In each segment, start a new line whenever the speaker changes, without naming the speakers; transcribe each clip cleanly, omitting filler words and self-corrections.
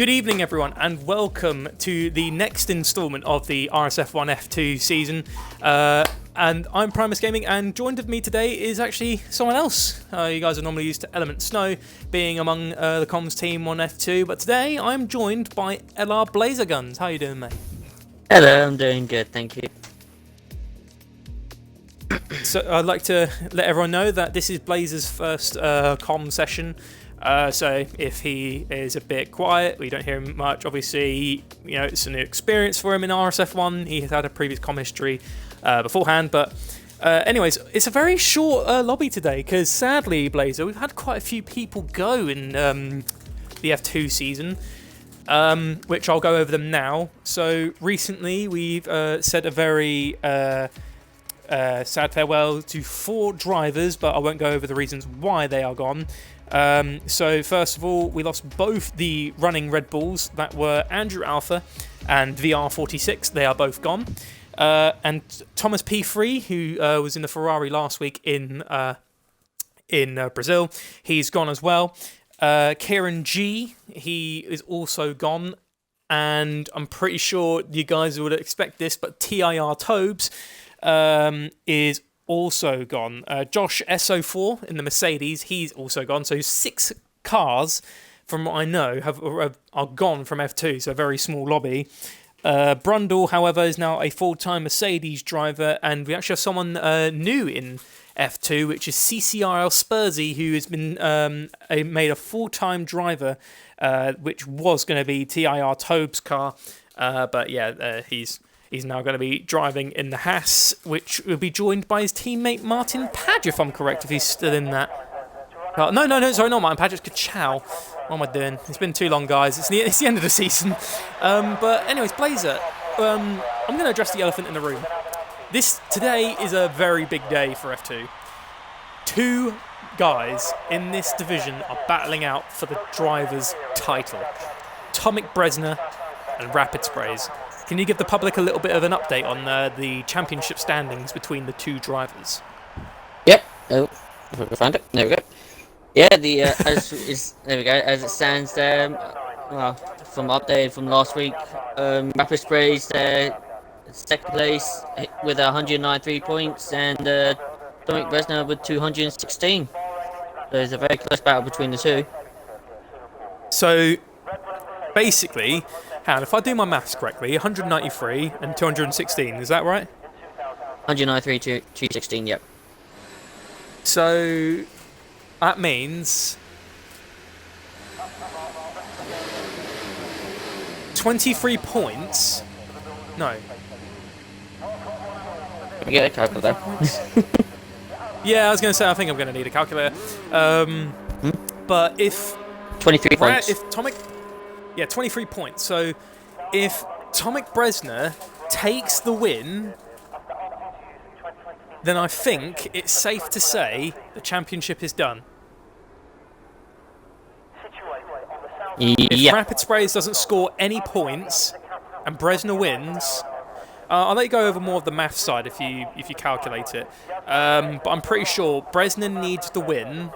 Good evening, everyone, and welcome to the next instalment of the RSF1 F2 season. And I'm Primus Gaming, and joined with me today is actually someone else. You guys are normally used to Element Snow being among the comms team on F2, but today I'm joined by LR Blazer Guns. How you doing, mate?
Hello, I'm doing good, thank you.
So I'd like to let everyone know that this is Blazer's first comm session. So if he is a bit quiet, we don't hear him much. Obviously, you know, it's a new experience for him in RSF1. He has had a previous comm history beforehand, but anyways, it's a very short lobby today because sadly, Blazer, we've had quite a few people go in the F2 season, which I'll go over them now. So recently, we've said a very sad farewell to 4 drivers, but I won't go over the reasons why they are gone. So first of all, we lost both the running Red Bulls that were Andrew Alpha and VR46. They are both gone. And Thomas P3, who was in the Ferrari last week in Brazil, he's gone as well. Kieran G, he is also gone. And I'm pretty sure you guys would expect this, but TIR Tobes is also gone. Josh S02 in the Mercedes, he's also gone. So 6 cars, from what I know, are gone from F2, so a very small lobby. Brundle, however, is now a full-time Mercedes driver, and we actually have someone new in F2, which is CCRL Spursy, who has been made a full-time driver, which was going to be TIR Tobe's car, but yeah, He's now going to be driving in the Haas, which will be joined by his teammate Martin Padge, if I'm correct, if he's still in that. No, sorry, not Martin Padge, it's Kachow. What am I doing? It's been too long, guys. It's the end of the season. But anyways, Blazer, I'm going to address the elephant in the room. Today is a very big day for F2. 2 guys in this division are battling out for the driver's title. Tomic Bresner and Rapid Sprays. Can you give the public a little bit of an update on the championship standings between the 2 drivers?
Yep. Oh, I found it. There we go. Yeah, there we go. As it stands, well, from update from last week, Rapid Sprays second place with 193 points, and Dominic Bresner with 216. So there's a very close battle between the 2.
So basically, if I do my maths correctly, 193 and 216, is that right?
193 to 216, yep.
So that means 23 points. No.
Let me get a calculator.
Yeah, I was going to say, I think I'm going to need a calculator. But if
23 points.
If Tomic... Yeah, 23 points. So if Tomic Bresner takes the win, then I think it's safe to say the championship is done. If Rapid Sprays doesn't score any points and Bresner wins, I'll let you go over more of the math side if you calculate it. But I'm pretty sure Bresner needs the win,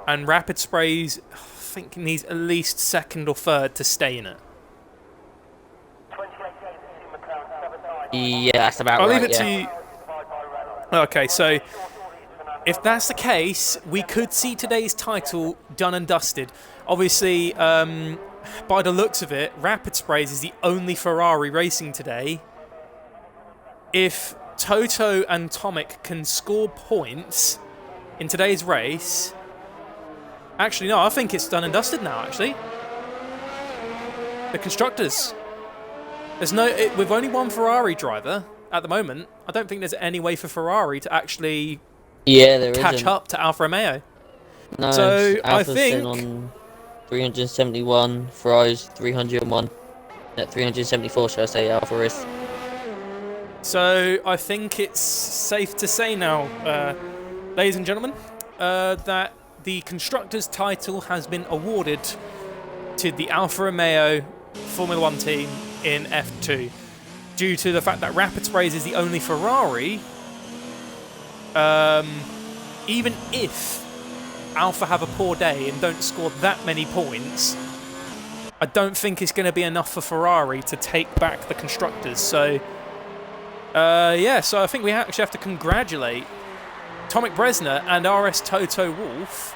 and Rapid Sprays, I think, needs at least 2nd or 3rd to stay in it.
Yeah, that's about
I'll
right.
leave it to you. Okay, so if that's the case, we could see today's title done and dusted. Obviously, by the looks of it, Rapid Sprays is the only Ferrari racing today. If Toto and Tomic can score points in today's race... Actually, no, I think it's done and dusted now, actually. The constructors. With only one Ferrari driver at the moment, I don't think there's any way for Ferrari to actually catch up to Alfa Romeo.
No,
so
Alpha's
I think
on 371, Ferrari's 301, at 374, should I say, Alfa is.
So I think it's safe to say now, ladies and gentlemen, that the Constructors' title has been awarded to the Alfa Romeo Formula 1 team in F2. Due to the fact that Rapid Sprays is the only Ferrari, even if Alfa have a poor day and don't score that many points, I don't think it's going to be enough for Ferrari to take back the constructors. So, so I think we actually have to congratulate Tomek Bresner and RS Toto Wolff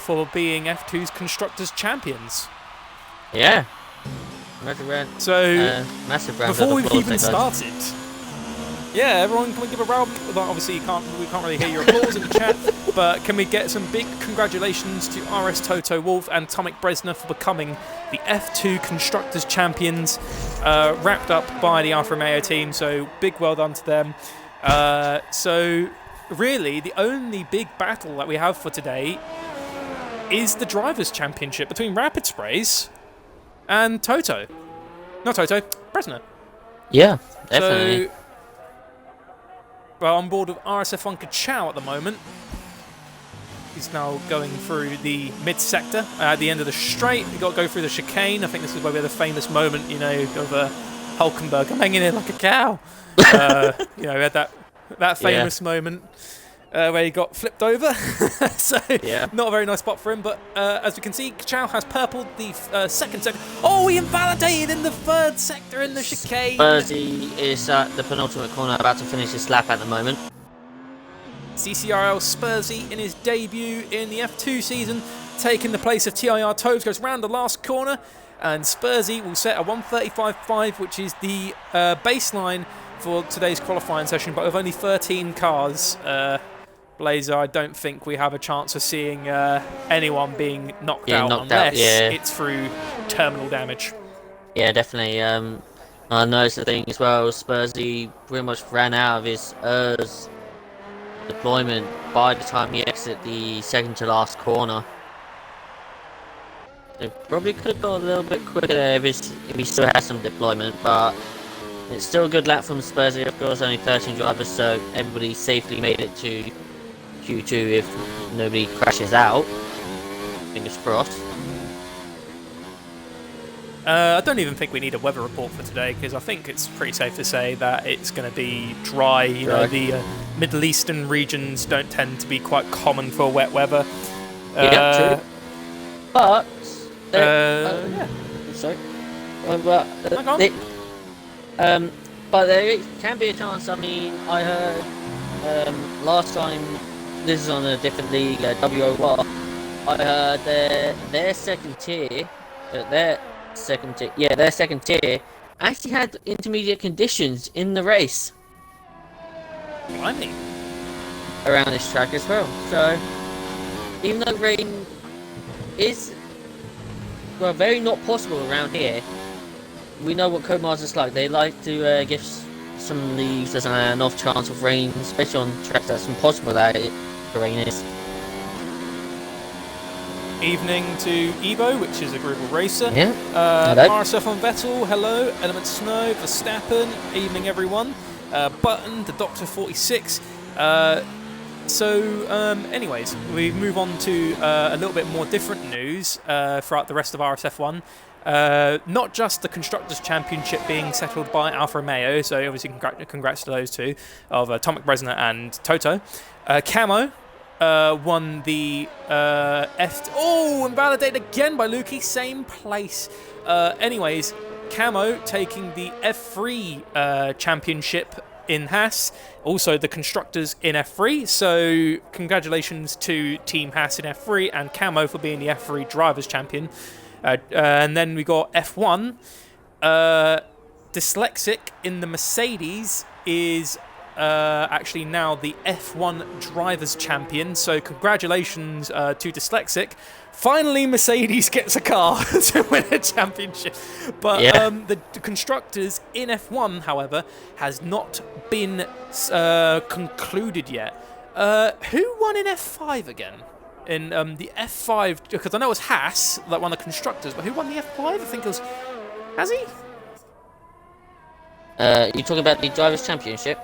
for being F2's constructors champions.
Yeah. Massive round.
So,
massive round
before
of
we've
applause,
even started, yeah, everyone, can we give a round? Well, obviously, we can't really hear your applause in the chat, but can we get some big congratulations to RS Toto Wolff and Tomek Bresner for becoming the F2 Constructors Champions, wrapped up by the Alfa Romeo team, so big well done to them. So, really, the only big battle that we have for today is the Drivers' Championship between Rapid Sprays and Toto. Not Toto, Bresner.
Yeah, definitely.
So, well, on board with RSF1 Kachow at the moment. He's now going through the mid-sector at the end of the straight. You've got to go through the chicane. I think this is where we had the famous moment, of Hulkenberg. I'm hanging in like a cow. We had that famous moment where he got flipped over. So, not a very nice spot for him. But as we can see, Kachow has purpled the second sector. Oh, he invalidated in the third sector in the chicane.
Spursy is at the penultimate corner, about to finish his lap at the moment.
CCRL Spursy in his debut in the F2 season, taking the place of TIR Toves, goes round the last corner, and Spursy will set a 1:35.5, which is the baseline for today's qualifying session, but with only 13 cars. Blazer, I don't think we have a chance of seeing anyone being knocked out unless it's through terminal damage.
Yeah, definitely. I noticed the thing as well, Spursy pretty much ran out of his deployment by the time he exited the second to last corner. It probably could have got a little bit quicker there if he still had some deployment, but it's still a good lap from Spursy. Of course, only 13 drivers, so everybody safely made it to Q2 if nobody crashes out. Fingers crossed.
I don't even think we need a weather report for today, because I think it's pretty safe to say that it's going to be dry. You know, the Middle Eastern regions don't tend to be quite common for wet weather.
Yeah, true. But sorry. But there can be a chance. I mean, I heard last time, this is on a different league, WOR. I heard their second tier, their second tier actually had intermediate conditions in the race.
Blimey.
Around this track as well. So, even though rain is very not possible around here, we know what Comars is like. They like to give some leaves as an off chance of rain, especially on tracks that's impossible that the rain is.
Evening to Evo, which is a group racer.
Yeah.
RSF1 Vettel, hello. Element Snow, Verstappen, evening everyone. Button, the Doctor 46. Anyways, we move on to a little bit more different news throughout the rest of RSF1. Not just the Constructors' Championship being settled by Alfa Romeo, so obviously congrats to those two, of Tomek Bresner and Toto. Camo won the invalidated again by Lukey, same place. Anyways, Camo taking the F3 championship in Haas, also the Constructors in F3, so congratulations to Team Haas in F3 and Camo for being the F3 Drivers' Champion. And then we got F1. Dyslexic in the Mercedes is actually now the F1 Drivers' Champion. So congratulations to Dyslexic. Finally, Mercedes gets a car to win a championship. But the Constructors in F1, however, has not been concluded yet. Who won in F5 again? In the F5, because I know it was Haas that won the Constructors, but who won the F5? I think it was... Has he?
You talking about the Drivers' Championship?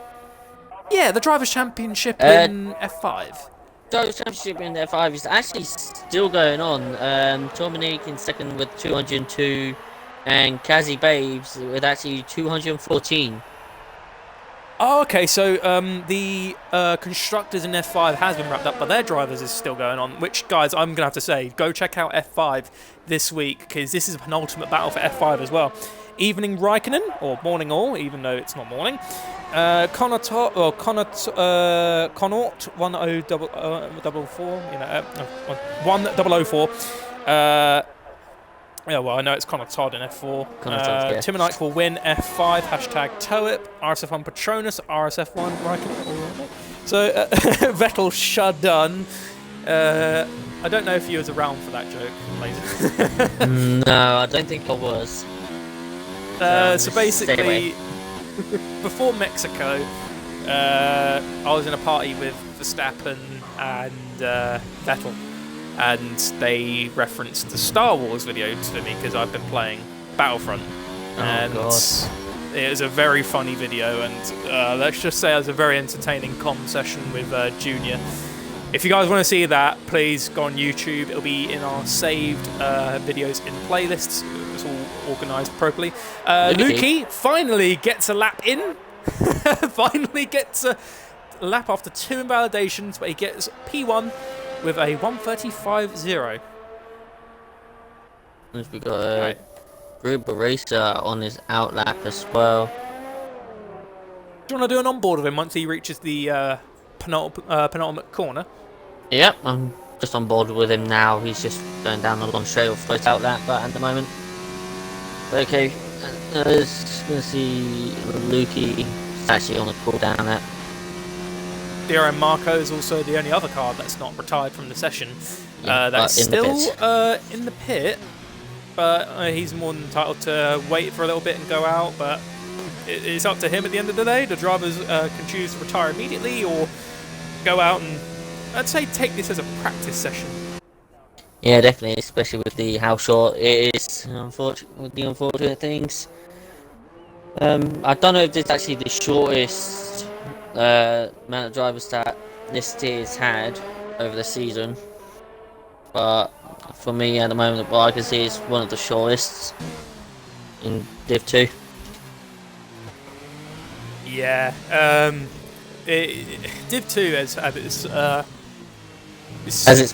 Yeah, the Drivers' Championship in F5.
Drivers' Championship in F5 is actually still going on. Dominique in second with 202, and Kazi Babes with actually 214.
Oh, okay. So the constructors in F5 has been wrapped up, but their drivers is still going on. Which, guys, I'm gonna have to say, go check out F5 this week because this is a penultimate battle for F5 as well. Evening Raikkonen, or morning all, even though it's not morning. Connaught 1044, 1004. Yeah, well, I know it's Connor Todd in F4.
Yeah.
Timonite will win F5, hashtag TOEIP, RSF1 Patronus, RSF1 Raikkonen. So, Vettel Shadun. I don't know if you was around for that joke, later.
No, I don't think I was.
So basically, before Mexico, I was in a party with Verstappen and Vettel. And they referenced the Star Wars video to me because I've been playing Battlefront. And it was a very funny video, and let's just say it was a very entertaining comm session with Junior. If you guys want to see that, please go on YouTube. It'll be in our saved videos in playlists. It's all organised properly. Lukey finally gets a lap in. Finally gets a lap after 2 invalidations, but he gets P1 with a 1:35.0.
We got a group racer on his outlap as well.
Do you want to do an onboard of him once he reaches the penultimate corner?
Yep, I'm just on board with him now. He's just going down the long straight off first outlap at the moment. Okay, let's see Lukey actually on the cool down there.
DRM Marco is also the only other car that's not retired from the session.
Yeah,
that's still in the pit, but he's more than entitled to wait for a little bit and go out. But it's up to him at the end of the day. The drivers can choose to retire immediately or go out and, I'd say, take this as a practice session.
Yeah, definitely, especially with how short it is. With the unfortunate things. I don't know if this is actually the shortest amount of drivers that this tier has had over the season, but for me at the moment, what I can see is one of the shortest in Div 2.
Yeah, Div 2 has had its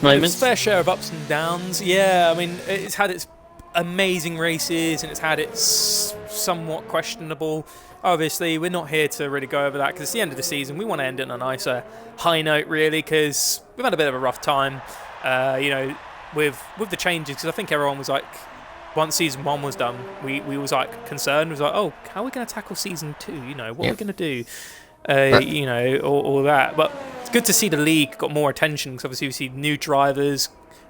moments.
Its fair share of ups and downs. Yeah, I mean, it's had its amazing races and it's had its somewhat questionable. Obviously, we're not here to really go over that because it's the end of the season. We want to end it on a nicer high note, really, because we've had a bit of a rough time, with the changes. Because I think everyone was like, once season 1 was done, we was like concerned. Was like, oh, how are we going to tackle season 2? What are we going to do? All that. But it's good to see the league got more attention because obviously we see new drivers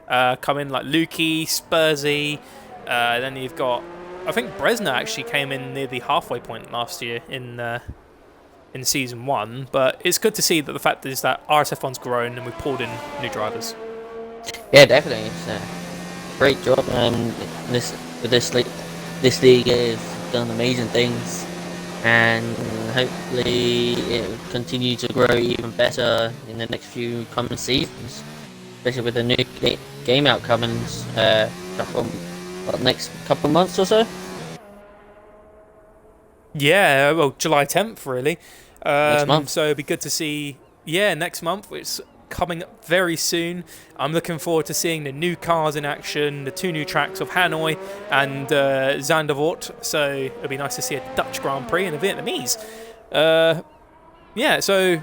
come in like Lukey, Spursy. Then you've got, I think Bresner actually came in near the halfway point last year in season 1, but it's good to see that the fact is that RSF1's grown and we've pulled in new drivers.
Yeah, definitely. It's a great job. This league has done amazing things, and hopefully it will continue to grow even better in the next few coming seasons, especially with the new game outcoming next couple of months or so.
Yeah, well, July 10th, really.
Next month.
So it'd be good to see, next month. It's coming up very soon. I'm looking forward to seeing the new cars in action, the 2 new tracks of Hanoi and Zandvoort. So it'll be nice to see a Dutch Grand Prix and a Vietnamese. So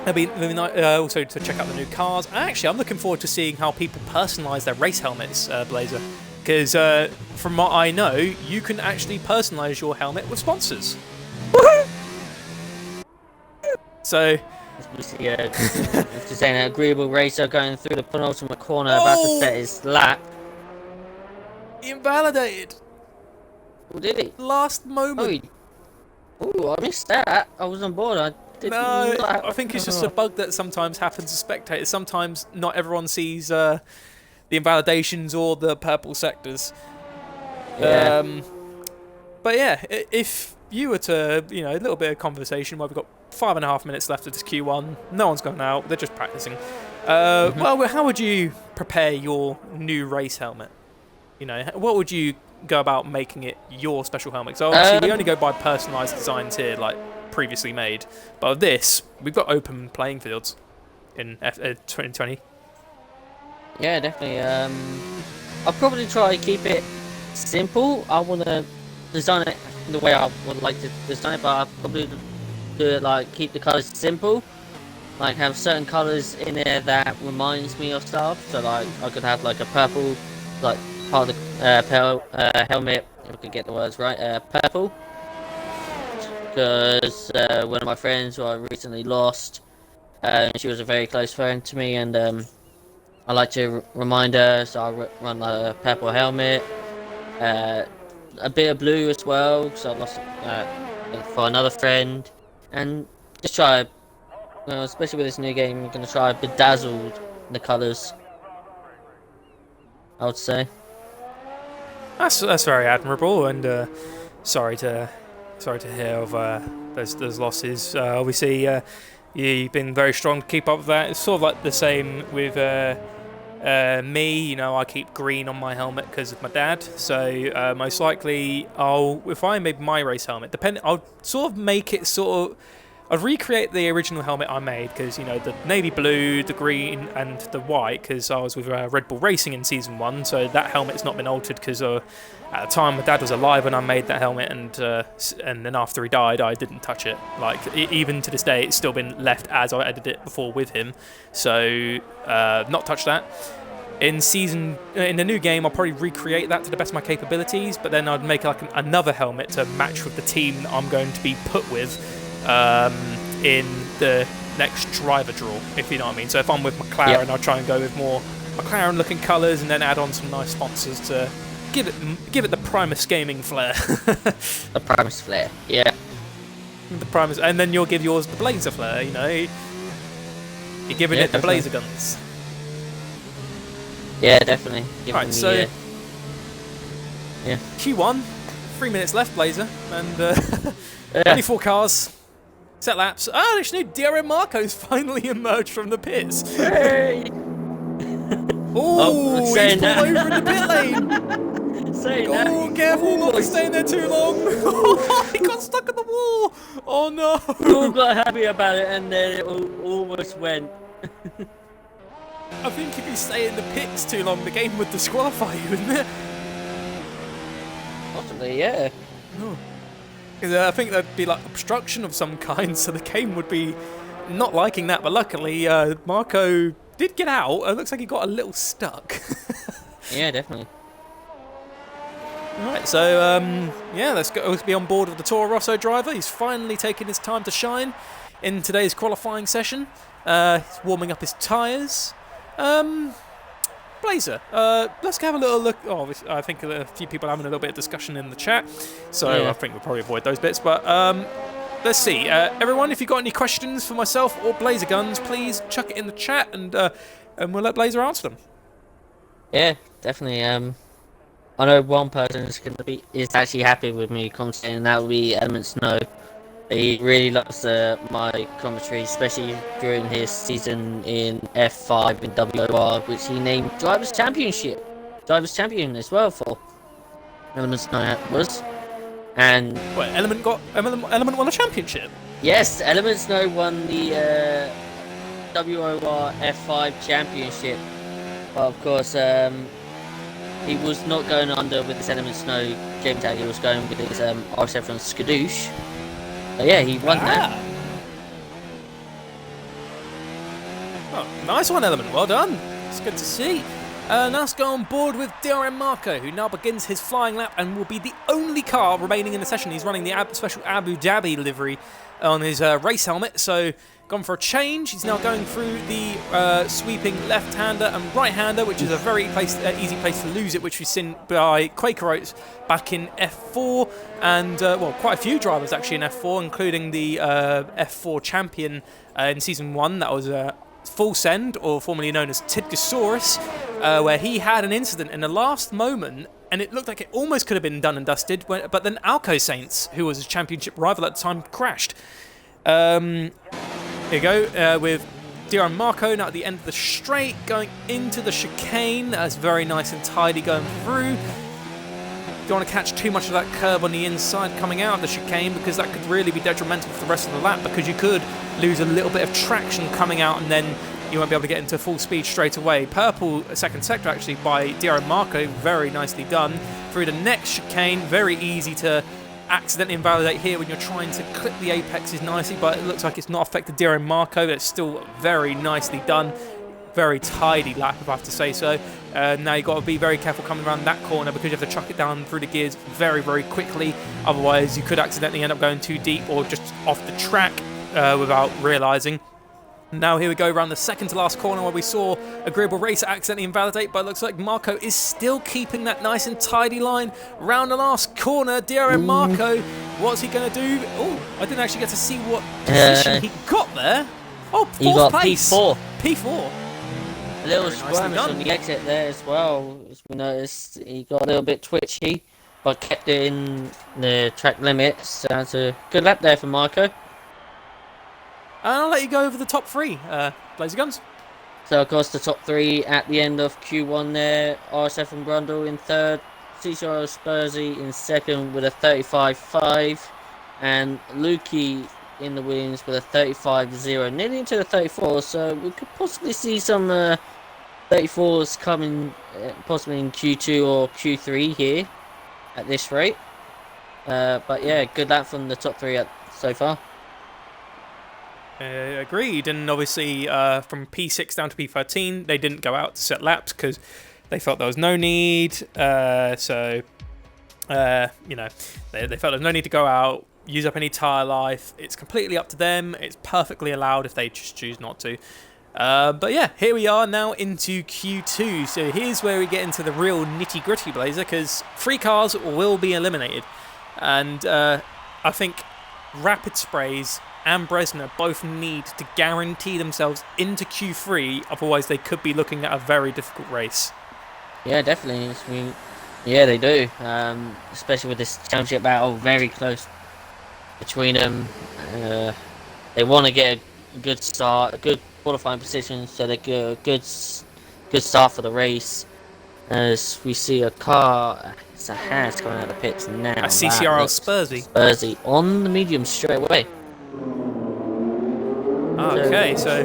it'll be nice also to check out the new cars. And actually, I'm looking forward to seeing how people personalise their race helmets, Blazer. Because from what I know, you can actually personalise your helmet with sponsors. So,
just saying, an agreeable racer going through the penultimate corner, about to set his lap.
Invalidated.
Oh, did he?
Last moment.
Oh, I missed that. I was on board.
I think it's just a bug that sometimes happens to spectators. Sometimes not everyone sees the invalidations or the purple sectors.
Yeah.
But yeah, if you were to, a little bit of conversation where we've got 5.5 minutes left of this Q1, no one's gone out, they're just practicing. Well, how would you prepare your new race helmet? What would you go about making it your special helmet? So obviously we only go by personalised designs here, like previously made. But with this, we've got open playing fields in 2020.
Yeah, definitely. I'll probably try to keep it simple. I want to design it the way I would like to design it, but I'll probably do it like keep the colours simple. Like have certain colours in there that reminds me of stuff. So like I could have like a purple, like part of the helmet. If I could get the words right, purple. Because one of my friends who I recently lost, she was a very close friend to me, and I like to remind her. So I run a purple helmet, a bit of blue as well. Because I lost for another friend, and just try. Especially with this new game, we're going to try bedazzled the colours, I would say.
That's very admirable, and sorry to hear of those losses. Obviously, you've been very strong to keep up with that. It's sort of like the same with me. You know, I keep green on my helmet because of my dad. So most likely, if I made my race helmet, I'll sort of make it sort of. I'd recreate the original helmet I made because, you know, the navy blue, the green, and the white, because I was with Red Bull Racing in Season 1, so that helmet's not been altered because at the time my dad was alive when I made that helmet, and then after he died, I didn't touch it. Like, even to this day, it's still been left as I edited it before with him, so not touch that. In the new game, I'll probably recreate that to the best of my capabilities, but then I'd make like another helmet to match with the team that I'm going to be put with. In the next driver draw, if you know what I mean. So if I'm with McLaren, yep. I'll try and go with more McLaren-looking colours, and then add on some nice sponsors to give it the Primus gaming flair.
The Primus flair, yeah.
The Primus, and then you'll give yours the Blazer flair. You know, you're giving it the Blazer guns.
Yeah, definitely.
Right, so
yeah.
Q1, 3 minutes left, Blazer, and 24 cars. Set laps. Oh, there's new DRM Marco's finally emerged from the pits.
Hey!
Oh, he's pulled over in the pit lane. Oh, careful not to stay in there too long. He got stuck in the wall. Oh no.
We all got happy about it, and then it almost went.
I think if you stay in the pits too long, the game would disqualify you, wouldn't it?
Possibly, yeah.
Oh. I think that'd be like obstruction of some kind, so the game would be not liking that. But luckily, Marco did get out. It looks like he got a little stuck.
Yeah, definitely.
Alright, so yeah, let's be on board with the Toro Rosso driver. He's finally taken his time to shine in today's qualifying session. He's warming up his tyres. Blazer, let's have a little look. Oh, I think a few people are having a little bit of discussion in the chat, so yeah. I think we'll probably avoid those bits. But let's see. Everyone, if you've got any questions for myself or Blazer Guns, please chuck it in the chat, and we'll let Blazer answer them.
Yeah, definitely. I know one person is actually happy with me commentating, and that will be Element Snow. He really loves my commentary, especially during his season in F5 in WOR, which he named Drivers' Champion as well for Element Snow was. And
wait, Element won a championship?
Yes, Element Snow won the WOR F5 championship. But of course, he was not going under with his Element Snow game tag. He was going with his RSF1 Skadoosh. Yeah, he won that.
Oh, nice one, Element. Well done. It's good to see. Now let's go on board with DRM Marco, who now begins his flying lap and will be the only car remaining in the session. He's running the special Abu Dhabi livery on his race helmet, so gone for a change. He's now going through the sweeping left-hander and right-hander, which is a very easy place to lose it, which we've seen by Quaker Oats back in F4, and well, quite a few drivers actually in F4, including the F4 champion in Season 1. That was Full Send, or formerly known as Tidgosaurus, where he had an incident in the last moment, and it looked like it almost could have been done and dusted, but then Alco Saints, who was his championship rival at the time, crashed. Here you go, with DRM Marco now at the end of the straight, going into the chicane. That's very nice and tidy going through. don't want to catch too much of that curb on the inside coming out of the chicane, because that could really be detrimental for the rest of the lap, because you could lose a little bit of traction coming out and then you won't be able to get into full speed straight away. Purple second sector actually by Diaro Marco, very nicely done. Through the next chicane, very easy to accidentally invalidate here when you're trying to clip the apexes nicely, but it looks like it's not affected Diaro Marco. It's still very nicely done. Very tidy lap, if I have to say so. Now you've got to be very careful coming around that corner, because you have to chuck it down through the gears very, very quickly. Otherwise, you could accidentally end up going too deep or just off the track without realising. Now here we go around the second to last corner where we saw Agreeable Racer accidentally invalidate, but it looks like Marco is still keeping that nice and tidy line round the last corner. Diaro Marco, what's he going to do? Oh, I didn't actually get to see what position he got there. Oh, fourth place.
P4.
P4.
A little skirmish on the exit there as well. As we noticed, he got a little bit twitchy, but kept it in the track limits. So that's a good lap there for Marco.
And I'll let you go over the top three, Blazer Guns.
So, of course, the top three at the end of Q1 there. RSF1 Brundle in third. C0 Spursy in second with a 35.5. And Lukey in the wins with a 35.0. Nearly into the 34, so we could possibly see some 34s coming possibly in Q2 or Q3 here at this rate. But yeah, good lap from the top three so far.
Agreed, and obviously from P6 down to P13 they didn't go out to set laps because they felt there was no need, you know, they felt there's no need to go out, use up any tyre life. It's completely up to them, it's perfectly allowed if they just choose not to. But yeah, here we are now into Q2, so here's where we get into the real nitty gritty, Blazer, because 3 cars will be eliminated, and I think Rapid Sprays and Bresner both need to guarantee themselves into Q3, otherwise they could be looking at a very difficult race.
Yeah, definitely. Yeah, they do. Especially with this championship battle, very close between them. They want to get a good start, a good qualifying position, so they get a good start for the race. As we see a car, it's a Haas coming out of the pits now.
A CCRL Spursy.
Spursy on the medium straight away.
Okay, so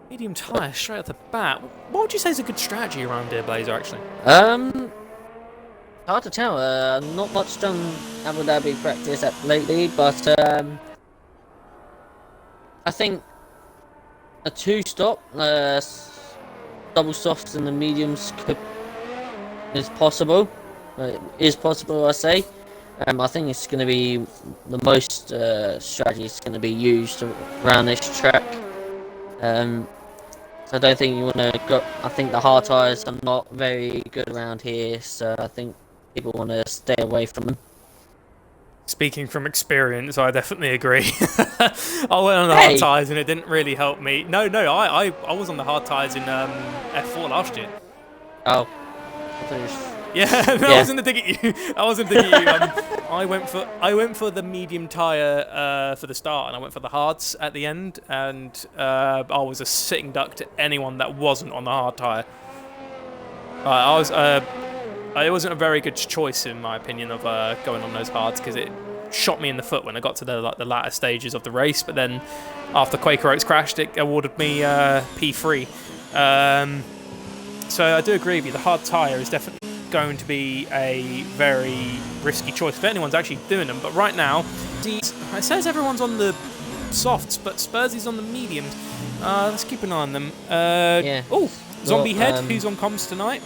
medium tyre straight off the bat. What would you say is a good strategy around here, Blazer, actually?
Hard to tell. Not much done Abu Dhabi practice lately, but I think a 2-stop, double softs and the mediums is possible. Is possible, I say. I think it's going to be the most strategy is going to be used around this track. So I don't think you want to go. I think the hard tyres are not very good around here, so I think people want to stay away from them.
Speaking from experience, I definitely agree. I went on the hard tyres and it didn't really help me. No, I was on the hard tyres in F4 last year.
Oh.
Yeah, no, yeah. I wasn't digging at you. I wasn't digging at you. I went for the medium tyre for the start, and I went for the hards at the end, and I was a sitting duck to anyone that wasn't on the hard tyre. It wasn't a very good choice, in my opinion, of going on those hards, because it shot me in the foot when I got to the latter stages of the race. But then, after Quaker Oats crashed, it awarded me P3. So I do agree with you. The hard tyre is definitely going to be a very risky choice if anyone's actually doing them. But right now, it says everyone's on the softs, but Spursy's on the mediums. Let's keep an eye on them.
Yeah.
Oh, Zombie Head, who's on comms tonight?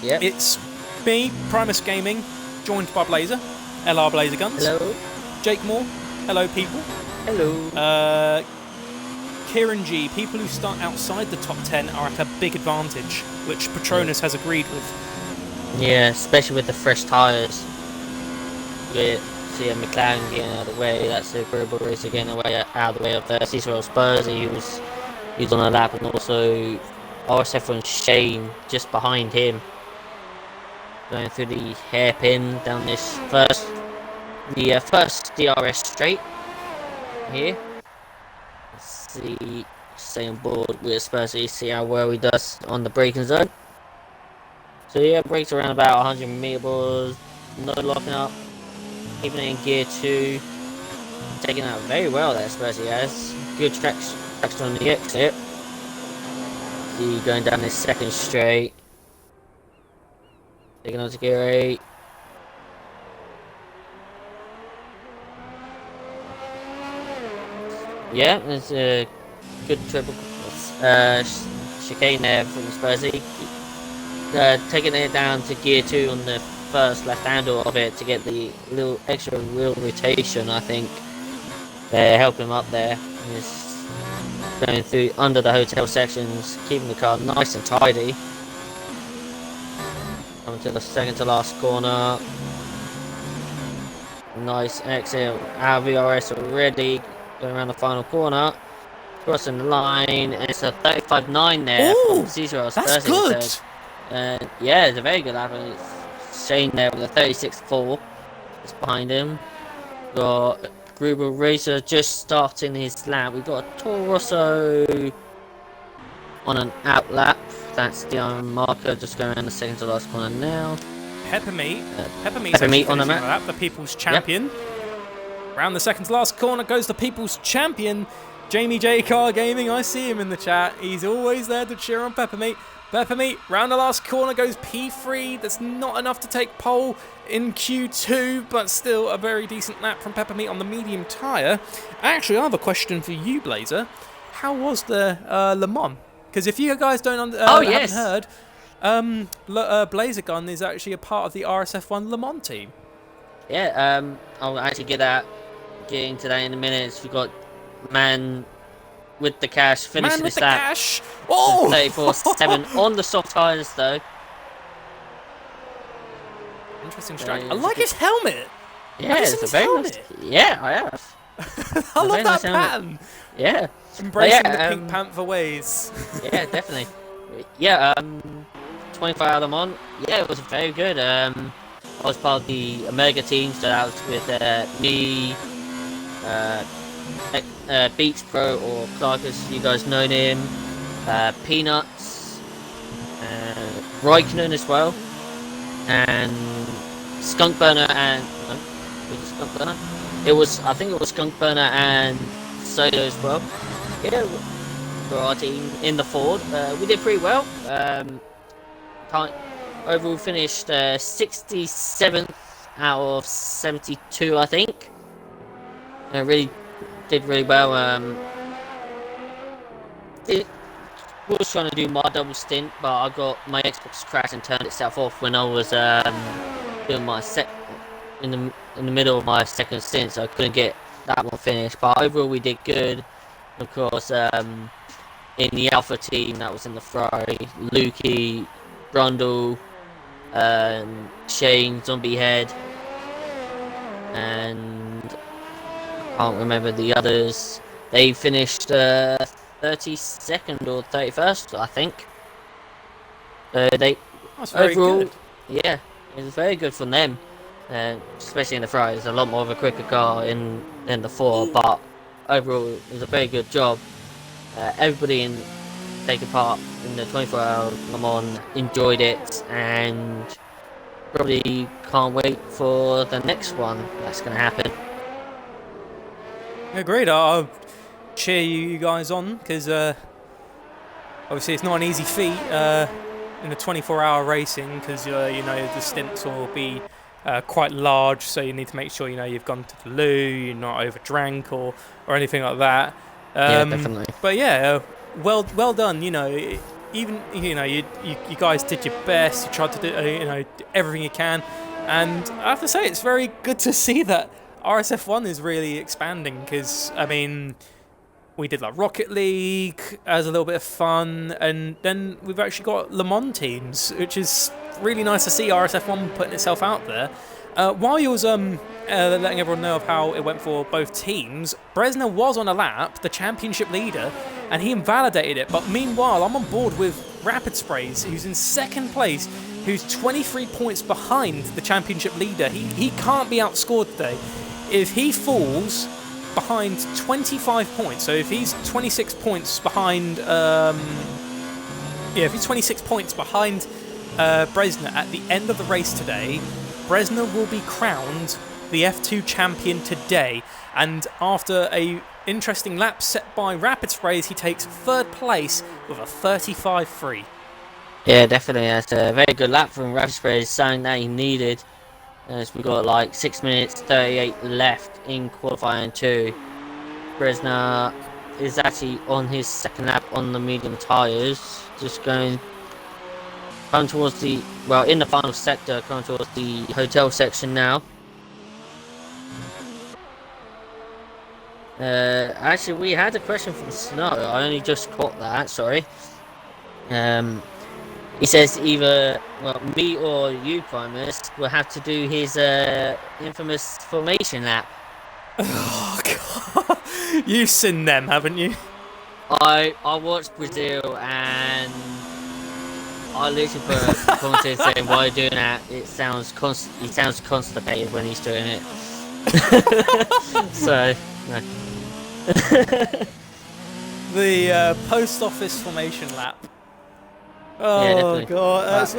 Yeah.
It's me, Primus Gaming, joined by Blazer, LR Blazer Guns.
Hello.
Jake Moore. Hello, people.
Hello.
Kieran G. People who start outside the top 10 are at a big advantage, which Patronus has agreed with.
Yeah, especially with the fresh tyres. We see a McLaren getting out of the way, that's a Agreeable Racer getting out of the way of the C0 Spursy, who's on a lap, and also RSF1 Shane just behind him. Going through the hairpin down this first DRS straight here. Let's see, stay on board with Spursy, see how well he does on the braking zone. So yeah, brakes around about 100 meters, no locking up, keeping it in gear 2, taking out very well there, Spursy has. Good traction on the exit. See going down this second straight. Taking on to gear 8. Yeah, it's a good triple chicane there from Spursy. Taking it down to gear 2 on the first left handle of it to get the little extra wheel rotation, I think. Help him up there. He's going through under the hotel sections, keeping the car nice and tidy. Coming to the second to last corner. Nice exit out of VRS already. Going around the final corner. Crossing the line. And it's a 35.9 there from Cesar.
That's good.
Yeah, it's a very good lap. Shane there with a 36.4. Just behind him. Got Gruber Racer just starting his lap. We've got a Toro Rosso on an out lap. That's the iron marker. Just going around the second to last corner now.
Peppermeat on the map. The people's champion. Yep. Round the second to last corner goes the people's champion, Jamie J Car Gaming. I see him in the chat. He's always there to cheer on Peppermeat. Peppermeat, round the last corner goes P3. That's not enough to take pole in Q2, but still a very decent lap from Peppermeat on the medium tyre. Actually, I have a question for you, Blazer. How was the Le Mans? Because if you guys haven't heard, Blazer Gun is actually a part of the RSF1 Le Mans team.
Yeah, I'll actually get into that in a minute. We've got Man with the cash, finishing this lap. Oh! 34.7 on the soft tyres, though.
Interesting strike. I like his helmet.
Yeah, it's a very nice. Yeah, I have.
I love that pattern.
Yeah.
Embracing the Pink Panther ways.
Yeah, definitely. Yeah, 24 hour Le Mans. Yeah, it was very good. I was part of the Omega team, so that was with me, Beats Pro, or Clark as you guys know him, Peanuts, Raikkonen as well, and Skunk Burner and Skunk Burner. I think it was Skunk Burner and Soda as well. Yeah, for our team in the Ford, we did pretty well. Overall finished 67th out of 72, I think. Really did really well. Was trying to do my double stint, but I got my Xbox crashed and turned itself off when I was doing my in the middle of my second stint, so I couldn't get that one finished. But overall, we did good. Of course, in the Alpha team, that was in the Ferrari, Lukey, Brundle, Shane, Zombie Head, and I can't remember the others. They finished 32nd or 31st, I think.
That's very
overall,
good.
Yeah, it was very good from them. Especially in the Ferrari, it's a lot more of a quicker car in the Ford, but overall, it was a very good job. Everybody taking part in the 24-hour Le Mans enjoyed it, and probably can't wait for the next one that's going to happen.
Yeah, great. I'll cheer you guys on, because obviously it's not an easy feat in the 24-hour racing, because the stints will be quite large, so you need to make sure you've gone to the loo, you're not overdrank or anything like that.
Yeah, definitely.
But yeah, well done. Even you guys did your best. You tried to do everything you can, and I have to say it's very good to see that RSF1 is really expanding, because I mean, we did like Rocket League as a little bit of fun, and then we've actually got Le Mans teams, which is really nice to see RSF1 putting itself out there. While you was letting everyone know of how it went for both teams, Bresner was on a lap, the championship leader, and he invalidated it. But meanwhile, I'm on board with Rapid Sprays, who's in second place, who's 23 points behind the championship leader. He can't be outscored today. If he falls behind 25 points, so if he's 26 points behind, if he's 26 points behind Bresner at the end of the race today. Bresner will be crowned the F2 champion today, and after a interesting lap set by Rapid Sprays, he takes third place with a 35.3.
Yeah, definitely. That's a very good lap from Rapid Sprays, something that he needed. As we got like 6 minutes 38 left in qualifying 2. Bresner is actually on his second lap on the medium tyres, just coming towards the, well, in the final sector, coming towards the hotel section now. Actually, we had a question from Snow. I only just caught that. Sorry. He says either, well, me or you, Primus, will have to do his infamous formation lap.
Oh god, you've seen them, haven't you?
I watched Brazil and I literally put a comment in saying, "Why are you doing that? He sounds constipated when he's doing it." So. No.
The post office formation lap. Oh
yeah,
god,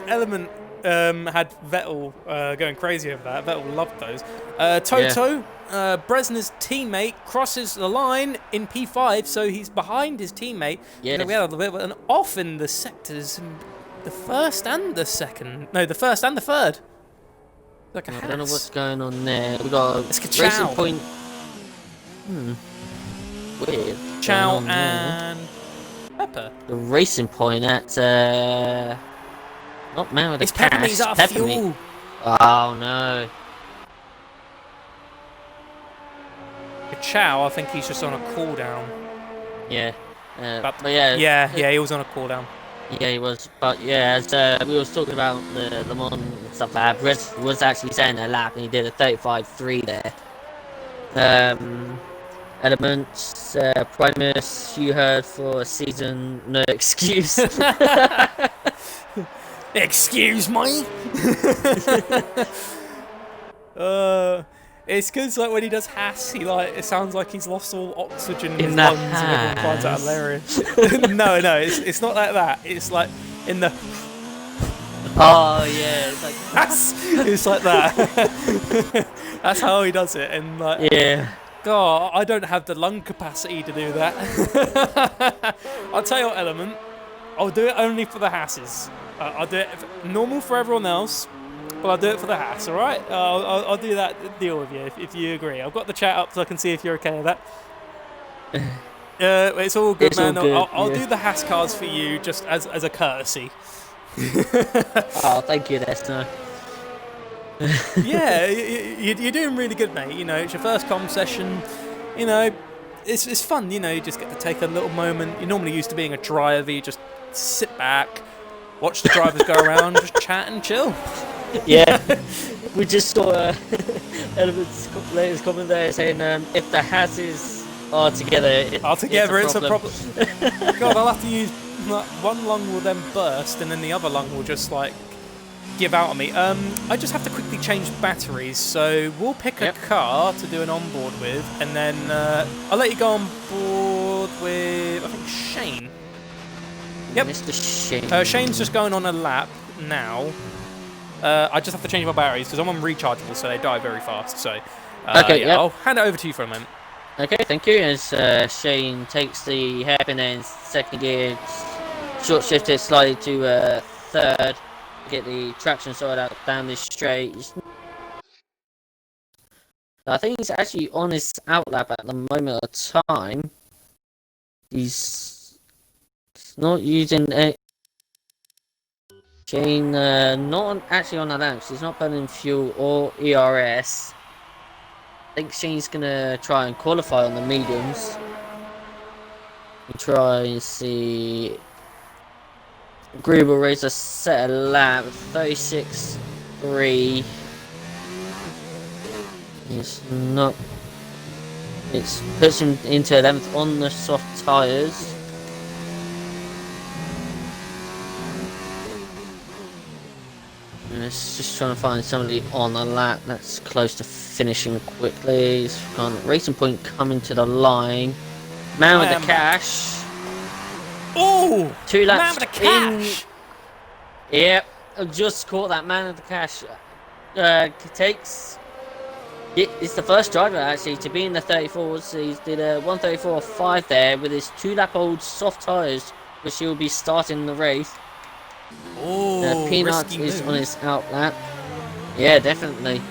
Element had Vettel going crazy over that. Vettel loved those. Toto, Bresner's teammate, crosses the line in P5, so he's behind his teammate.
Yes.
We had a little bit of an off in the sectors, the first and the second. No, the first and the third. Like a
I don't know what's going on there. We got a racing point. Weird.
Chow and Pepper.
The racing point at not man with a cash.
Peppermeat's out of fuel.
Oh no.
Chow, I think he's just on a cooldown.
Yeah.
But
yeah.
Yeah, he was on a cooldown.
Yeah, he was. But yeah, as we was talking about the Le Mans and stuff like that, Brett was actually saying a lap and he did a 35.3 there. Elements, Primus, you heard for a season, no excuse.
Excuse me? It's good, like when he does Haas, it sounds like he's lost all oxygen in his lungs and everyone finds that hilarious. No, it's not like that. It's like in the...
Oh yeah, it's like...
It's like that. That's how he does it, and like...
Yeah.
God, I don't have the lung capacity to do that. I'll tell you what, Element, I'll do it only for the Hasses. I'll do it normal for everyone else, but I'll do it for the Hass, alright? I'll do that deal with you if you agree. I've got the chat up so I can see if you're okay with that. It's all good, man. All good, I'll do the Hass cars for you just as a courtesy.
Oh, thank you, Destino.
Yeah, you're doing really good, mate. You know, it's your first comm session. You know, it's fun. You know, you just get to take a little moment. You're normally used to being a driver. You just sit back, watch the drivers go around, just chat and chill.
Yeah, we just saw Element's latest comment there saying if the Hasses are together, it's a problem.
God, I'll have to use one lung will then burst, and then the other lung will just like give out on me. I just have to quickly change batteries, so we'll pick a car to do an onboard with, and then I'll let you go on board with, I think, Shane. Yep.
Mr. Shane.
Shane's just going on a lap now. I just have to change my batteries because I'm on rechargeable, so they die very fast. So,
okay,
I'll hand it over to you for a moment.
Okay, thank you. As Shane takes the hairpin in second gear, short shifted slightly to third. Get the traction sorted out down this straight. I think he's actually on his outlap at the moment of time. He's not using a Shane, not actually on the lamps. He's not burning fuel or ERS. I think Shane's gonna try and qualify on the mediums. Try and see. Gruber raised a set a lap 36.3. It's not. It puts him into 11th on the soft tyres. And it's just trying to find somebody on the lap that's close to finishing quickly. He's got Racing Point coming to the line. Man with the cash.
Oh!
2 laps
Man with the cash!
Yep, I just caught that man of the cash. It's the first driver actually to be in the 34s. He did a 134.5 there with his 2-lap-old soft tyres, which he'll be starting the race.
Oh,
Peanut
risky
is
move.
on his out lap. Yeah, definitely.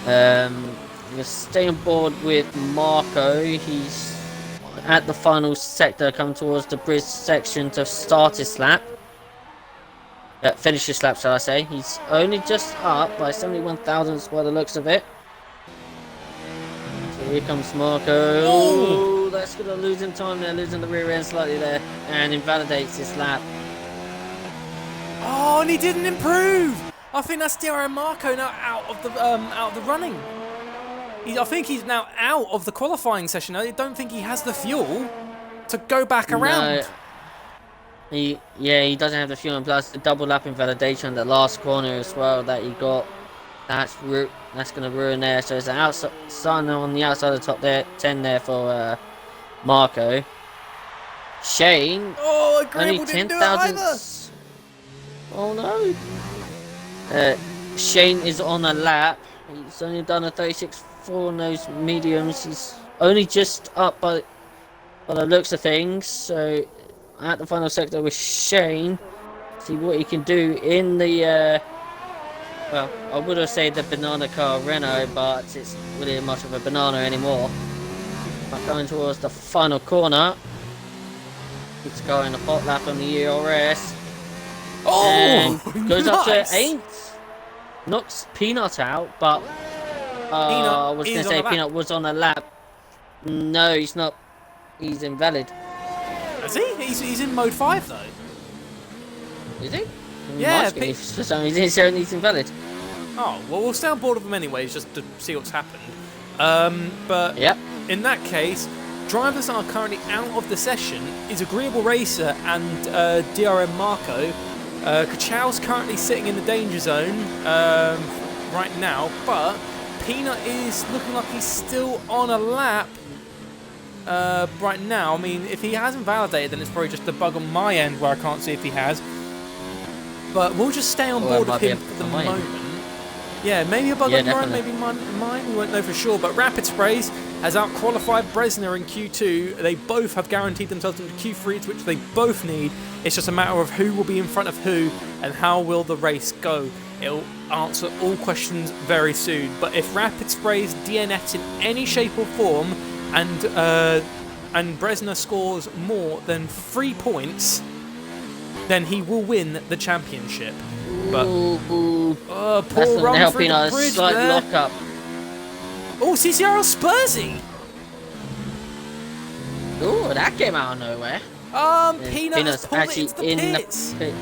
We'll stay on board with Marco. He's at the final sector, coming towards the bridge section to start his lap. Finish his lap, shall I say. He's only just up by 71 thousandths by the looks of it. So here comes Marco. Oh, that's going to lose him time there, losing the rear end slightly there, and invalidates his lap.
Oh, and he didn't improve. I think that's DRM Marco now out of the running. I think he's now out of the qualifying session. I don't think he has the fuel to go back around.
He doesn't have the fuel, and plus the double lap invalidation, the last corner as well that he got. That's going to ruin there. So it's an starting on the outside of the top there, 10 there for Marco. Shane.
Oh,
only
Agreeable didn't
10
do it either.
thousandths. Oh no. Shane is on a lap. He's only done a 36.4 on those mediums. He's only just up by the looks of things. So at the final sector with Shane, see what he can do in the well, I would have said the banana car Renault, but it's really much of a banana anymore. But going towards the final corner, it's going a hot lap on the ERS.
Oh,
and goes up to
nice.
8. Knocks Peanut out, but I was going to say Peanut was on a lap. No, he's not. He's invalid.
Is he? He's in mode 5 though.
Is he?
Yeah.
For some reason, it's showing he's invalid.
Oh, well, we'll stay on board with him anyways, just to see what's happened. But
Yep.
in that case, drivers that are currently out of the session is Agreeable Racer and DRM Marco. Kachow's currently sitting in the danger zone right now, but Peanut is looking like he's still on a lap right now. I mean, if he hasn't validated, then it's probably just a bug on my end where I can't see if he has. But we'll just stay on board with him for the moment. Yeah, maybe a bug on your end, maybe mine. We won't know for sure. But Rapid Sprays has out-qualified Bresner in Q2. They both have guaranteed themselves into Q3s, which they both need. It's just a matter of who will be in front of who and how will the race go. It'll answer all questions very soon. But if Rapid Sprays DNFs in any shape or form and Bresner scores more than 3 points, then he will win the championship. But poor run through the bridge there.
Lock up.
Oh, CCRL Spursy.
Oh, that came out of nowhere.
Peanut's actually into the pits.
The pit.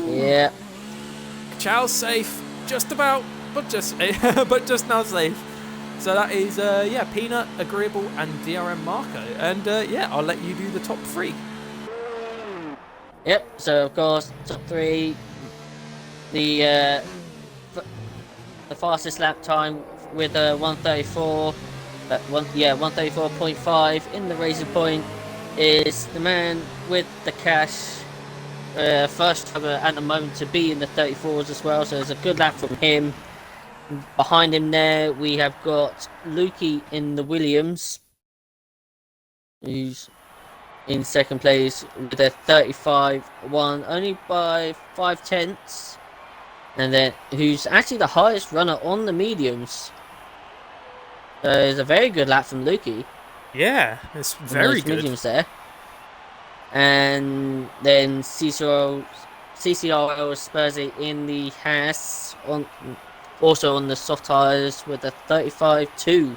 Yeah.
Chow's safe, just about, but just now safe. So that is Peanut, Agreeable, and DRM Marco. And I'll let you do the top 3.
Yep. So of course, top 3, the fastest lap time with a 134. 134.5 in the Racing Point is the man with the cash. First driver at the moment to be in the 34s as well, so it's a good lap from him. Behind him there, we have got Lukey in the Williams, who's in second place with a 35.1, only by 5/10, and then who's actually the highest runner on the mediums. It's a very good lap from Lukey.
Yeah, it's very good.
Mediums there. And then CCRL Spursy in the Haas, also on the soft tyres with a 35.2.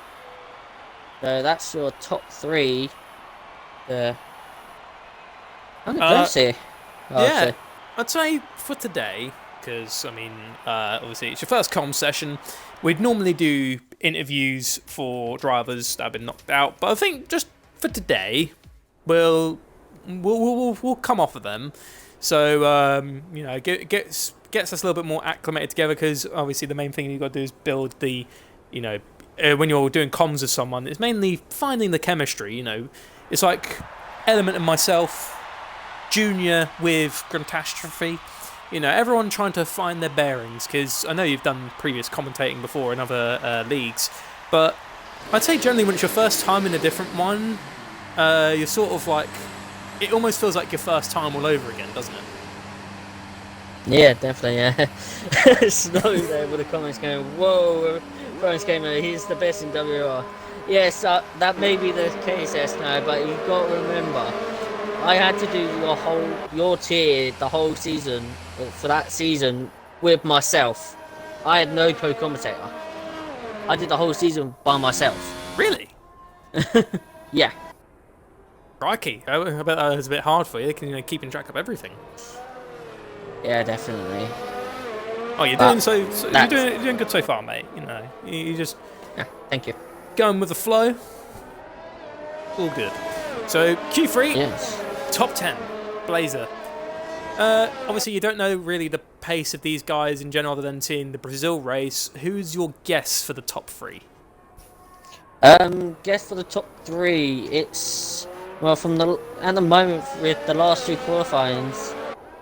So that's your top 3. I'm going to say.
I'd say for today, because I mean, obviously it's your first comm session. We'd normally do interviews for drivers that have been knocked out, but I think just for today, we'll come off of them. So gets us a little bit more acclimated together, because obviously the main thing you've got to do is build the, when you're doing comms with someone, it's mainly finding the chemistry. It's like Element and myself. Junior with Grantastrophe. You know, everyone trying to find their bearings, because I know you've done previous commentating before in other leagues, but I'd say generally when it's your first time in a different one, you're sort of like, it almost feels like your first time all over again, doesn't it?
Yeah, definitely, yeah. Snow there with the comments going, whoa, Brian's Gamer, he's the best in WR. Yes, that may be the case, S02, but you've got to remember, I had to do your tier, the whole season, for that season, with myself. I had no co-commentator. I did the whole season by myself.
Really?
Yeah.
Crikey, I bet that was a bit hard for you, keeping track of everything.
Yeah, definitely.
Oh, you're doing you're doing good so far, mate. You know, you just
thank you.
Going with the flow. All good. So Q3,
yes.
Top 10, Blazer. Obviously, you don't know really the pace of these guys in general, other than seeing the Brazil race. Who's your guess for the top 3?
Guess for the top 3, it's well at the moment with the last 2 qualifyings.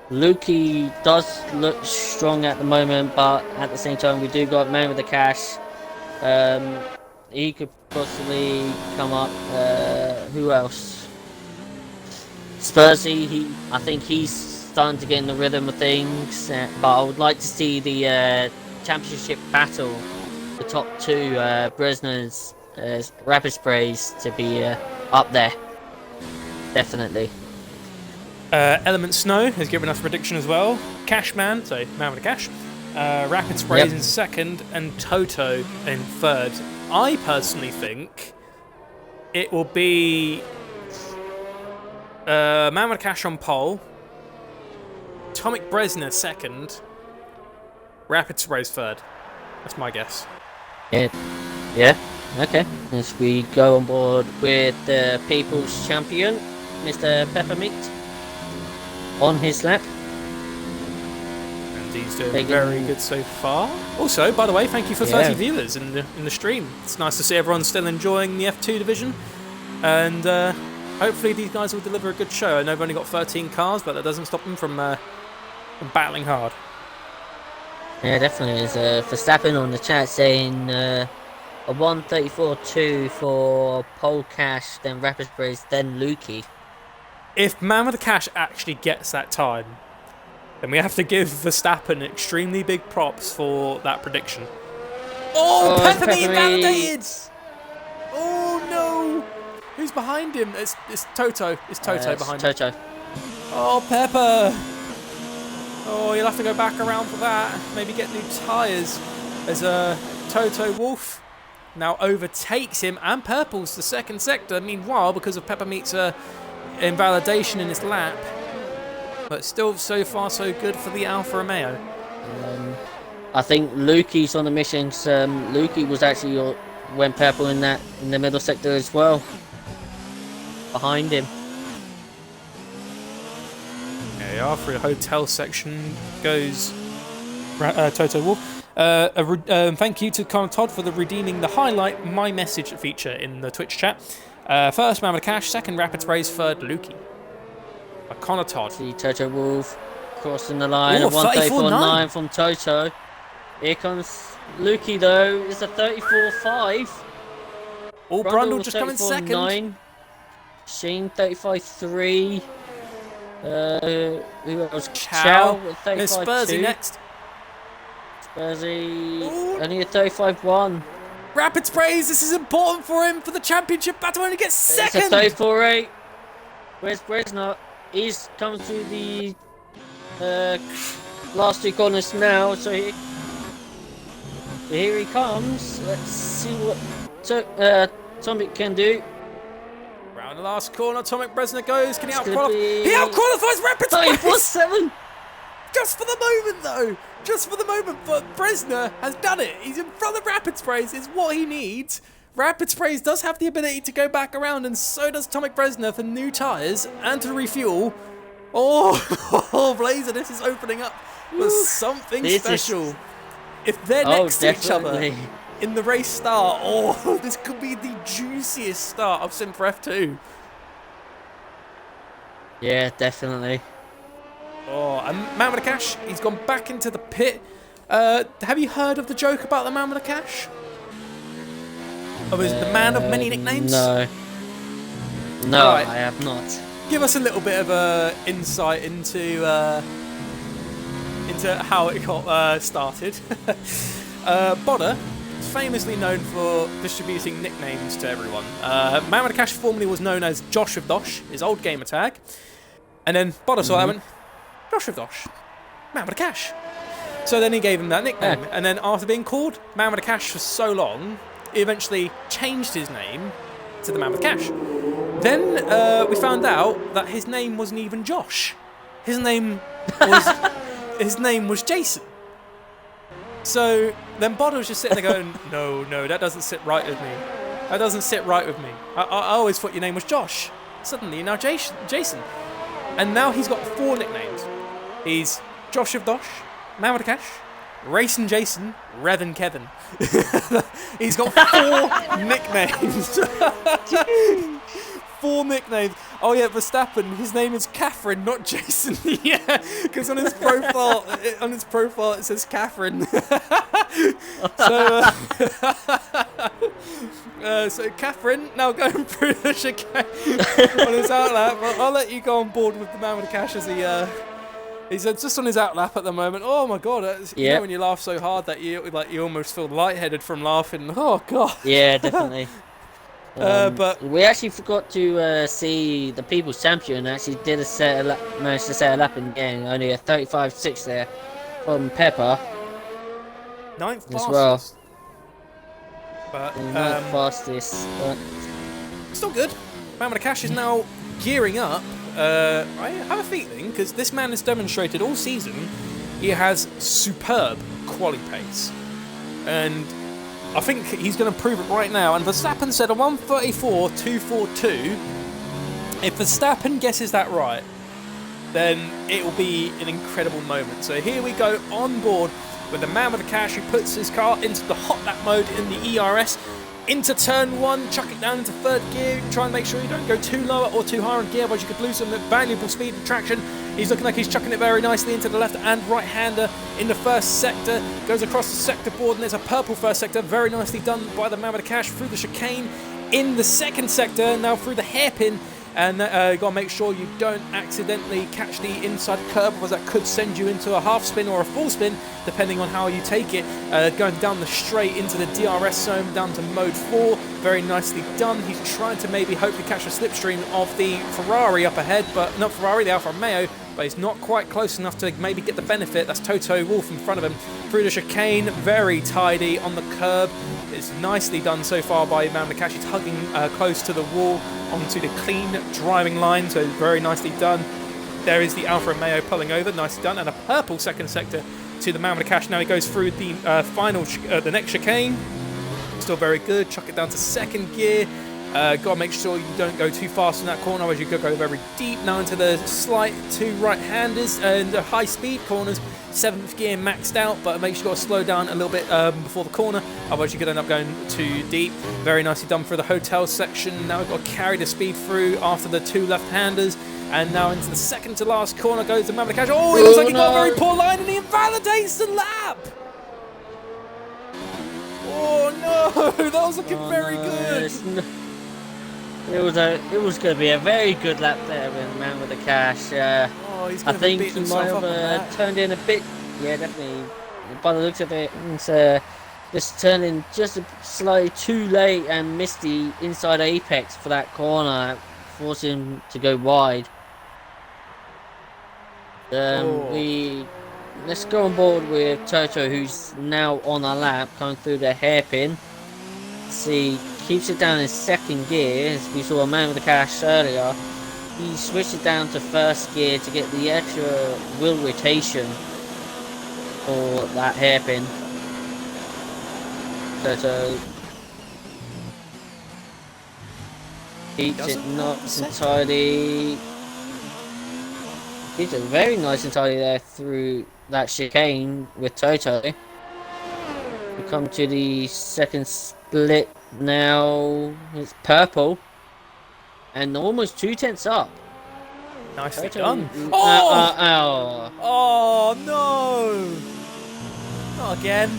Lukey does look strong at the moment, but at the same time, we do got Man with the Cash. He could possibly come up. Who else? Spursy, I think he's starting to get in the rhythm of things. But I would like to see the championship battle, the top 2 Bresners, Rapid Sprays, to be up there. Definitely.
Element Snow has given us a prediction as well. Cashman, so Man with a Cash. Rapid Sprays in second, and Toto in third. I personally think it will be Man with a Cash on pole, Tomic Bresner second, Rapid Sprays third. That's my guess.
Yeah. Okay. As we go on board with the People's Champion, Mr. Peppermint, on his lap.
And he's doing very good so far. Also, by the way, thank you for 30 viewers in the stream. It's nice to see everyone still enjoying the F2 division. And hopefully these guys will deliver a good show. I know they've only got 13 cars, but that doesn't stop them from battling hard.
Yeah, definitely. There's Verstappen on the chat saying a 1:34.2 for Pole Cash, then Rapid Sprays, then Lukey.
If Man with the Cash actually gets that time, then we have to give Verstappen extremely big props for that prediction. Oh, Peppermint invalidated! Oh no! Who's behind him? It's Toto. It's Toto behind him.
Toto.
Oh, Pepper! Oh, you'll have to go back around for that. Maybe get new tyres. As Toto Wolf now overtakes him and purples the second sector. Meanwhile, because of Peppermint's invalidation in his lap, but still so far so good for the Alfa Romeo.
I think Lukey's on the mission. Lukey was actually went purple in the middle sector as well. Behind him.
There you are. For the hotel section goes Toto Wolf. Thank you to Connor Todd for redeeming the highlight my message feature in the Twitch chat. First Man with a Cash, second Rapid Sprays, third Lukey. Connor Todd.
See Toto Wolf crossing the line.
Ooh,
A 1:34.9 from Toto. Here comes Lukey though. It's a 34.5.
Oh, Brundle just coming second.
9. Sheen 35.3. Who else? Chow with 35.2.
There's Spursy next.
Spursy only a 35.1.
Rapid Sprays, this is important for him for the championship battle, and he gets second.
It's a 34.8. Where's Bresner? He's coming through the last 2 corners now, so here he comes. Let's see what Tomic can do.
Round the last corner, Tomic Bresner goes. Can he outqualify? He outqualifies Rapid Sprays!
34.7!
Just for the moment, though. Just for the moment, but Bresner has done it. He's in front of Rapid Sprays. Is what he needs. Rapid Sprays does have the ability to go back around, and so does Tomic Bresner for new tyres and to refuel. Oh, Blazer, this is opening up for something special. If they're next to each other in the race start, this could be the juiciest start I've seen for F2.
Yeah, definitely.
Oh, and Man with the Cash, he's gone back into the pit. Have you heard of the joke about the Man with the Cash? Oh, is it the man of many nicknames?
No. No,
Right,
I have not.
give us a little bit of a insight into how it got started. Bodder is famously known for distributing nicknames to everyone. Man with the Cash formerly was known as Josh of Dosh, his old gamer tag. And then Bodder saw that and went, Josh of Dosh, Man with the Cash. So then he gave him that nickname.
Yeah.
And then after being called Man with the Cash for so long, he eventually changed his name to the Man with the Cash. Then we found out that his name wasn't even Josh. His name was Jason. So then Bodder was just sitting there going, no, that doesn't sit right with me. That doesn't sit right with me. I always thought your name was Josh. Suddenly you're now Jason. And now he's got 4 nicknames. He's Josh of Dosh, Man with the Cash, Racing Jason, Rev and Kevin. He's got 4 nicknames. 4 nicknames. Oh yeah, Verstappen. His name is Catherine, not Jason. Yeah, because on his profile, it says Catherine. So Catherine now going through the chicane on his outlap. I'll let you go on board with the Man with the Cash as he's just on his outlap at the moment. Oh my god! You know when you laugh so hard that you almost feel lightheaded from laughing. Oh god.
Yeah, definitely.
But
we actually forgot to see the People's Champion actually managed to set a lap in the game. Only a 35.6 there from Pepper
9th fastest.
as well.
But
Not fastest, but
still good. Man with the Cash is now gearing up. I have a feeling, because this man has demonstrated all season, he has superb quali pace. And I think he's going to prove it right now. And Verstappen said a 1:34.242. If Verstappen guesses that right, then it will be an incredible moment. So here we go on board with the Man with the Cash, who puts his car into the hot lap mode in the ERS. Into turn 1, chuck it down into 3rd gear, try and make sure you don't go too low or too high on gear, otherwise you could lose some valuable speed and traction. He's looking like he's chucking it very nicely into the left and right-hander in the 1st sector, goes across the sector board, and there's a purple 1st sector, very nicely done by the Man with the Cash through the chicane in the 2nd sector, now through the hairpin. And you got to make sure you don't accidentally catch the inside curb, because that could send you into a half spin or a full spin, depending on how you take it. Going down the straight into the DRS zone, down to mode 4. Very nicely done. He's trying to maybe hopefully catch a slipstream of the Ferrari up ahead, but not Ferrari, the Alfa Romeo, but he's not quite close enough to maybe get the benefit. That's Toto Wolff in front of him. Through the chicane, very tidy on the curb. It's nicely done so far by Man with the Cash. He's hugging close to the wall onto the clean driving line, so very nicely done. There is the Alfa Romeo pulling over, nicely done, and a purple 2nd sector to the Man with the Cash. Now he goes through the the next chicane. Still very good. Chuck it down to 2nd gear. Got to make sure you don't go too fast in that corner, otherwise you could go very deep. Now into the slight 2 right-handers and the high-speed corners. 7th gear maxed out, but make sure you got to slow down a little bit before the corner, otherwise you could end up going too deep. Very nicely done through the hotel section. Now we've got to carry the speed through after the 2 left-handers, and now into the 2nd to last corner goes the Man with the Cash. Oh, it looks like he got a very poor line, and he invalidates the lap. Oh no, that was looking very good.
It was going to be a very good lap there with the Man with the Cash.
He's
I think he might have turned in a bit. Yeah, definitely. By the looks of it, it's just turned in just slightly too late and missed the inside apex for that corner, forcing him to go wide. Let's go on board with Toto, who's now on a lap, coming through the hairpin. See, keeps it down in 2nd gear, as we saw a Man with the Cash earlier. He switched it down to 1st gear to get the extra wheel rotation for that hairpin. Toto keeps it not entirely. Keeps it very nice and tidy there through that chicane with Toto. We come to the 2nd split now. It's purple. And almost 2 tenths up.
Nicely
Toto.
done. Oh!
Oh!
Oh no! Not again.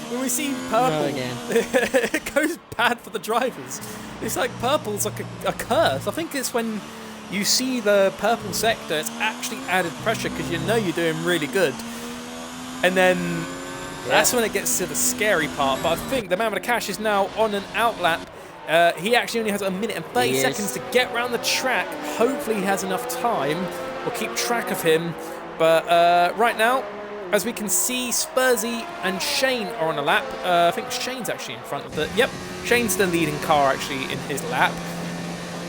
When we see purple,
Not again.
it goes bad for the drivers. It's like purple's like a curse. I think it's when you see the purple sector, it's actually added pressure because you know you're doing really good. And then that's when it gets to the scary part. But I think the man with the cash is now on an out lap. He actually only has a minute and 30 seconds to get around the track. Hopefully he has enough time. We'll keep track of him. But right now, as we can see, Spursy and Shane are on a lap. I think Shane's actually in front of the... Yep, Shane's the leading car actually in his lap.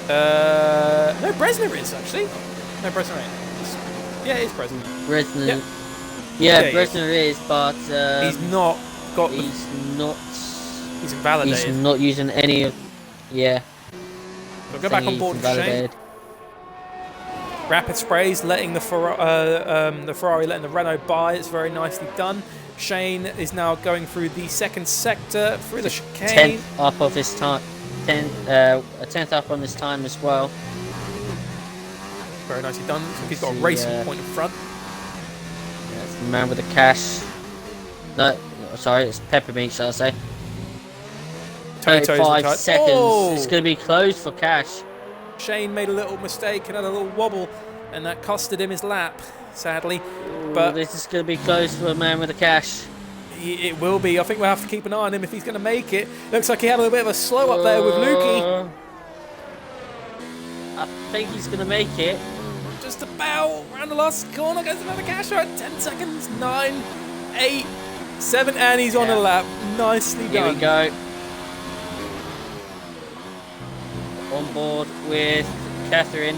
No, Bresner is actually. No, Bresner ain't. Yeah, it is Bresner.
Bresner.
Yep.
Yeah, Bresner is, but
he's not got.
He's not.
He's invalidated.
He's not using any of. Yeah.
We'll go back on board with Shane. Rapid sprays, letting the Ferrari letting the Renault by. It's very nicely done. Shane is now going through the second sector through the chicane.
10th up of his time. A 10th up on his time as well.
Very nicely done. So he's got a racing point in front.
Yeah, it's the man with the cash. No, sorry, it's Peppermint, shall I say? 35 seconds. Oh! It's going to be closed for cash.
Shane made a little mistake and had a little wobble, and that costed him his lap, sadly.
Ooh,
but
this is going to be closed for a man with the cash.
It will be. I think we'll have to keep an eye on him if he's going to make it. Looks like he had a little bit of a slow up there with Lukey.
I think he's going to make it.
Just about around the last corner. Goes another cash right. 10 seconds. 9, 8, 7, and he's on a lap. Nicely done.
Here we go. On board with Catherine.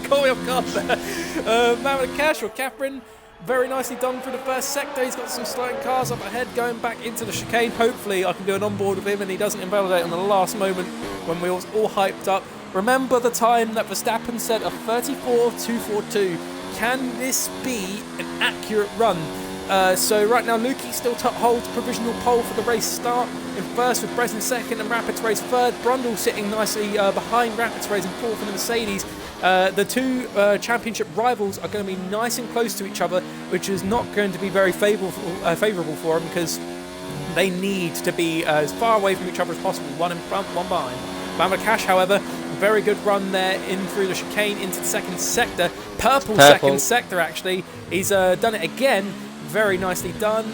Caught me off guard there. Man with a cash or Catherine. Very nicely done for the first sector. He's got some slowing cars up ahead, going back into the chicane. Hopefully I can do an onboard with him and he doesn't invalidate on the last moment when we was all hyped up. Remember the time that Verstappen said a 34.242. Can this be an accurate run? So right now Lukey still holds provisional pole for the race start. In first with Bresnan second and Rapids Race third. Brundle sitting nicely behind Rapids Race in fourth in the Mercedes. The two championship rivals are going to be nice and close to each other, which is not going to be very favourable for them because they need to be as far away from each other as possible. One in front, one behind. Bama Cash, however, very good run there in through the chicane into the second sector. Purple. Second sector actually. He's done it again. Very nicely done.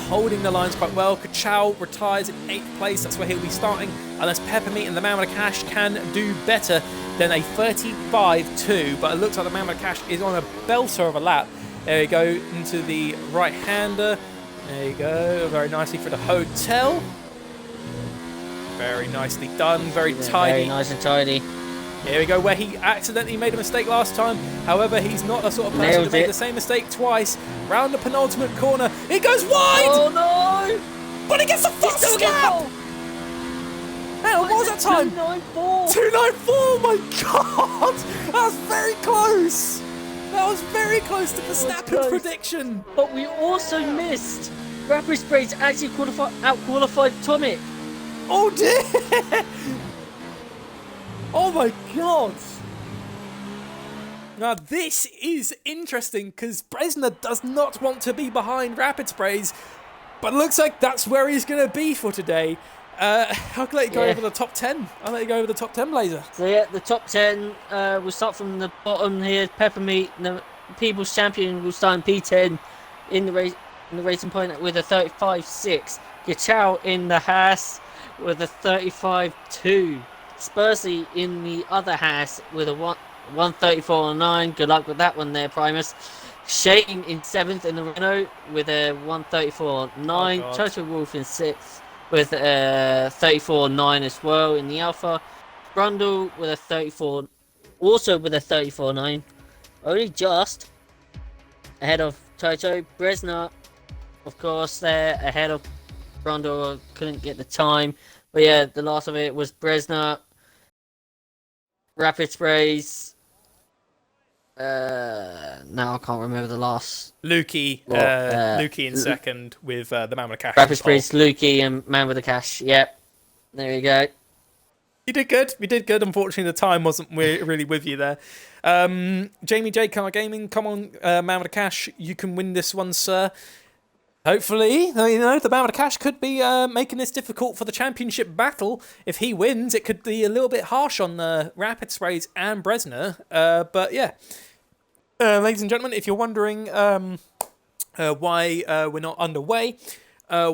Holding the lines quite well. Kachow retires in 8th place. That's where he'll be starting. Unless Peppermeat and the man with the cash can do better than a 35.2. But it looks like the man with the cash is on a belter of a lap. There you go into the right-hander. There you go. Very nicely for the hotel. Very nicely done. Very tidy.
Very nice and tidy.
Here we go, where he accidentally made a mistake last time. However, he's not the sort of person to make the same mistake twice. Round the penultimate corner. He goes wide!
Oh no!
But he gets the fastest lap! Hang on, what was that time?
294!
294, my god! That was very close! That was very close to Verstappen's prediction.
But we also missed. Rapid Sprays actually out-qualified Tomic.
Oh dear! Oh my god! Now this is interesting because Bresner does not want to be behind Rapid Sprays, but it looks like that's where he's going to be for today. I'll let you go over the top 10. I'll let you go over the top 10, Blazer.
So yeah, the top 10, we'll start from the bottom here. Peppermeat, the People's Champion, will start in P10 in the racing point with a 35.6. Yachow in the Haas with a 35.2. Spursy in the other Haas with a 134.9. Good luck with that one there, Primus. Shane in 7th in the Renault with a 134.9. Toto Wolf in 6th with a 34.9 as well in the Alpha. Brundle with a 34, also with a 34.9. Only just ahead of Toto. Bresner, of course, there ahead of Brundle. Couldn't get the time. But yeah, the last of it was Bresner. Rapid Sprays. Now I can't remember the last.
Lukey in second with the man with the cash.
Rapid Sprays, Lukey and man with the cash. Yep. There you go.
You did good. You did good. Unfortunately, the time wasn't really with you there. Jamie J Car Gaming, come on, man with the cash. You can win this one, sir. Hopefully, the man with the cash could be making this difficult for the championship battle. If he wins, it could be a little bit harsh on Rapid Sprays and Bresner. But yeah, ladies and gentlemen, if you're wondering why we're not underway,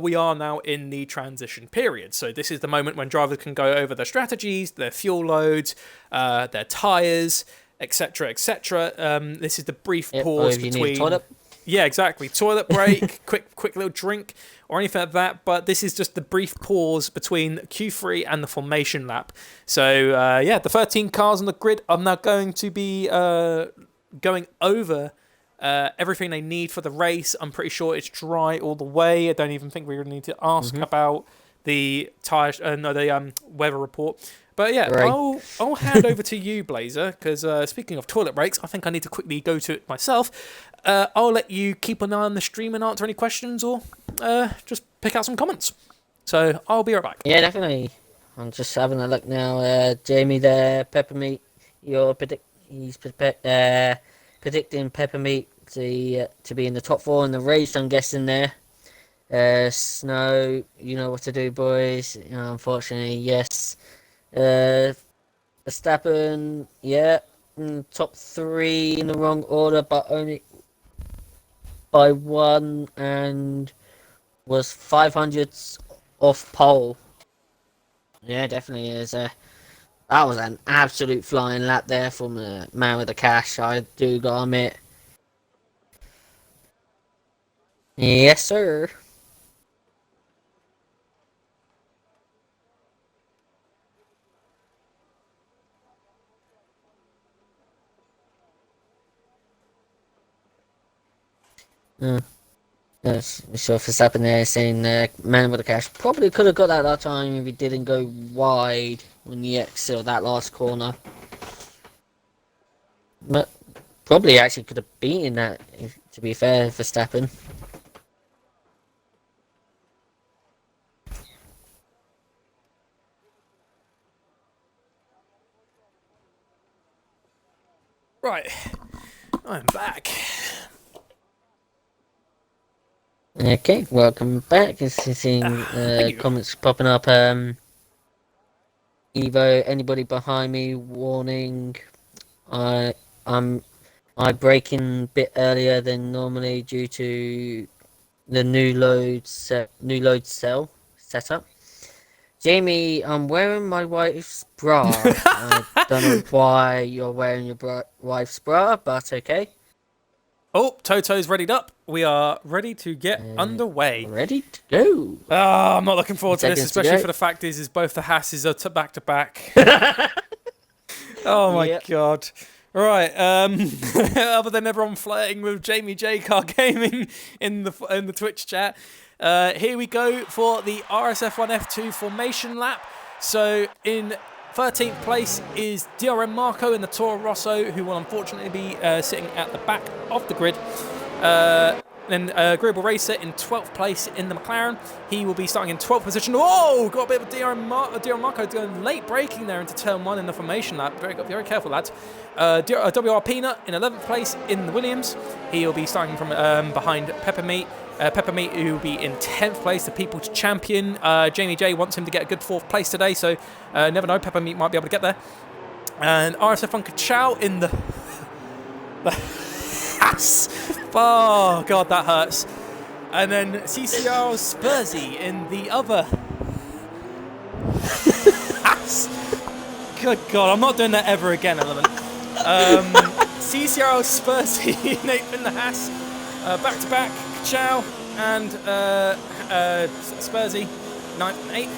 we are now in the transition period. So this is the moment when drivers can go over their strategies, their fuel loads, their tyres, etc., etc. This is the brief pause between. Yeah, exactly. Toilet break, quick little drink, or anything like that. But this is just the brief pause between Q3 and the formation lap. So yeah, the 13 cars on the grid are now going to be going over everything they need for the race. I'm pretty sure it's dry all the way. I don't even think we're going to need to ask about the weather report. But yeah, right. I'll hand over to you, Blazer, because speaking of toilet breaks, I think I need to quickly go to it myself. I'll let you keep an eye on the stream and answer any questions, or just pick out some comments. So I'll be right back.
Yeah, definitely. I'm just having a look now. Jamie there, Peppermeat, he's predicting Peppermeat to be in the top 4 in the race, I'm guessing there. Snow, you know what to do, boys. Unfortunately, yes. Verstappen, yeah, top 3 in the wrong order, but only by 1, and was 500ths off pole. Yeah, definitely is. That was an absolute flying lap there from the man with the cash, I do gotta admit. Yes, sir. Yes, sure Verstappen there saying man with the cash probably could have got that time if he didn't go wide when he exited that last corner. But probably actually could have beaten that, to be fair, Verstappen.
Right, I'm back.
Okay, welcome back. Seeing comments popping up. Evo, anybody behind me? Warning. I braking a bit earlier than normally due to the new load cell setup. Jamie, I'm wearing my wife's bra. I don't know why you're wearing your wife's bra, but okay.
Oh, Toto's readied up. We are ready to get underway.
Ready to go.
Oh, I'm not looking forward to this, especially for the fact is both the Hasses are back to back. Oh my god. Right. Other than everyone flirting with Jamie J Car Gaming in the Twitch chat, here we go for the RSF1 F2 formation lap. So in 13th place is DRM Marco in the Toro Rosso, who will unfortunately be sitting at the back of the grid. Then Agreeable Racer in 12th place in the McLaren. He will be starting in 12th position. Oh, got a bit of DRM Marco doing late braking there into turn 1 in the formation lap. Very careful, lads. WR Peanut in 11th place in the Williams. He will be starting from behind Peppermeat. Peppermeat, who will be in 10th place, the People's Champion. Jamie J wants him to get a good 4th place today, so never know, Peppermeat might be able to get there. And RSF1 Chow in the Haas. Oh, God, that hurts. And then CCR Spursy in the other Haas. Good God, I'm not doing that ever again, Element. CCR Spursy in the Haas. Back to back, Chow and Spursy, 9th and 8th.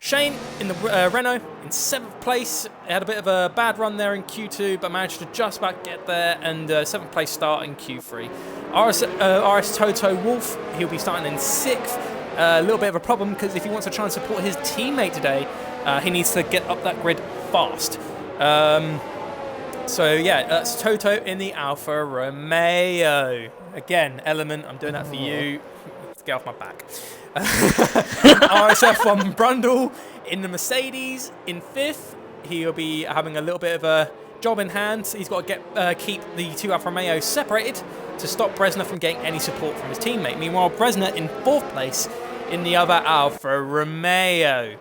Shane in the Renault in 7th place. He had a bit of a bad run there in Q2, but managed to just about get there, and 7th place start in Q3. RS Toto Wolf, he'll be starting in 6th. A little bit of a problem, because if he wants to try and support his teammate today, he needs to get up that grid fast. So yeah, that's Toto in the Alfa Romeo. Again, Element, I'm doing that for you. Let's get off my back. RSF1 Brundle in the Mercedes in 5th. he'll be having a little bit of a job in hand. He's got to keep the two Alfa Romeos separated to stop Bresner from getting any support from his teammate. Meanwhile, Bresner in 4th place in the other Alfa Romeo.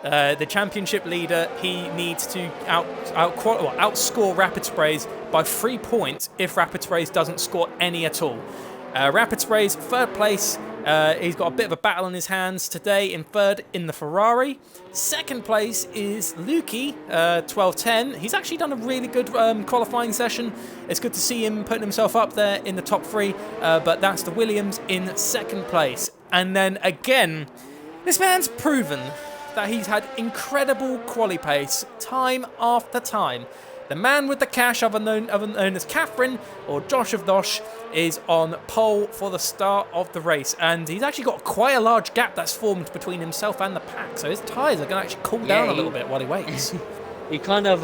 The championship leader, he needs to outscore Rapid Sprays by 3 points if Rapid Sprays doesn't score any at all. Rapid Sprays, 3rd place. He's got a bit of a battle in his hands today in 3rd in the Ferrari. 2nd place is Lukey, 12-10. He's actually done a really good qualifying session. It's good to see him putting himself up there in the top 3, but that's the Williams in 2nd place. And then again, this man's proven that he's had incredible quali pace time after time. The man with the cash, other known as Catherine or Josh of Dosh, is on pole for the start of the race. And he's actually got quite a large gap that's formed between himself and the pack. So his tyres are going to actually cool down a little bit while he waits.
He kind of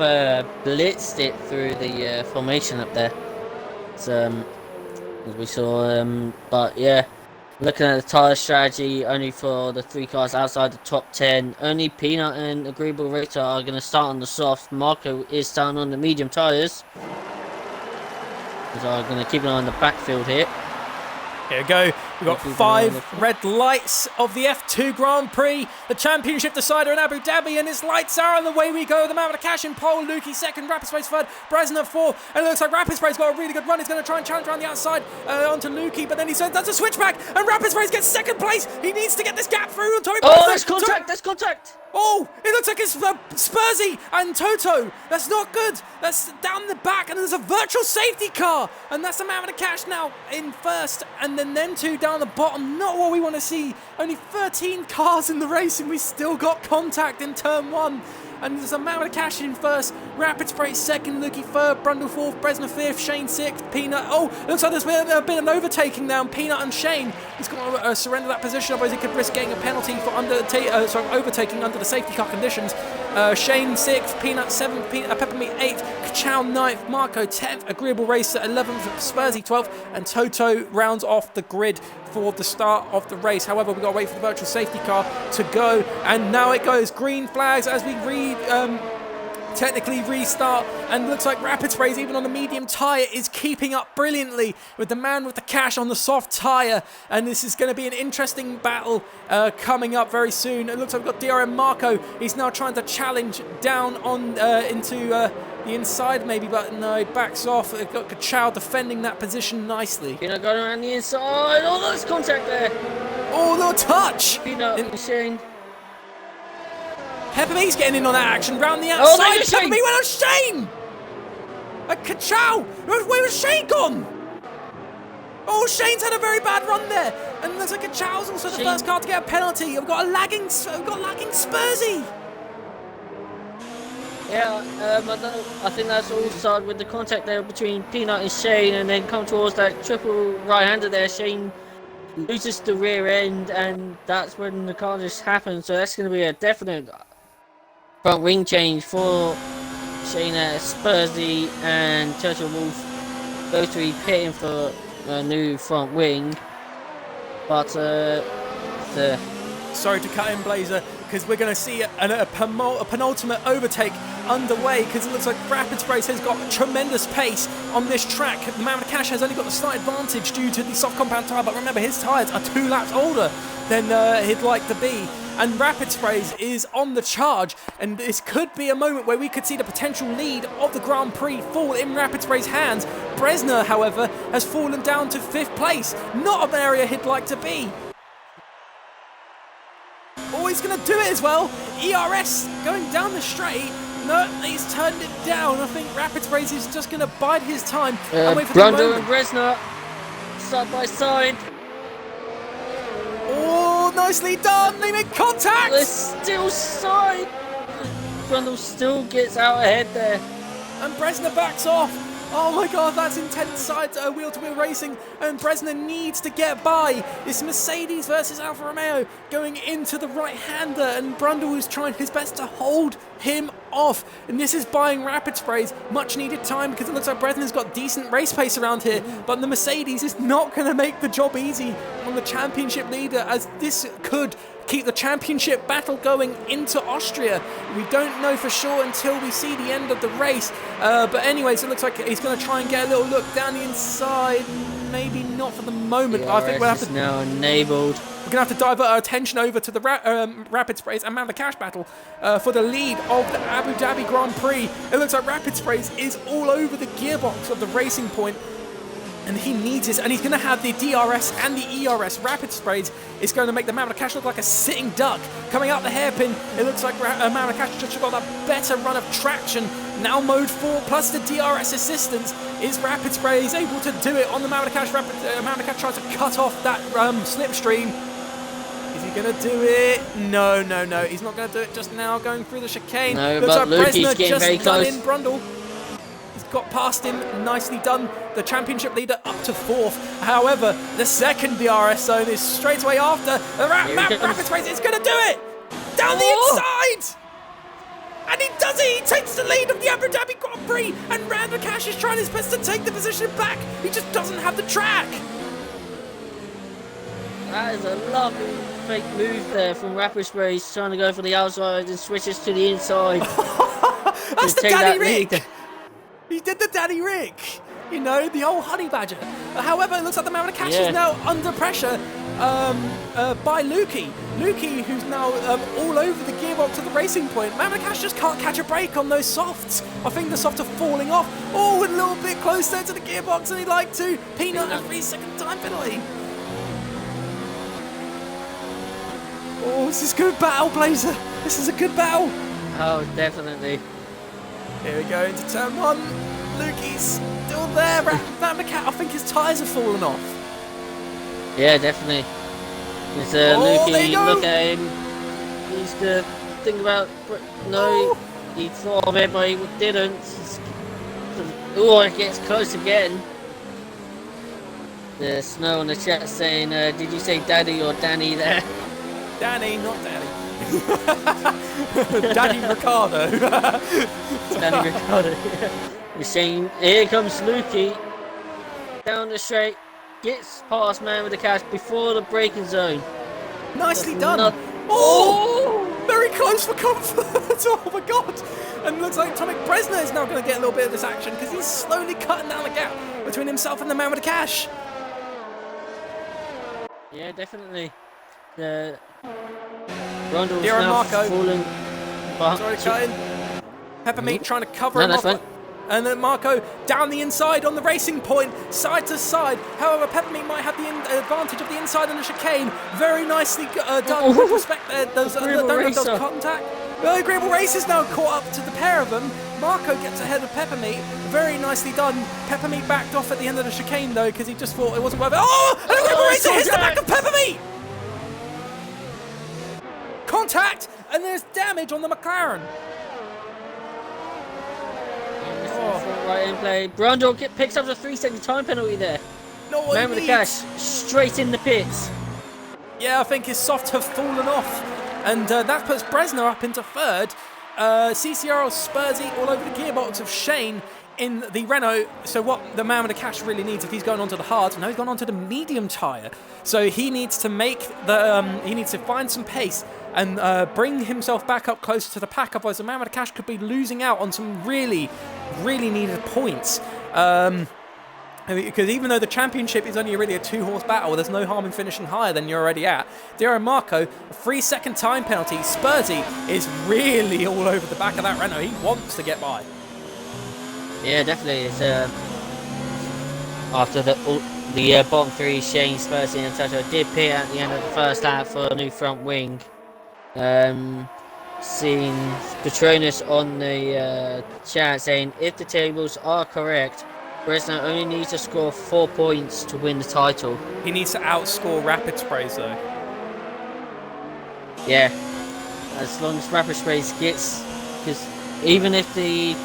blitzed it through the formation up there. So, as we saw. But yeah, looking at the tyre strategy, only for the 3 cars outside the top 10, only Peanut and Agreeable Racer are going to start on the soft. Marco is starting on the medium tyres. So I'm going to keep an eye on the backfield here.
Here we go. We've got 5 red lights of the F2 Grand Prix, the championship decider in Abu Dhabi, and its lights are on the way we go. The man with the cash in pole, Lukey 2nd, Rapid Sprays 3rd, Bresner 4th, and it looks like Rapid Sprays got a really good run. He's going to try and challenge around the outside onto Lukey, but then he does a switchback, and Rapid Sprays gets 2nd place. He needs to get this gap through on Tommy Bresner.
Oh, there's contact, there's contact!
Oh, it looks like it's Spursy and Toto. That's not good. That's down the back, and there's a virtual safety car. And that's the man with the cash now in 1st, and then them 2 down the bottom. Not what we want to see. Only 13 cars in the race, and we still got contact in turn 1. And there's a man with a cash in 1st, Rapid Spray 2nd, Lukey 3rd, Brundle 4th, Bresner 5th, Shane 6th, Peanut. Oh, it looks like there's been a bit of an overtaking now, and Peanut and Shane. He's going to surrender that position, otherwise he could risk getting a penalty for overtaking under the safety car conditions. Shane 6th, Peanut 7th, Peppermeat 8th, Kachow 9th, Marco 10th, Agreeable Racer 11th, Spursy 12th, and Toto rounds off the grid for the start of the race. However, we've got to wait for the virtual safety car to go, and now it goes. Green flags as we technically restart, and looks like Rapid Sprays, even on the medium tyre, is keeping up brilliantly with the man with the cash on the soft tyre, and this is going to be an interesting battle coming up very soon. It looks like we've got DRM Marco. He's now trying to challenge down on into the inside maybe, but no, he backs off. We've got Kachow defending that position nicely.
Peanut going around the inside. Oh, there's contact there.
Oh, little touch.
Peanut machine.
Peppermeat's getting in on that action round the outside.
Oh,
Peppermeat went on Shane. Kachow. Where was Shane gone? Oh, Shane's had a very bad run there, and looks like Kachow's also the first car to get a penalty. We've got lagging Spursy.
Yeah, I think that's all started with the contact there between Peanut and Shane, and then come towards that triple right-hander there. Shane loses the rear end, and that's when the car just happens. So that's going to be a definite front wing change for Shane Spursy and Turtle Wolf. Both three pitting for a new front wing. But
sorry to cut in, Blazer, because we're going to see a penultimate overtake underway, because it looks like Rapid Sprays has got tremendous pace on this track. The man with the cash has only got the slight advantage due to the soft compound tyre, but remember, his tyres are 2 laps older than he'd like to be. And Rapid Sprays is on the charge, and this could be a moment where we could see the potential lead of the Grand Prix fall in Rapid Sprays' hands. Bresner, however, has fallen down to 5th place, not an area he'd like to be. Oh, he's going to do it as well. ERS going down the straight. No, he's turned it down. I think Rapid Sprays is just going to bide his time and wait for the moment.
Brundle and Bresner side by side.
Oh, nicely done. They make contact.
They're still side. Brundle still gets out ahead there.
And Bresner backs off. Oh my god, that's intense side wheel-to-wheel racing, and Bresner needs to get by. It's Mercedes versus Alfa Romeo going into the right-hander, and Brundle is trying his best to hold him off. And this is buying Rapid Sprays much needed time, because it looks like Bresner's got decent race pace around here, but the Mercedes is not going to make the job easy on the championship leader, as this could keep the championship battle going into Austria. We don't know for sure until we see the end of the race. But anyways, it looks like he's going to try and get a little look down the inside. Maybe not for the moment. I think we'll have to
now enabled.
We're going to have to divert our attention over to the Rapid Sprays and Mount Cash battle for the lead of the Abu Dhabi Grand Prix. It looks like Rapid Sprays is all over the gearbox of the Racing Point, and he needs this, and he's going to have the DRS and the ERS. Rapid Sprays is going to make the Marrakesh look like a sitting duck. Coming out the hairpin, it looks like Marrakesh just got a better run of traction. Now mode 4 plus the DRS assistance. Is Rapid Sprays able to do it on the Marrakesh? Marrakesh tries to cut off that slipstream. Is he going to do it? No. He's not going to do it just now, going through the chicane.
No,
looks
but
like
Lukey's
Bresner
getting
just
very
done
close.
in Brundle. Got past him, nicely done. The championship leader up to 4th. However, the second DRS zone is straight away after. The Rapid Sprays is going to do it! Down the inside! And he does it! He takes the lead of the Abu Dhabi Grand Prix, and Marrakesh is trying his best to take the position back. He just doesn't have the track.
That is a lovely fake move there from Rapid Sprays, trying to go for the outside and switches to the inside.
That's the Danny Rick! He did the Danny Rick! You know, the old honey badger. However, it looks like the Marrakesh is now under pressure by Lukey. Lukey, who's now all over the gearbox of the Racing Point. Marrakesh just can't catch a break on those softs. I think the softs are falling off. Oh, a little bit closer to the gearbox than he'd like to. Peanut, a 3-second time penalty. Oh, this is good battle, Blazer. This is a good battle.
Oh, definitely.
Here we go into turn 1. Lukey's still there. Marrakesh, I think his tyres have fallen off.
Yeah, definitely. It's Lukey, look at him. He's to think about. No, he thought of it, but he didn't. Oh, it gets close again. There's Snow in the chat saying, did you say Daddy or Danny there?
Danny, not Daddy. Daddy Ricardo.
Danny Ricardo. You're saying, here comes Lukey. Down the straight. Gets past Man with the Cash before the braking zone.
Nicely done. Oh, very close for comfort. Oh my god. And looks like Tomek Bresner is now going to get a little bit of this action, because he's slowly cutting down the gap between himself and the Man with the Cash.
Yeah, definitely. Rondell's
Here
now
Marco.
falling.
Sorry, cutting. Peppermeat trying to cover him
that's
off.
fine.
And then Marco down the inside on the Racing Point, side to side. However, Peppermeat might have the advantage of the inside on the chicane. Very nicely done. With respect there. Those contact. The Agreeable Race is now caught up to the pair of them. Marco gets ahead of Peppermeat. Very nicely done. Peppermeat backed off at the end of the chicane though, because he just thought it wasn't worth it. Oh! And Agreeable Race hits the back of Peppermeat! Contact! And there's damage on the McLaren.
Right in play. Brundle picks up the 3-second time penalty there.
No,
Man with the Cash straight in the pits.
Yeah, I think his softs have fallen off. And that puts Bresner up into 3rd. CCR Spursy all over the gearbox of Shane in the Renault. So what the Man with the Cash really needs, if he's going onto the hard, no, he's gone onto the medium tyre. So he needs to make the he needs to find some pace and bring himself back up closer to the pack. Otherwise, the Man with the Cash could be losing out on some really needed points. Because even though the championship is only really a 2-horse battle, there's no harm in finishing higher than you're already at. Dio Marco, a 3-second time penalty. Spursy is really all over the back of that Renault. He wants to get by.
Yeah, definitely. It's after the bottom 3, Shane, Spursy and Tato did pit at the end of the first lap for a new front wing. Seeing Petronas on the chat saying, if the tables are correct, Bresner only needs to score 4 points to win the title.
He needs to outscore Rapid Sprays though.
Yeah, as long as Rapid Sprays gets, because even if the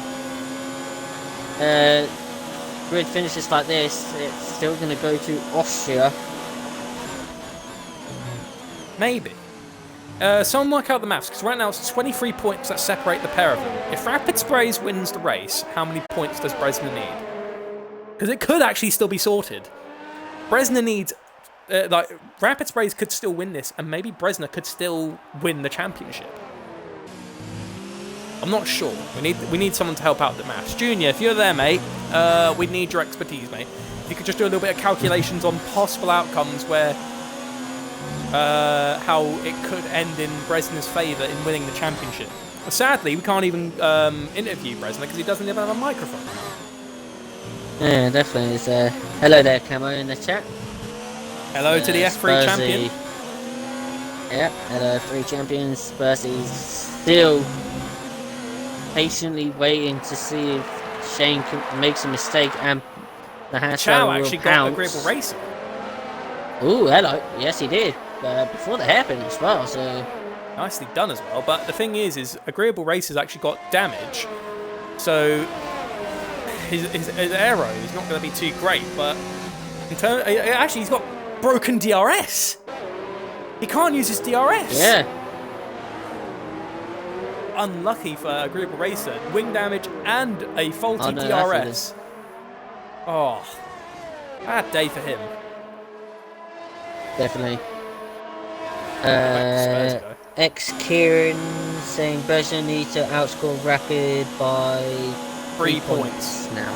grid finishes like this, it's still going to go to Austria.
Maybe. Someone work out the maths, because right now it's 23 points that separate the pair of them. If Rapid Sprays wins the race, how many points does Bresner need? Because it could actually still be sorted. Bresner needs... Rapid Sprays could still win this, and maybe Bresner could still win the championship. I'm not sure. We need someone to help out the maths. Junior, if you're there, mate, we need your expertise, mate. If you could just do a little bit of calculations on possible outcomes where... how it could end in Bresner's favour in winning the championship. But sadly, we can't even interview Bresner because he doesn't even have a microphone.
Yeah, definitely. It's, hello there, Camo, in the chat.
Hello to the F3 champion.
Yeah, hello, F3 champions. Spursy still patiently waiting to see if Shane makes a mistake and the hashtag
Chow
will
actually
pounce.
got Agreeable Racer.
Ooh, hello. Yes, he did. Before the hairpin as well, so...
Nicely done as well, but the thing is Agreeable Racer's actually got damage, so his aero is not going to be too great, but actually he's got broken DRS. He can't use his DRS.
Yeah.
Unlucky for Agreeable Racer. Wing damage and a faulty DRS. Oh, bad day for him.
Definitely. X Kieran saying Bresner needs to outscore Rapid by
3 points
now.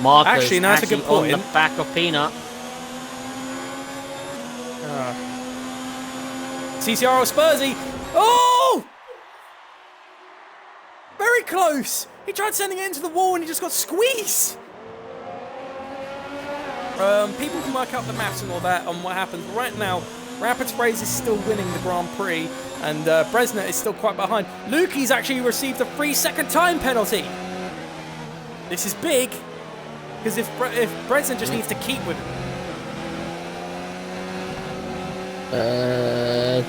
Marco's
actually, that's a good point.
On the back of Peanut.
CCR or Spursy. Oh! Very close. He tried sending it into the wall and he just got squeezed. People can work out the maths and all that on what happens. But right now, Rapid Sprays is still winning the Grand Prix, and Bresner is still quite behind. Lukey's actually received a 3-second time penalty. This is big, because if Bresner just needs to keep with it.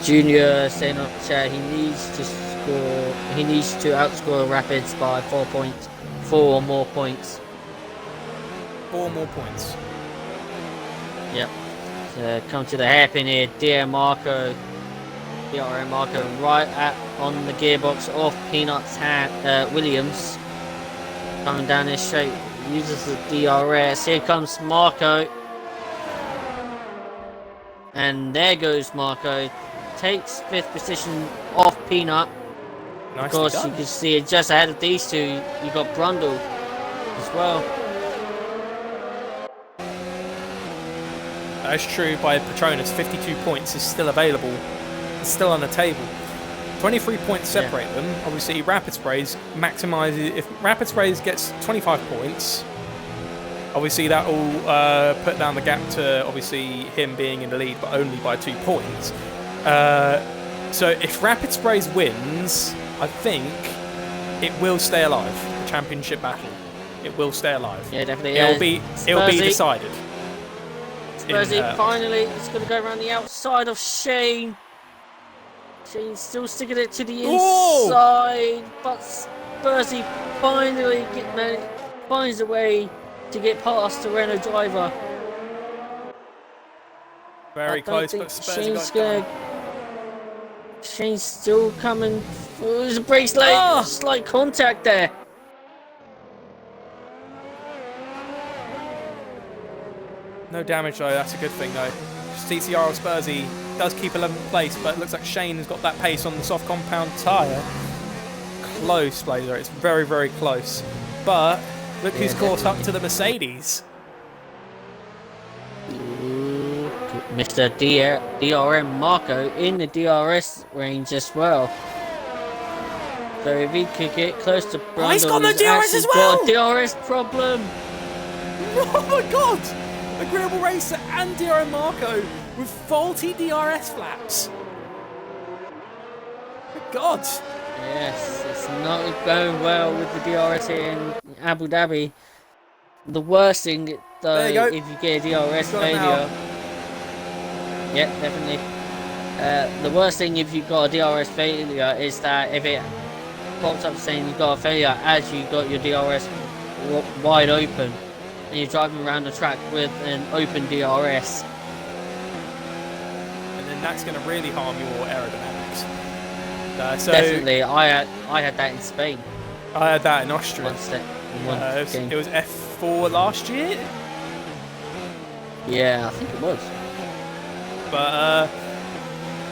Junior saying on the chat he needs to score. He needs to outscore Rapids by 4 points, 4 or more points.
4 more points.
Yep. So come to the hairpin here. DRM Marco right on the gearbox off Peanut's hand. Williams coming down this straight uses the DRS. Here comes Marco. And there goes Marco. Takes 5th position off Peanut. Of course, you can see it just ahead of these two. You got Brundle as well.
That's true by Petronas. 52 points is still available. It's still on the table. 23 points separate them. Obviously, Rapid Sprays maximises. If Rapid Sprays gets 25 points, obviously that will put down the gap to obviously him being in the lead, but only by 2 points. So if Rapid Sprays wins, I think it will stay alive. The championship battle, it will stay alive.
Yeah, definitely.
It'll be decided.
Spursy finally is going to go around the outside of Shane. Shane's still sticking it to the inside, but Spursy finally finds a way to get past the Renault driver.
Very close, but Spursy
Shane's still coming. Oh, there's a brakes late. Slight contact there.
No damage though, that's a good thing though. CCR or Spursy does keep 11th place, but it looks like Shane has got that pace on the soft compound tyre. Close, Blazer, it's very, very close. But look who's caught up to the Mercedes.
Ooh, Mr. DRM Marco in the DRS range as well. So if he could get close to Brundle,
he's got no DRS as well!
Got a DRS problem!
Oh my god! Agreeable Racer and DRM Marco with faulty DRS flaps. Good God.
Yes, it's not going well with the DRS here in Abu Dhabi. The worst thing, though, if you get a DRS failure... Yep, definitely. The worst thing if you got a DRS failure is that if it pops up saying you got a failure as you got your DRS wide open, and you're driving around the track with an open DRS.
And then that's going to really harm your aerodynamics. So
Definitely, I had that in Spain.
I had that in Austria.
It
was F4 last year.
Yeah, I think it was.
But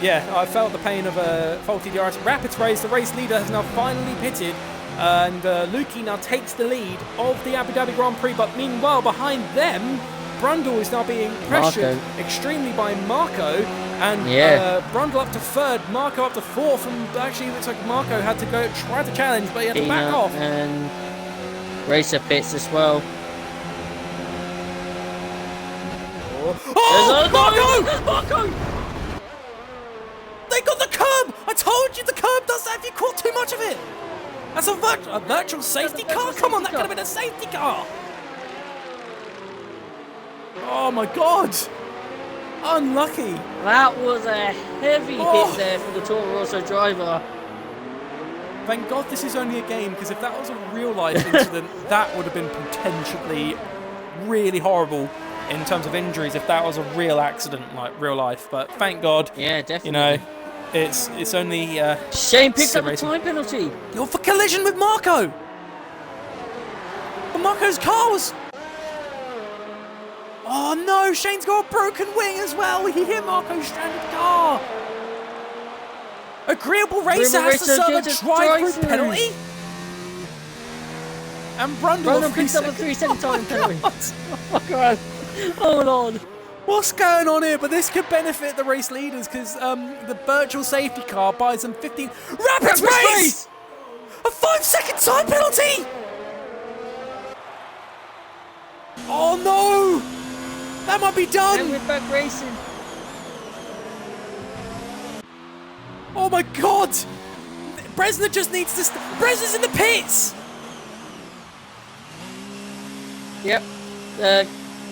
yeah, I felt the pain of a faulty DRS. Rapid Race, the race leader, has now finally pitted, and Luki now takes the lead of the Abu Dhabi Grand Prix. But meanwhile, behind them, Brundle is now being pressured extremely by Marco, and Brundle up to third, Marco up to fourth, and actually it looks like Marco had to go try to challenge, but he had to back off.
And Racer pits as well.
Oh, Marco! They got the curb! I told you the curb does that if you caught too much of it! That's a virtual safety car? Come on, that could have been a safety car! Oh my god! Unlucky!
That was a heavy hit there for the Toro Rosso driver.
Thank god this is only a game, because if that was a real life incident, that would have been potentially really horrible in terms of injuries if that was a real accident, like real life. But thank god,
yeah, definitely.
You know, it's only
Shane picked up a time penalty.
You're for collision with Marco. But Marco's car was. Oh no, Shane's got a broken wing as well. He hit Marco's stranded car. Agreeable Racer has to serve a drive-through penalty. And Brundle
picks up a 3-second time penalty. Oh my god. Hold on.
What's going on here? But this could benefit the race leaders because the virtual safety car buys them 15. Rapid race! A 5-second time penalty! Oh no! That might be done!
And we're back racing.
Oh my god! Bresner just needs to. Bresner's in the pits!
Yep.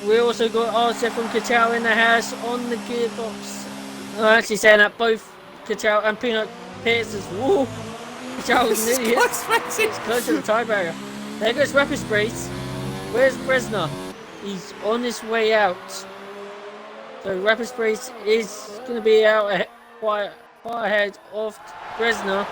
We also got RSF1 Kachao in the house on the gearbox. I'm actually saying that both Kachao and Peanut Pierce's. Whoa! Kachao is nearly it's close to the tie barrier. There goes Rapid Sprays. Where's Bresner? He's on his way out. So Rapid Sprays is going to be out far ahead of Bresner.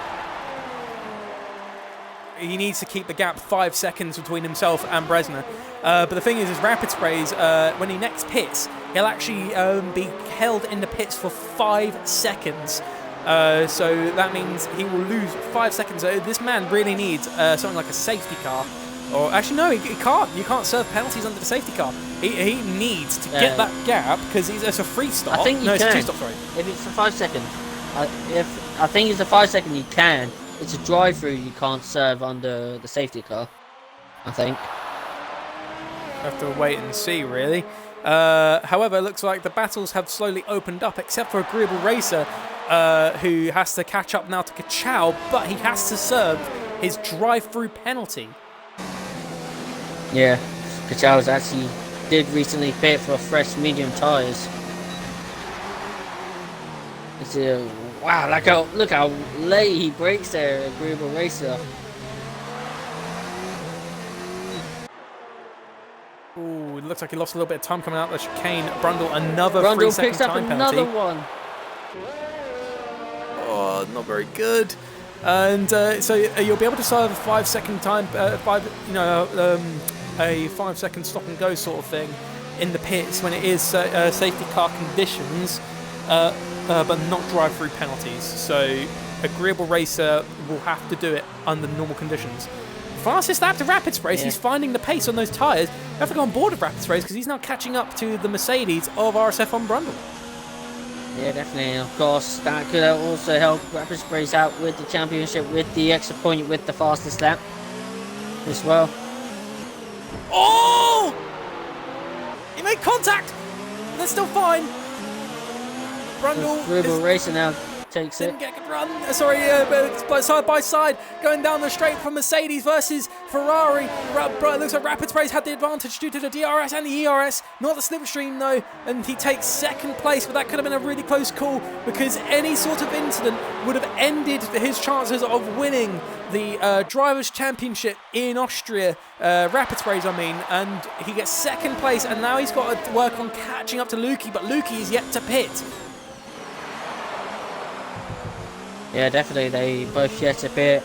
He needs to keep the gap 5 seconds between himself and Bresner. But the thing is Rapid Sprays, when he next pits, he'll actually be held in the pits for 5 seconds. So that means he will lose 5 seconds. This man really needs something like a safety car. Or actually, no, he can't. You can't serve penalties under the safety car. He needs to get that gap because it's a free stop.
I think you
can.
It's a
2 stop, sorry.
If it's a 5 second, I think it's a 5 second, you can. It's a drive-through you can't serve under the safety car, I think.
Have to wait and see, really. However, it looks like the battles have slowly opened up, except for Agreeable Racer, who has to catch up now to Kachao, but he has to serve his drive-through penalty.
Yeah, Kachao's actually did recently pit for fresh medium tyres. It's wow, look how late he brakes there, Agreeable Racer.
Ooh, it looks like he lost a little bit of time coming out the chicane. Brundle, another
Brundle
3-second
picks up
time
another
penalty.
one.
Oh, not very good. And so you'll be able to serve a 5-second time, a 5-second stop and go sort of thing in the pits when it is safety car conditions, but not drive-through penalties. So Agreeable Racer will have to do it under normal conditions. Fastest lap to Rapid Sprays. He's finding the pace on those tyres. You have to go on board with Rapid Sprays because he's now catching up to the Mercedes of RSF1 Brundle.
Yeah, definitely. And of course, that could also help Rapid Sprays out with the championship with the extra point with the fastest lap as well.
Oh! He made contact! They're still fine. Brundle
Agreeable Racer now takes
Didn't
it.
get a good run. But side by side, going down the straight from Mercedes versus Ferrari. It looks like Rapid Sprays had the advantage due to the DRS and the ERS, not the slipstream though. And he takes second place, but that could have been a really close call because any sort of incident would have ended his chances of winning the Drivers' Championship in Austria. Rapid Sprays, I mean. And he gets second place, and now he's got to work on catching up to Lukey, but Lukey is yet to pit.
Yeah, definitely. They both yet a bit.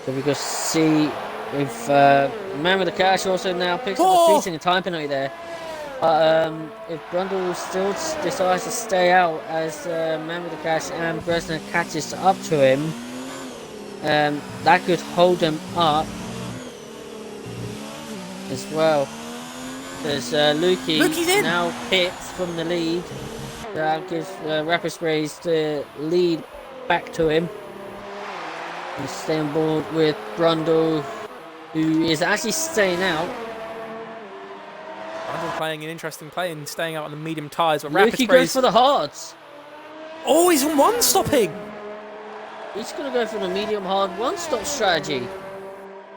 So we can see if Man with the Cash also now picks up a 3 second time penalty there. If Brundle still decides to stay out as Man with the Cash and Bresner catches up to him, that could hold him up as well. There's Lukey now pits from the lead. That gives Rapid Sprays the lead back to him. He's staying on board with Brundle, who is actually staying out.
Brundle playing an interesting play and staying out on the medium tyres. But Rapid
Lukey
Sprays
goes for the hards.
Oh, he's on one stopping.
He's going to go for the medium hard one-stop strategy.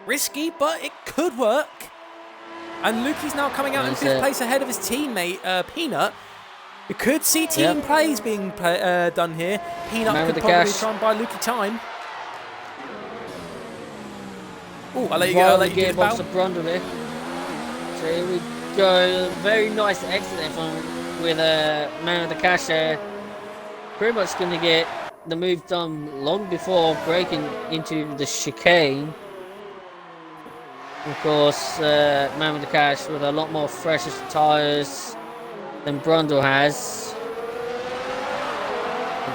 Risky, but it could work. And Lukey's now coming out in fifth place ahead of his teammate, Peanut. We could see team plays being done here. Peanut could probably try and buy Lukey time. Oh, I'll let you go. I'll let you get
the Brundle there. So here we go. Very nice exit there with Man with the Cash there. Pretty much going to get the move done long before breaking into the chicane. Of course, Man with the Cash with a lot more fresher tyres than Brundle has.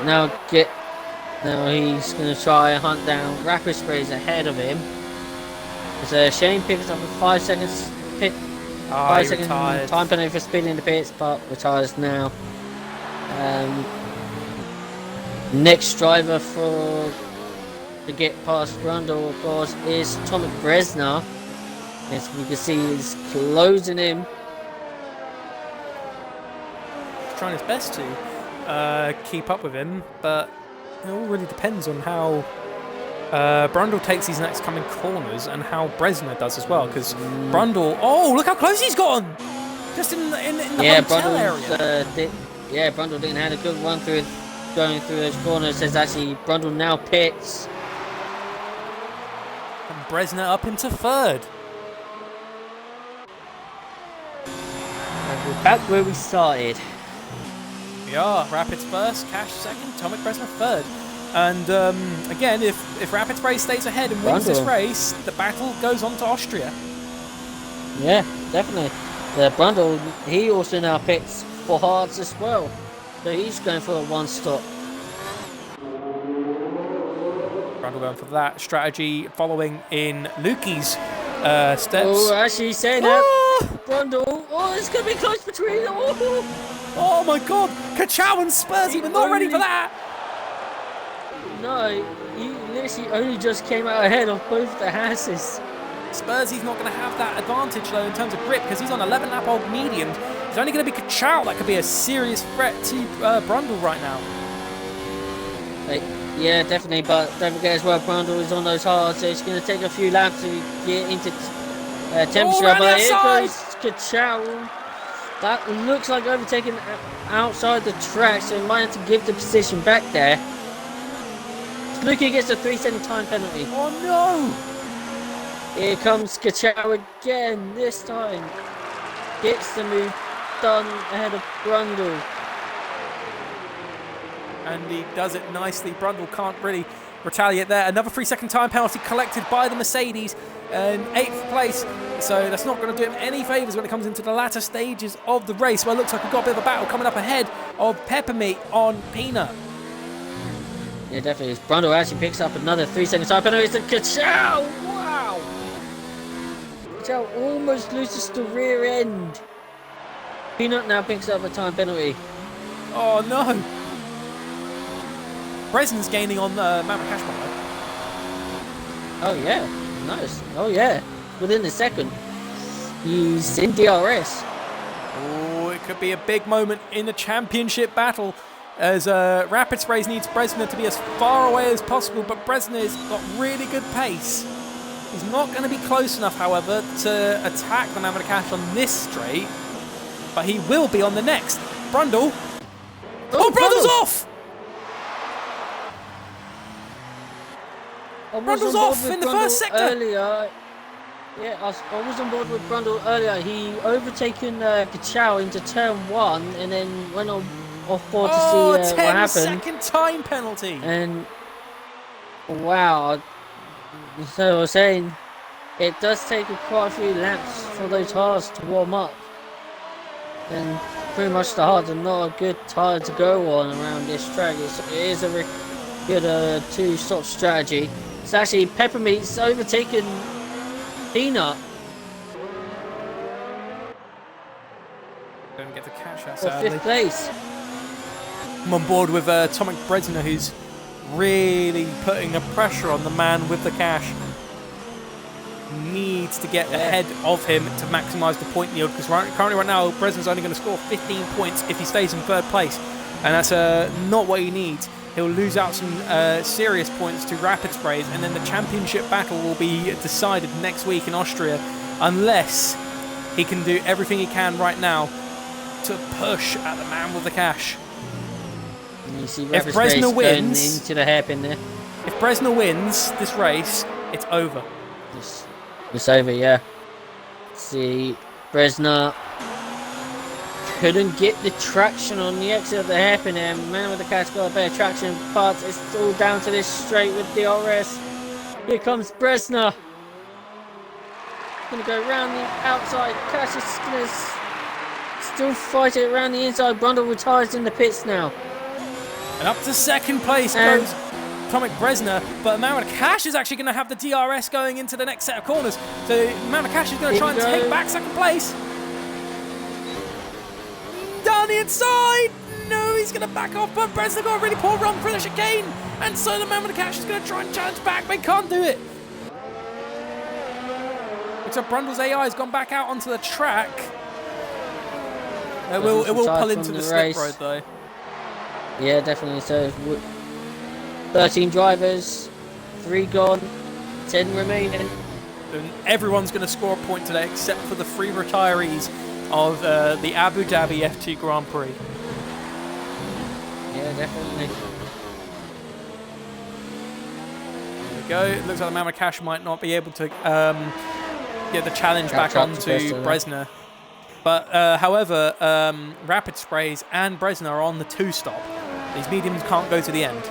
Now he's going to try and hunt down Rapid Sprays ahead of him. So Shane picks up a 5 seconds pit. 5 second time penalty for speeding in the pits, but retires now. Next driver to get past Brundle, of course, is Tomek Bresner. As we can see, he's closing him.
Trying his best to keep up with him, but it all really depends on how Brundle takes these next coming corners and how Bresner does as well. Because Brundle, look how close he's gotten! Just in the hotel area.
Brundle didn't have a good run through going through those corners. There's actually Brundle now pits.
And Bresner up into third.
And we're back where we started.
We are. Rapids first, Cash second, Tomek Bresner third. And again, if Rapid Spray stays ahead and wins this race, the battle goes on to Austria.
Yeah, definitely. Brundle, he also now picks for hards as well. So he's going for a one-stop.
Brundle going for that strategy, following in Lukey's steps.
Oh, actually saying that. Brundle, it's going to be close between them.
Oh my god, Kachow and Spursy were not ready for that.
No, he literally only just came out ahead of both the Hasses.
Spursy's not going to have that advantage though in terms of grip because he's on 11 lap old mediums. It's only going to be Kachow that could be a serious threat to Brundle right now.
Yeah, definitely, but don't forget as well, Brundle is on those hards, so it's going to take a few laps to get into temperature. But here goes Kachow. That looks like overtaking outside the track, so he might have to give the position back there. Lukey gets a 3 second time penalty.
Oh no!
Here comes Kachow again, this time. Gets the move done ahead of Brundle.
And he does it nicely. Brundle can't really retaliate there. Another 3 second time penalty collected by the Mercedes in 8th place. So that's not going to do him any favours when it comes into the latter stages of the race. Well, it looks like we've got a bit of a battle coming up ahead of Peppermeat on Peanut.
Yeah, definitely. Brundle actually picks up another 3 second time penalty. It's a Kachow! Wow! Kachow almost loses the rear end. Peanut now picks up a time penalty.
Oh no! Bresn's gaining on Mount Cashmore.
Oh yeah, nice. Oh yeah, within the second. He's in DRS.
Oh, it could be a big moment in the championship battle. as Rapid Sprays needs Bresner to be as far away as possible, but Bresner's got really good pace. He's not going to be close enough, however, to attack the man with the cash on this straight, but he will be on the next. Brundle. Oh, Brundle's off! Brundle's off in the first sector.
Earlier. Yeah, I was on board with Brundle earlier. He overtaken Kachow into turn 1 and then went on off board to see what happened.
10-second time penalty.
And wow, so I was saying, it does take quite a few laps for those tyres to warm up. And pretty much the hards are not a good tyre to go on around this track. It is a good two-stop strategy. It's actually Peppermeat's overtaken Peanut.
Don't get the cash out,
For
sadly.
5th place.
I'm on board with Tomek Brezina, who's really putting the pressure on the man with the cash. Needs to get ahead of him to maximise the point yield, because currently right now Brezina's only going to score 15 points if he stays in 3rd place, and that's not what he needs. He'll lose out some serious points to Rapid Sprays, and then the championship battle will be decided next week in Austria, unless he can do everything he can right now to push at the man with the cash.
And you see
If Bresner wins,
into the hairpin there.
If Bresner wins this race, it's over.
It's over, yeah. See, Bresner couldn't get the traction on the exit of the hairpin there. Man with the cash got a better traction, but it's all down to this straight with DRS. Here comes Bresner. Gonna go around the outside. Cash is gonna still fight it around the inside. Brundle retires in the pits now.
And up to 2nd place goes Tomek Bresner, but man with the cash is actually going to have the DRS going into the next set of corners. So man with the cash is going to try and take back 2nd place. Down the inside! No, he's going to back off, but Bresner got a really poor run through the chicane. And so the man with the cash is going to try and challenge back, but he can't do it. Looks like Brundle's AI has gone back out onto the track. It will pull into the slip road though.
Yeah, definitely. So 13 drivers, 3 gone, 10 remaining.
And everyone's going to score a point today except for the 3 retirees of the Abu Dhabi F2 Grand Prix.
Yeah, definitely.
There we go. It looks like the man with cash might not be able to get the challenge back onto Bresner. But however, Rapid Sprays and Bresner are on the 2-stop. These mediums can't go to the end.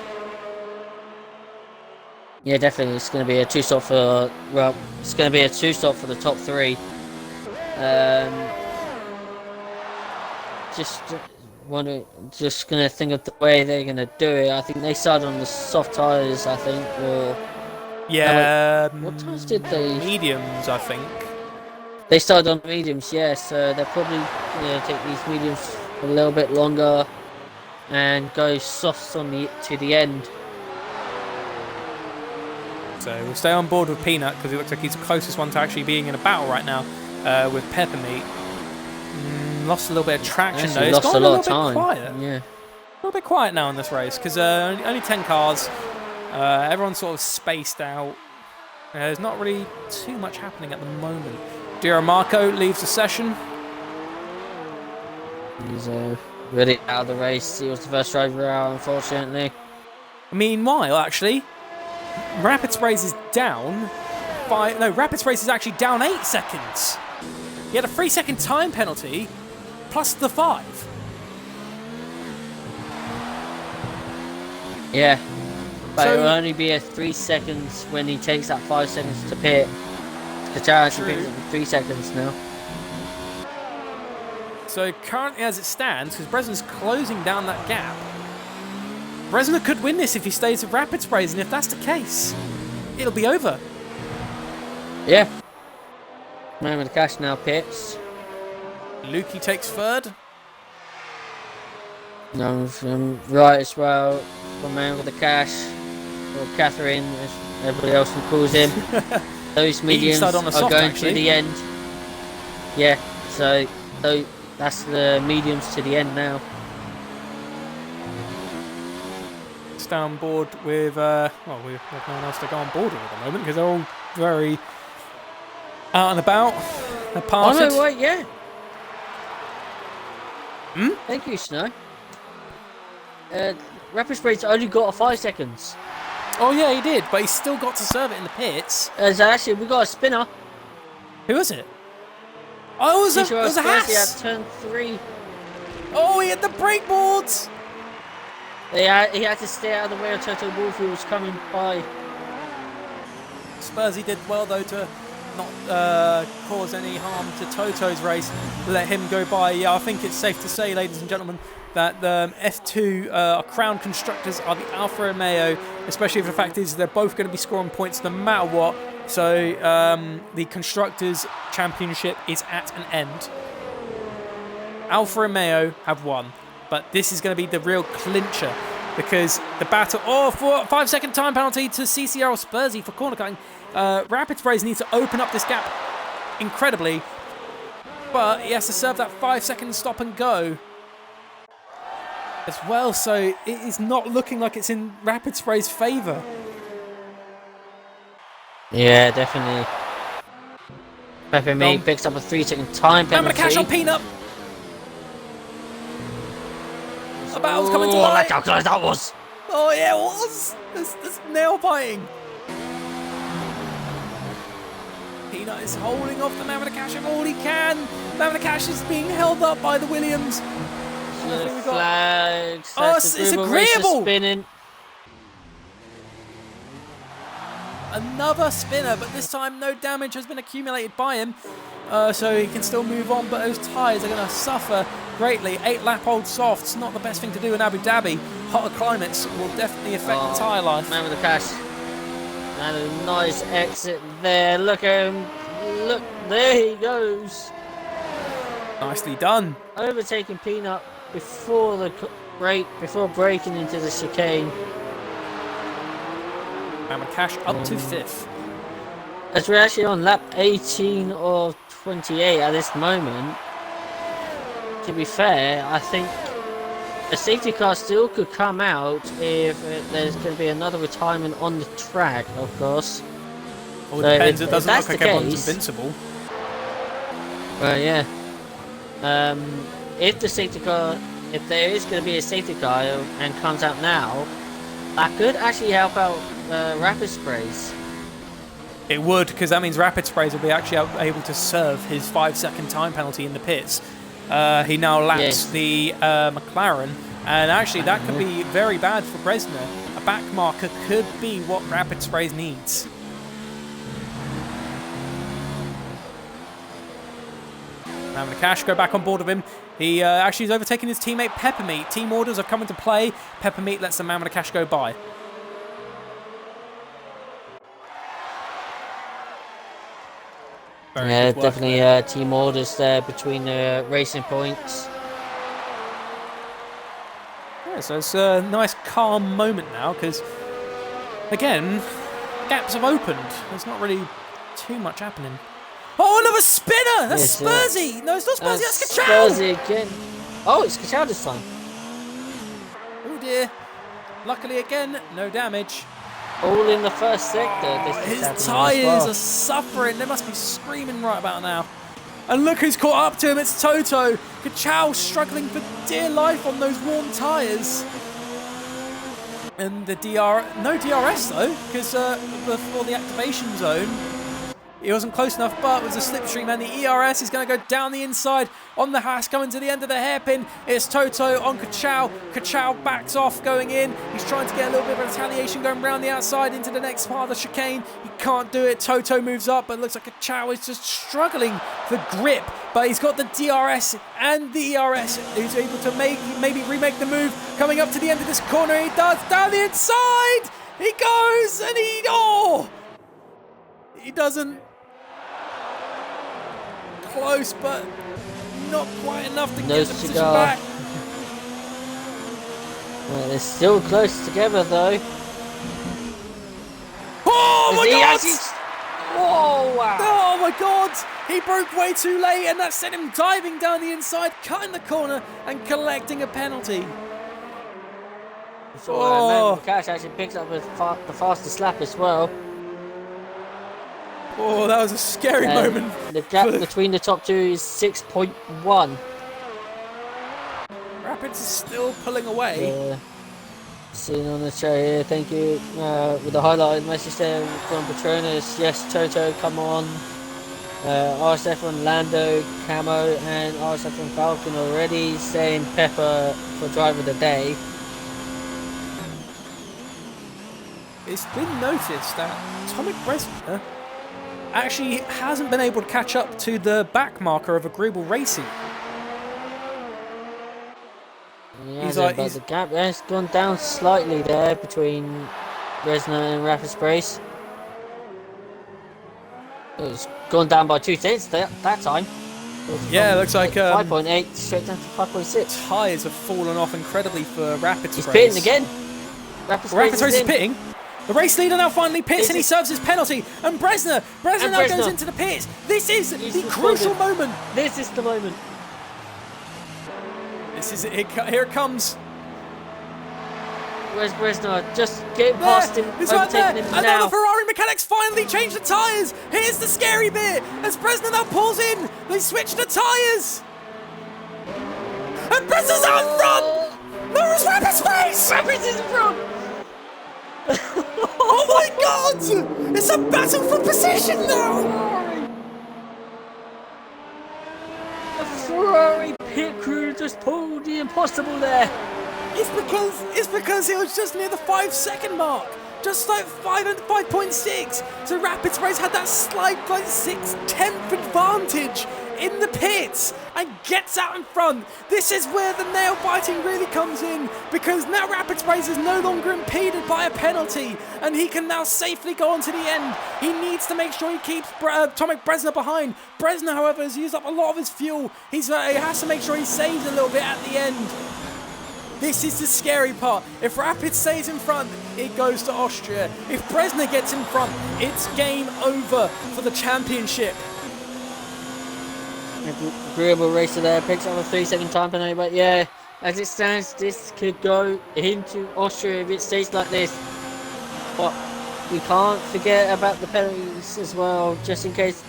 Yeah, definitely. It's going to be a 2-stop for. Well, it's going to be a 2-stop for the top 3. Just going to think of the way they're going to do it. I think they started on the soft tyres. I think, or
yeah.
What tyres did they?
Mediums, I think.
They started on mediums. Yes, so they'll probably take these mediums a little bit longer and go softs on to the end.
So we'll stay on board with Peanut because it looks like he's the closest one to actually being in a battle right now with Peppermeat. Lost a little bit of traction though. It's gone a little bit quiet.
Yeah.
A little bit quiet now in this race because only 10 cars. Everyone's sort of spaced out. There's not really too much happening at the moment. Di Marco leaves the session.
He's really out of the race. He was the first driver out, unfortunately.
Meanwhile, actually, Rapid Sprays is down by... No, Rapid Sprays is actually down 8 seconds. He had a 3-second time penalty, plus the 5.
Yeah. But it will only be a 3 seconds when he takes that 5 seconds to pit. Kachara actually picks up 3 seconds now.
So currently as it stands, because Bresner's closing down that gap, Bresner could win this if he stays with Rapid Sprays, and if that's the case, it'll be over.
Yeah. Man with the cash now pits.
Lukey takes 3rd.
No, right as well. For man with the cash. Or Catherine, as everybody else calls him. Those mediums are going to the end. Yeah, so that's the mediums to the end now.
stay on board with, well, we have no one else to go on board with at the moment because they're all very out and about. They're parted.
Oh, no, wait, yeah. Thank you, Snow. Rapid Spray's only got 5 seconds.
Oh, yeah, he did, but he still got to serve it in the pits.
Actually, we got a spinner.
Who was it? Oh, it was a Haas.
At turn 3.
Oh, he had the brake boards.
He had to stay out of the way of Toto Wolff, who was coming by.
Spursy did well, though, to not cause any harm to Toto's race. Let him go by. Yeah, I think it's safe to say, ladies and gentlemen, that the F2 Crown Constructors are the Alfa Romeo, especially if the fact is they're both going to be scoring points no matter what. So the Constructors' Championship is at an end. Alfa Romeo have won, but this is going to be the real clincher because the battle... Oh, 5-second time penalty to CCR or Spursy for corner cutting. Rapid Sprays needs to open up this gap incredibly, but he has to serve that 5-second stop and go as well, so it is not looking like it's in Rapid Spray's favour.
Yeah, definitely. Pepe Me picks up a 3-second time penalty.
I'm going to cash on Peanut. The battle's coming to light.
Look how close that was.
Oh yeah, it was. There's nail biting. Peanut is holding off the Cash of all he can. Cash is being held up by the Williams.
Flags.
Oh, it's agreeable.
Spinning.
Another spinner, but this time no damage has been accumulated by him. So he can still move on, but those tyres are going to suffer greatly. 8-lap-old softs, not the best thing to do in Abu Dhabi. Hotter climates will definitely affect the tyre life.
Man with the cash. And a nice exit there. Look at him. Look, there he goes.
Nicely done.
Overtaking Peanut before the before breaking into the chicane.
Cash up to 5th.
As we're actually on lap 18 or 28 at this moment, to be fair, I think a safety car still could come out if there's going to be another retirement on the track, of course.
Well, it depends. It doesn't look like everyone's invincible.
Well, yeah. If the safety car, if there is going to be a safety car and comes out now, that could actually help out Rapid Sprays.
It would, because that means Rapid Sprays will be actually able to serve his 5-second time penalty in the pits. He now laps the McLaren, and actually that could be very bad for Bresner. A back marker could be what Rapid Sprays needs. Cash go back on board of him. He actually is overtaking his teammate Peppermeat. Team orders are coming to play. Peppermeat lets the Cash go by.
Yeah, definitely team orders there between the racing points.
Yeah, so it's a nice calm moment now because, again, gaps have opened. There's not really too much happening. Oh, another spinner! That's Spursy! No, it's not Spursy, that's Kachow!
Spursy again. Oh, it's Kachow this time.
Oh dear. Luckily again, no damage.
All in the first sector.
His tyres are suffering. They must be screaming right about now. And look who's caught up to him. It's Toto. Kachow struggling for dear life on those warm tyres. And the no DRS though, because before the activation zone, he wasn't close enough, but it was a slipstream, and the ERS is going to go down the inside on the Haas, coming to the end of the hairpin. It's Toto on Kachow. Kachow backs off, going in. He's trying to get a little bit of retaliation going around the outside into the next part of the chicane. He can't do it. Toto moves up, but it looks like Kachow is just struggling for grip. But he's got the DRS and the ERS. He's able to maybe remake the move. Coming up to the end of this corner, he does. Down the inside! He goes, and he doesn't. Close, but not quite enough to get the position back.
Well, they're still close together, though.
Oh my God!
Oh wow!
Oh my God! He broke way too late, and that sent him diving down the inside, cutting the corner, and collecting a penalty.
So Cash actually picks up the fastest lap as well.
Oh, that was a scary moment.
The gap between the top two is 6.1.
Rapids is still pulling away.
Seen on the show here, thank you. With the highlighted message there from Patronus. Yes, Toto, come on. RSF1 Lando, Camo, and RSF1 Falcon already saying Pepper for driver of the day.
It's been noticed that Tomek Bresner actually hasn't been able to catch up to the back marker of Agreeable Racing.
Yeah, the gap has gone down slightly there between Bresner and Rapid Sprays. It's gone down by 2 tenths that time.
Yeah, it looks like
5.8 straight down to 5.6.
Tyres have fallen off incredibly for Rapid Sprays.
He's pitting again.
Rapid Sprays is pitting. The race leader now finally pits and he serves his penalty. And Bresner now goes into the pits. This is the crucial moment.
This is the moment.
This is it. Here it comes.
Where's Bresner? Just getting past him, overtaking him
and
now.
The Ferrari mechanics finally change the tyres. Here's the scary bit. As Bresner now pulls in, they switch the tyres. And Bresner's out in front. There is Rapid Sprays.
Rapids is in front.
Oh my God! It's a battle for position now.
The Ferrari pit crew just pulled the impossible there.
It's because it was just near the 5-second mark. Just like 5 and 5.6. So Rapid Sprays had that slight 6/10 advantage in the pits and gets out in front. This is where the nail biting really comes in, because now Rapid Sprays is no longer impeded by a penalty and he can now safely go on to the end. He needs to make sure he keeps Tomek Bresner behind. Bresner, however, has used up a lot of his fuel. He has to make sure he saves a little bit at the end. This is the scary part. If Rapid stays in front, it goes to Austria. If Bresner gets in front, it's game over for the championship.
Agreeable Racer there picks up a 3-second time penalty, but yeah, as it stands, this could go into Austria if it stays like this. But we can't forget about the penalties as well, just in case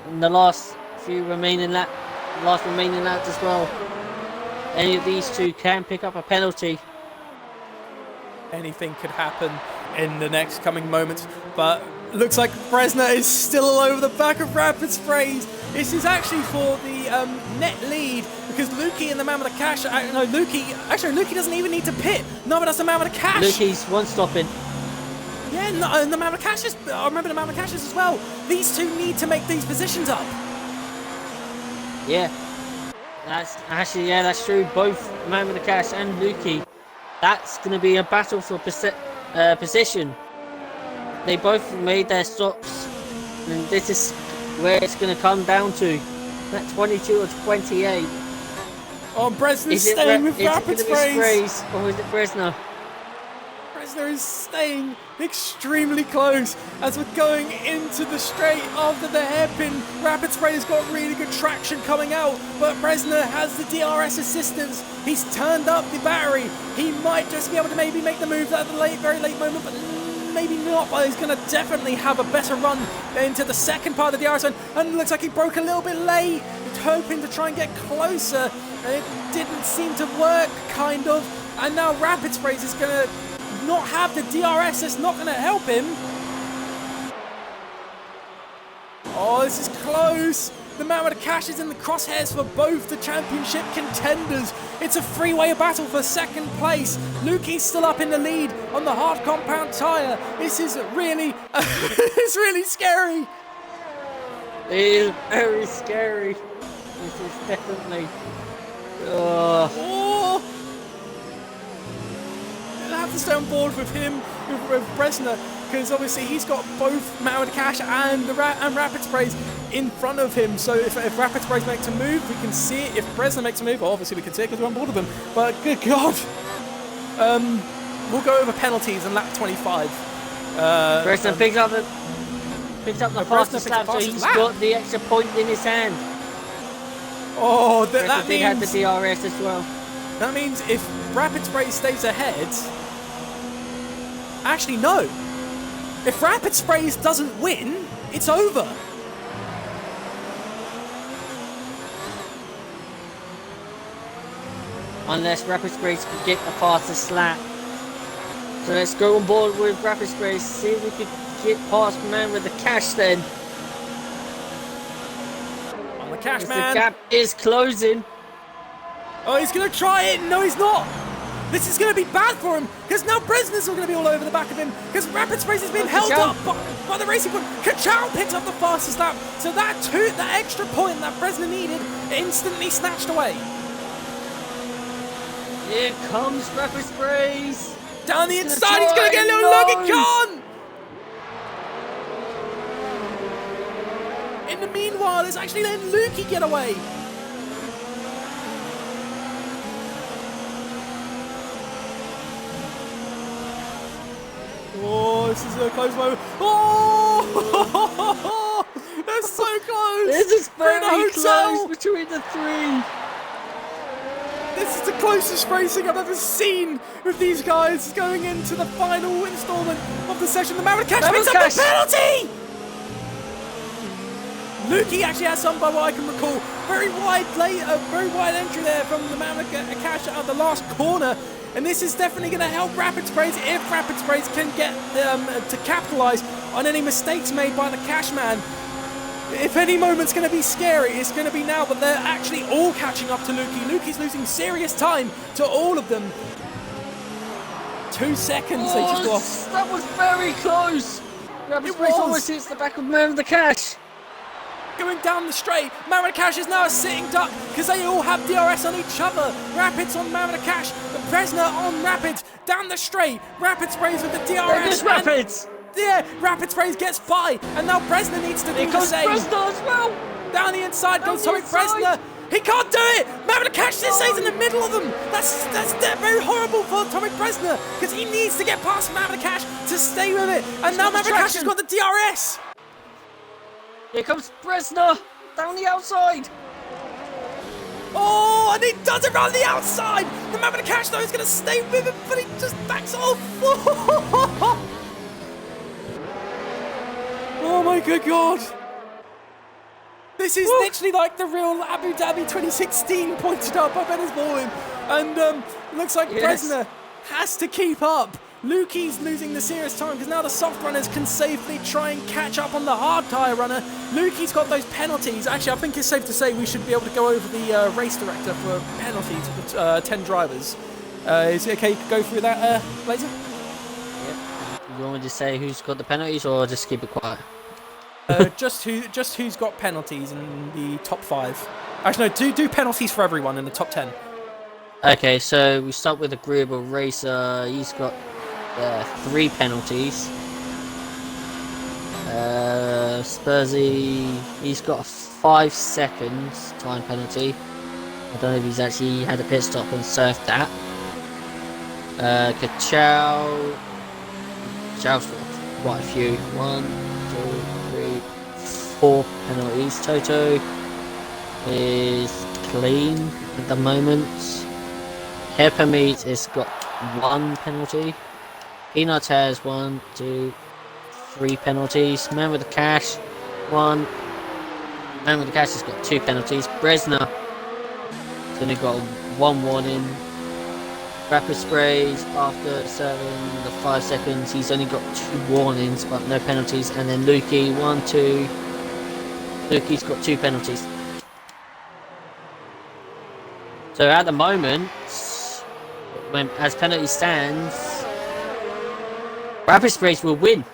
in the last remaining laps as well. Any of these two can pick up a penalty.
Anything could happen in the next coming moments, but looks like Bresner is still all over the back of Rapid Sprays. This is actually for the net lead, because Lukey and the man with the cash. Lukey doesn't even need to pit. No, but that's the man with the cash.
Lukey's one stopping.
Yeah, no, and the man with the cash I remember the man with the cash as well. These two need to make these positions up.
Yeah. That's true. Both man with the cash and Lukey. That's going to be a battle for position. They both made their stops, and this is where it's going to come down to. That 22 or 28.
Oh, Bresner's staying with Rapid Sprays.
Or is it Bresner?
Bresner is staying extremely close as we're going into the straight after the hairpin. Rapid Spray's got really good traction coming out, but Bresner has the DRS assistance. He's turned up the battery. He might just be able to maybe make the move at the very late moment, but maybe not. But he's going to definitely have a better run into the second part of the DRS zone. And it looks like he broke a little bit late. He's hoping to try and get closer, and it didn't seem to work, kind of. And now Rapid Sprays is going to not have the DRS. It's not going to help him. Oh, this is close. The man with the cash is in the crosshairs for both the championship contenders. It's a three-way battle for second place. Lukey's still up in the lead on the hard compound tyre. This is really, it's really scary.
It is very scary. This is definitely.
Oh. I'll have to stay on board with him, with Bresner, because obviously he's got both man with the cash and Rapid Sprays in front of him. So if Rapid Sprays makes a move, we can see it. If Bresner makes a move, well, obviously we can see it because we're on board with them. But good God. We'll go over penalties in lap 25.
Bresner picks up the fastest lap, so he's got the extra point in his hand.
Oh, that means...
He had the DRS as well.
That means if Rapid Spray stays ahead, Actually, no. If Rapid Sprays doesn't win, it's over.
Unless Rapid Sprays can get the fastest lap. So let's go on board with Rapid Sprays, see if we can get past Man with the Cash then.
On the Cash
The
Man.
gap is closing.
Oh, he's going to try it. No, he's not. This is going to be bad for him, because now Bresner's going to be all over the back of him, because Rapid Sprays has been held up by the racing point. Kachow picks up the fastest lap, so that extra point that Bresner needed instantly snatched away.
Here comes Rapid Sprays.
Down the inside, he's going to get a little look. He can't. In the meanwhile, it's actually letting Lukey get away. Oh, this is a close moment. Oh, that's so close.
This is very close between the three.
This is the closest racing I've ever seen with these guys going into the final installment of the session. The Maverick Cash picks up the penalty. Lukey actually has some, by what I can recall, very wide entry there from the Maverick Cash out of the last corner. And this is definitely going to help Rapid Sprays if Rapid Sprays can get to capitalise on any mistakes made by the Cash Man. If any moment's going to be scary, it's going to be now, but they're actually all catching up to Lukey. Lukey's losing serious time to all of them. 2 seconds they just lost.
That was very close. Rapid Sprays almost hits the back of Man with the Cash.
Going down the straight, Maverick Cash is now a sitting duck because they all have DRS on each other. Rapids on Maverick Cash, Bresner on Rapids, down the straight, Rapid Sprays with the DRS.
Rapids!
Yeah, Rapid Sprays gets by, and now Bresner needs to do the same.
Bresner as well!
Down the inside goes Tommy Bresner. He can't do it! Maverick Cash just stays in the middle of them. That's very horrible for Tommy Bresner because he needs to get past Maverick Cash to stay with it. And now Maverick Cash has got the DRS.
Here comes Bresner down the outside.
Oh, and he does it around the outside. The Maverick Cash though is going to stay with him, but he just backs off. Oh my good God. This is literally like the real Abu Dhabi 2016 pointed out by Ben's Bowling. And looks like Bresner has to keep up. Lukey's losing the serious time because now the soft runners can safely try and catch up on the hard tyre runner. Lukey's got those penalties. Actually, I think it's safe to say we should be able to go over the race director for penalties for 10 drivers. Is it okay to go through that, Blazer?
Yep. You want me to say who's got the penalties or just keep it quiet?
Just who's got penalties in the top 5. Actually, no, do penalties for everyone in the top 10.
Okay, so we start with Agreeable Racer. He's got 3 penalties. Spursy, he's got a 5 seconds time penalty. I don't know if he's actually had a pit stop and served that. Kachow's got quite a few. 1, 2, 3, 4 penalties. Toto is clean at the moment. Hepamete has got 1 penalty. Peanut has 1, 2, 3 penalties. Man with the Cash, 1. Man with the Cash has got 2 penalties. Bresner has only got 1 warning. Rapid Sprays, after serving the 5 seconds, he's only got 2 warnings but no penalties. And then Lukey, 1, 2. Lukey's got 2 penalties. So at the moment, as penalty stands, Rapid Sprays will win.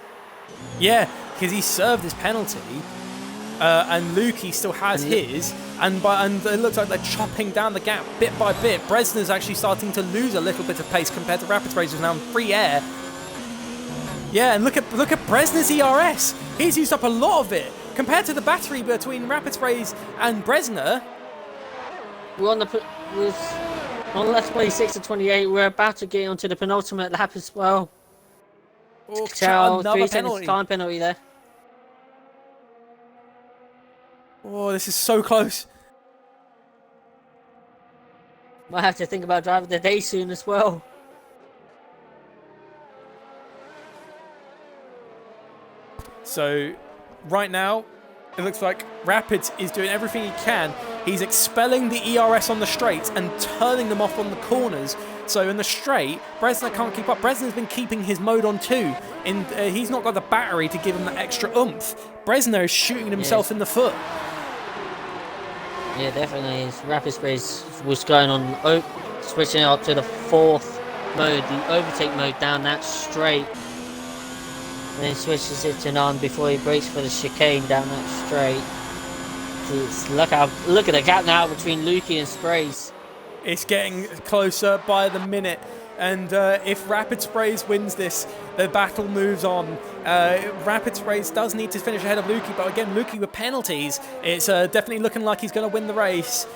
Yeah, because he served his penalty, and Lukey still has his, and it looks like they're chopping down the gap bit by bit. Bresner's actually starting to lose a little bit of pace compared to Rapid Sprays, who's now in free air. Yeah, and look at Bresner's ERS. He's used up a lot of it compared to the battery between Rapid Sprays and Bresner.
We're on lap 26 to 28. We're about to get onto the penultimate lap as well.
Oh,
3 seconds time penalty there.
Oh, this is so close.
Might have to think about driving the day soon as well.
So right now, it looks like Rapids is doing everything he can. He's expelling the ERS on the straights and turning them off on the corners. So in the straight, Bresner can't keep up. Bresner's been keeping his mode on 2. He's not got the battery to give him that extra oomph. Bresner is shooting himself in the foot.
Yeah, definitely. Rapid Sprays was going on, switching it up to the 4th mode, the overtake mode down that straight. Then he switches it to none before he brakes for the chicane down that straight. Look at the gap now between Lukey and Sprays.
It's getting closer by the minute. And if Rapid Sprays wins this, the battle moves on. Rapid Sprays does need to finish ahead of Lukey, but again, Lukey with penalties, it's definitely looking like he's going to win the race.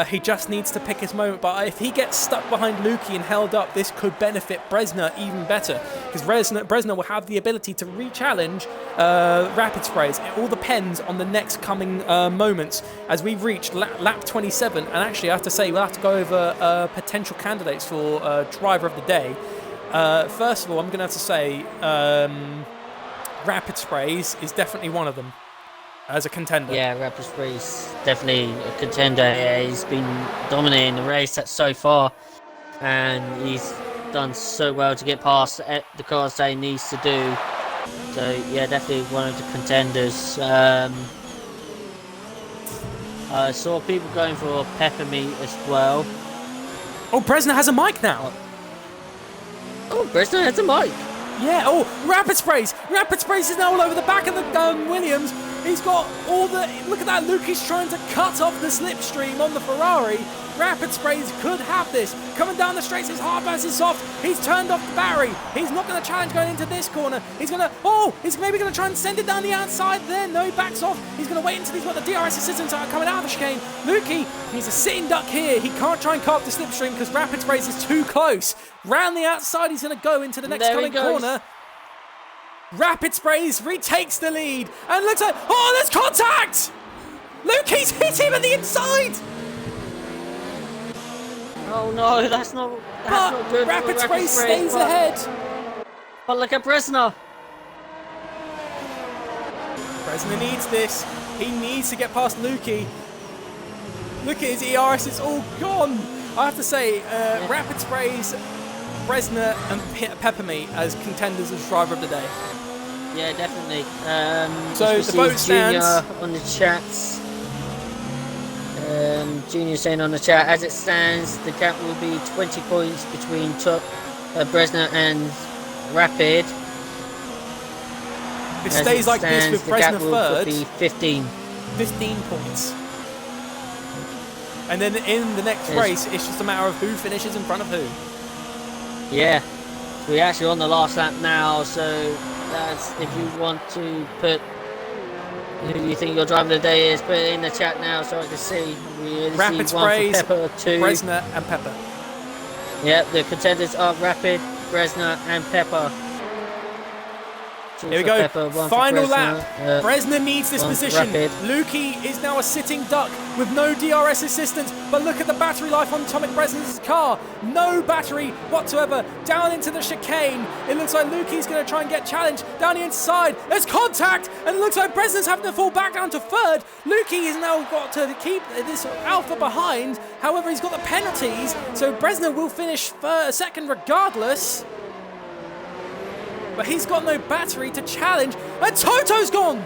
He just needs to pick his moment, but if he gets stuck behind Lukey and held up, this could benefit Bresner even better, because Bresner will have the ability to re-challenge Rapid Sprays. It all depends on the next coming moments as we've reached lap 27, and actually I have to say we'll have to go over potential candidates for driver of the day. First of all, I'm going to have to say Rapid Sprays is definitely one of them as a contender.
Yeah, Rapid Sprays definitely a contender. Yeah, he's been dominating the race so far, and he's done so well to get past the cars that he needs to do. So yeah, definitely one of the contenders. I saw people going for Peppermeat as well.
Oh, Bresner has a mic now.
Oh, Bresner has a mic.
Yeah, oh, Rapid Sprays! Rapid Sprays is now all over the back of the Williams. He's got all the... Look at that, Lukey's trying to cut off the slipstream on the Ferrari. Rapid Sprays could have this. Coming down the straights, his hard pass is soft. He's turned off the battery. He's not going to challenge going into this corner. He's going to... Oh, he's maybe going to try and send it down the outside there. No, he backs off. He's going to wait until he's got the DRS assistants coming out of the chicane. Lukey, he's a sitting duck here. He can't try and cut off the slipstream because Rapid Sprays is too close. Round the outside, he's going to go into the next coming corner. Rapid Sprays retakes the lead and looks like, oh, there's contact! Lukey's hit him at the inside!
Oh no, that's not good.
Rapid Sprays stays ahead.
But look at Bresner.
Bresner needs this. He needs to get past Lukey. Look at his ERS, it's all gone. I have to say, Rapid Sprays, Bresner and Peppermeat as contenders as driver of the day.
Yeah, definitely.
So the vote stands
on the chats. Junior saying on the chat, as it stands, the gap will be 20 points between Bresner and Rapid.
If it stays like this with Bresner third,
be 15
points. And then in the next race, it's just a matter of who finishes in front of who.
Yeah, we're actually on the last lap now, so that's, if you want to put who you think your driver of the day is, put it in the chat now so I can see.
Rapid Sprays,
Pepper,
Bresner and Pepper.
Yep, the contenders are Rapid, Bresner and Pepper.
Here we go, final lap. Bresner needs this position.
Rapid.
Lukey is now a sitting duck with no DRS assistance, but look at the battery life on Tomek Bresner's car. No battery whatsoever. Down into the chicane. It looks like Lukey's going to try and get challenged. Down the inside, there's contact, and it looks like Bresner's having to fall back down to third. Lukey has now got to keep this Alpha behind. However, he's got the penalties, so Bresner will finish second regardless. But he's got no battery to challenge, and Toto's gone!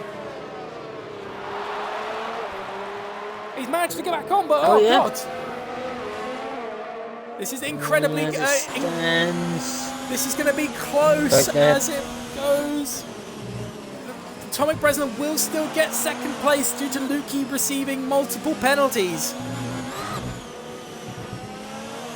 He's managed to get back on, but oh yeah. God! This is incredibly... this is going to be close as it goes. Tomek Bresner will still get second place due to Lukey receiving multiple penalties.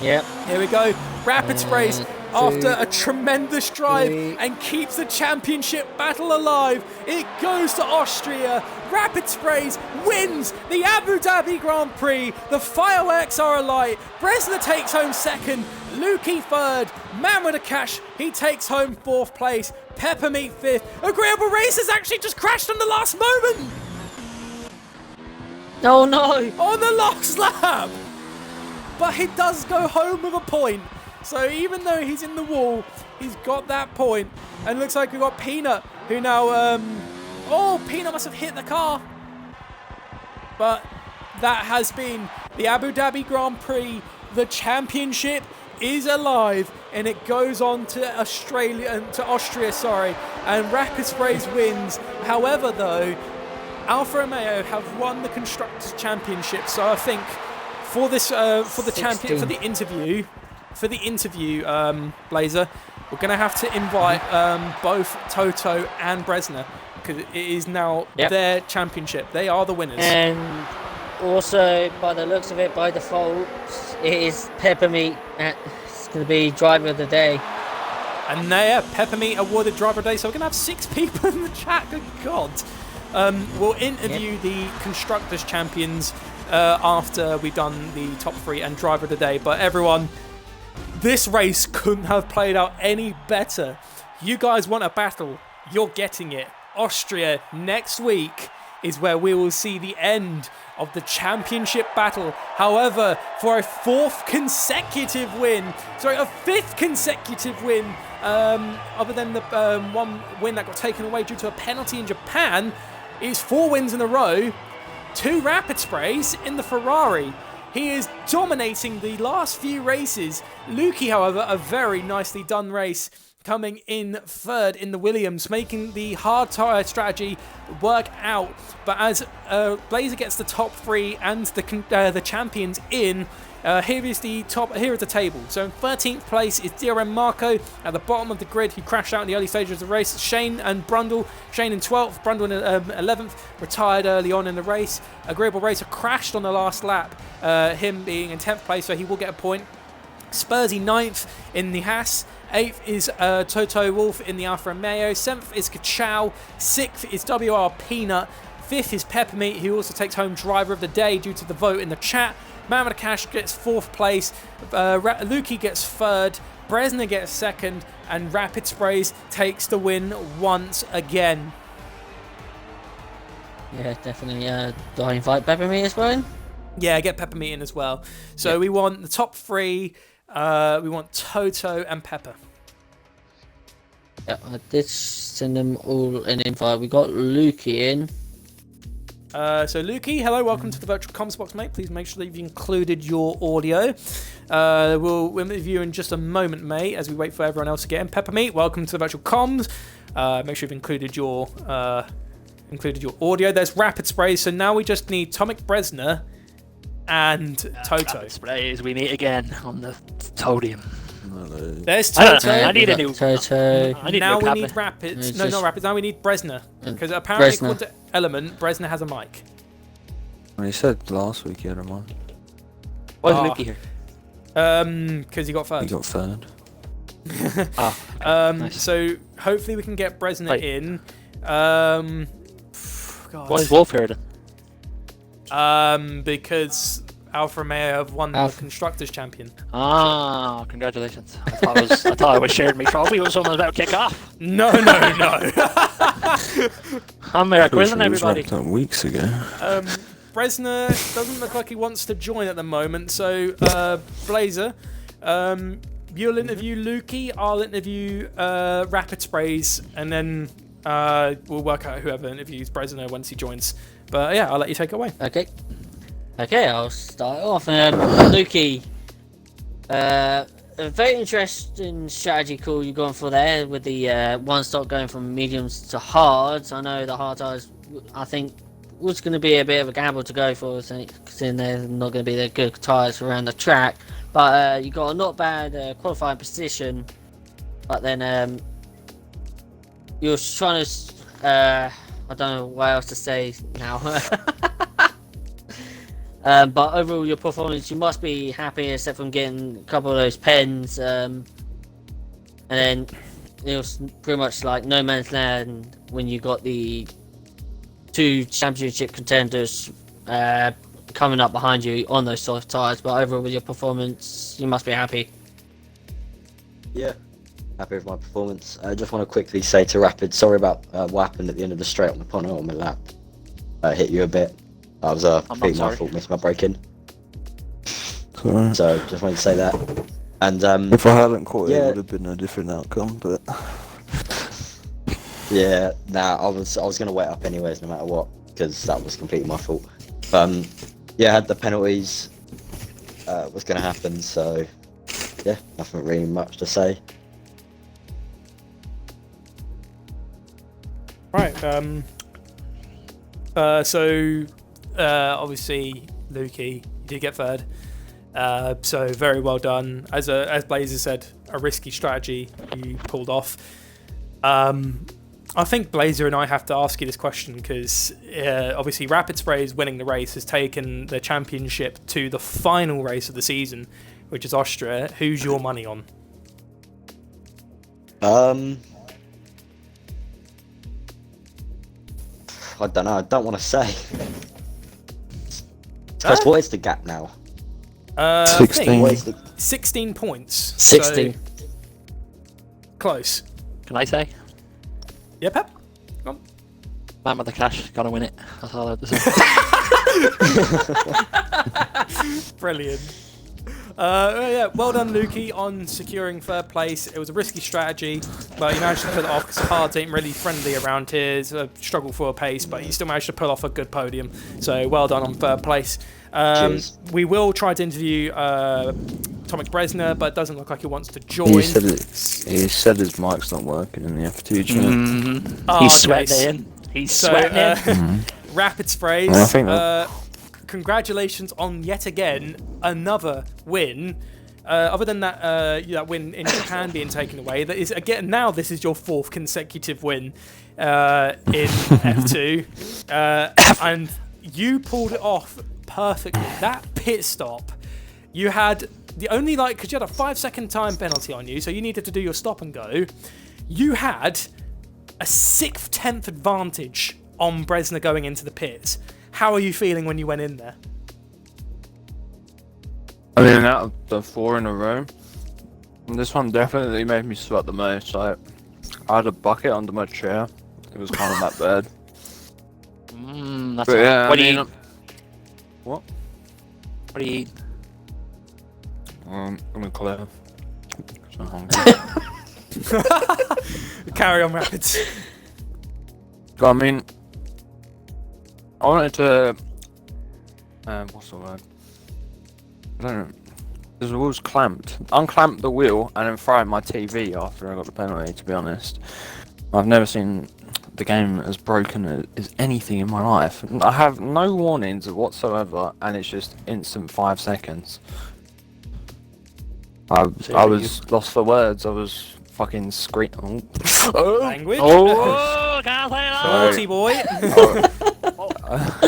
Yep.
Here we go. Rapid Sprays after a tremendous drive and keeps the championship battle alive. It goes to Austria. Rapid Sprays wins the Abu Dhabi Grand Prix. The fireworks are alight. Bresner takes home second. Lukey third. Man with a cash, he takes home fourth place. Peppermeat fifth. Agreeable Racers actually just crashed on the last moment.
Oh no!
On the last lap. But he does go home with a point. So even though he's in the wall, he's got that point. And it looks like we've got Peanut, who now Oh, Peanut must have hit the car. But that has been the Abu Dhabi Grand Prix. The championship is alive, and it goes on to Austria, and Rapid Sprays wins. However, though, Alfa Romeo have won the Constructors' Championship, so I think for this, for the interview, Blazer, we're going to have to invite both Toto and Bresner, because it is now their championship. They are the winners.
And also, by the looks of it, by default, it is Peppermeat. It's going to be driver of the day.
And there, Peppermeat awarded driver of the day. So we're going to have 6 people in the chat. Good God. We'll interview the Constructors' Champions after we've done the top 3 and driver of the day. But everyone, this race couldn't have played out any better. You guys want a battle. You're getting it. Austria next week is where we will see the end of the championship battle. However, for a 5th consecutive win, other than the one win that got taken away due to a penalty in Japan, is 4 wins in a row, 2 Rapid Sprays in the Ferrari. He is dominating the last few races. Lukey, however, a very nicely done race, coming in 3rd in the Williams, making the hard tyre strategy work out. But as Blazer gets the top 3 and the champions in, here is the table. So in 13th place is DRM Marco at the bottom of the grid, who crashed out in the early stages of the race. Shane and Brundle. Shane in 12th, Brundle in 11th, retired early on in the race. Agreeable Racer crashed on the last lap, him being in 10th place, so he will get a point. Spursy 9th in the Haas. 8th is Toto Wolff in the Alfa Romeo. 7th is Kachow. 6th is WR Peanut. 5th is Peppermeat, who also takes home driver of the day due to the vote in the chat. Mamada Cash gets 4th place. Lukey gets 3rd. Bresner gets 2nd. And Rapid Sprays takes the win once again.
Yeah, definitely. Do I invite Peppermeat as well in?
Yeah, get Peppermeat in as well. So we want the top 3. We want Toto and Pepper.
Yeah, I did send them all an invite. We got Lukey in.
So Lukey, hello, welcome to the virtual comms box, mate. Please make sure that you've included your audio. We'll interview in just a moment, mate, as we wait for everyone else to get in. Peppermeat, welcome to the virtual comms. Make sure you've included your audio. There's Rapid Sprays, so now we just need Tomic Bresner and Toto.
Rapid Sprays, we meet again on the podium.
There's Toto.
I need a new
Toto.
Now we need Rapids. No, not Rapids. Now we need Bresner, because apparently according to Element, Bresner has a mic.
Well, he said last week he had a mic.
Why is Lukey here?
Because he got 3rd.
He got 3rd.
Nice.
So hopefully we can get Bresner in. God.
Why is Wolf here then?
Because Alfa Romeo have won the Constructors' Champion.
Ah, congratulations. I thought I was sharing my trophy with someone about kick off.
No.
I'm there quizzing everybody.
It was wrapped up weeks ago.
Bresner doesn't look like he wants to join at the moment, so Blazer, you'll interview Lukey, I'll interview Rapid Sprays, and then we'll work out whoever interviews Bresner once he joins. But yeah, I'll let you take it away.
Okay, I'll start off. Lukey, a very interesting strategy call you're going for there with the one stop going from mediums to hards. I know the hard tires, I think, was going to be a bit of a gamble to go for, because they're not going to be the good tires around the track. But you got a not bad qualifying position. But then you're trying to, I don't know what else to say now. But overall, your performance, you must be happy, except from getting a couple of those pens. And then it was pretty much like no man's land when you got the 2 championship contenders coming up behind you on those soft tyres. But overall, with your performance, you must be happy.
Yeah, happy with my performance. I just want to quickly say to Rapid, sorry about what happened at the end of the straight on the penultimate lap. Hit you a bit. I was being my fault, missed my break in.
Right.
So just wanted to say that. And
if I hadn't caught it, it would have been a different outcome. But
Yeah, I was gonna wait up anyways, no matter what, because that was completely my fault. Yeah, I had the penalties. Was gonna happen, so yeah, nothing really much to say.
Right. Obviously, Lukey, you did get third. So very well done. As Blazer said, a risky strategy you pulled off. I think Blazer and I have to ask you this question because obviously Rapid Sprays winning the race has taken the championship to the final race of the season, which is Austria. Who's your money on?
I don't know. I don't want to say. Because what is the gap now?
16.
What is the...
16 points.
16.
So, close.
Can I say?
Yeah, Pep? Go on.
Man with the cash, gotta win it. That's all I have to say.
Brilliant. Yeah, well done, Lukey, on securing third place. It was a risky strategy, but you managed to pull it off because cards ain't really friendly around here. It's a struggle for a pace, but you still managed to pull off a good podium. So well done on third place. We will try to interview Tomek Bresner, but it doesn't look like he wants to join.
He said his mic's not working in the F2 chat.
Oh,
He's
okay.
sweating in. He's
So,
sweating in.
Rapid Sprays.
I think that-
Congratulations on yet again another win. Other than that, that win in Japan being taken away, that is again now this is your fourth consecutive win in F2, and you pulled it off perfectly. That pit stop, you had the only because you had a 5-second time penalty on you, so you needed to do your stop and go. You had a 6/10 advantage on Bresner going into the pits. How are you feeling when you went in there?
I mean, out of the 4 in a row, this one definitely made me sweat the most. I had a bucket under my chair. It was kind of that bad.
That's
But yeah,
what
I
do you
mean,
eat?
what?
What do you eat?
I'm gonna clear. So hungry.
Carry on, Rapids.
I mean, I wanted to. What's the word? I don't know. The wheel's clamped. Unclamp the wheel and then throw out my TV after I got the penalty. To be honest, I've never seen the game as broken as anything in my life. I have no warnings whatsoever, and it's just instant 5 seconds. I was lost for words. I was fucking screaming.
Language.
Oh, can't say that.
Naughty boy.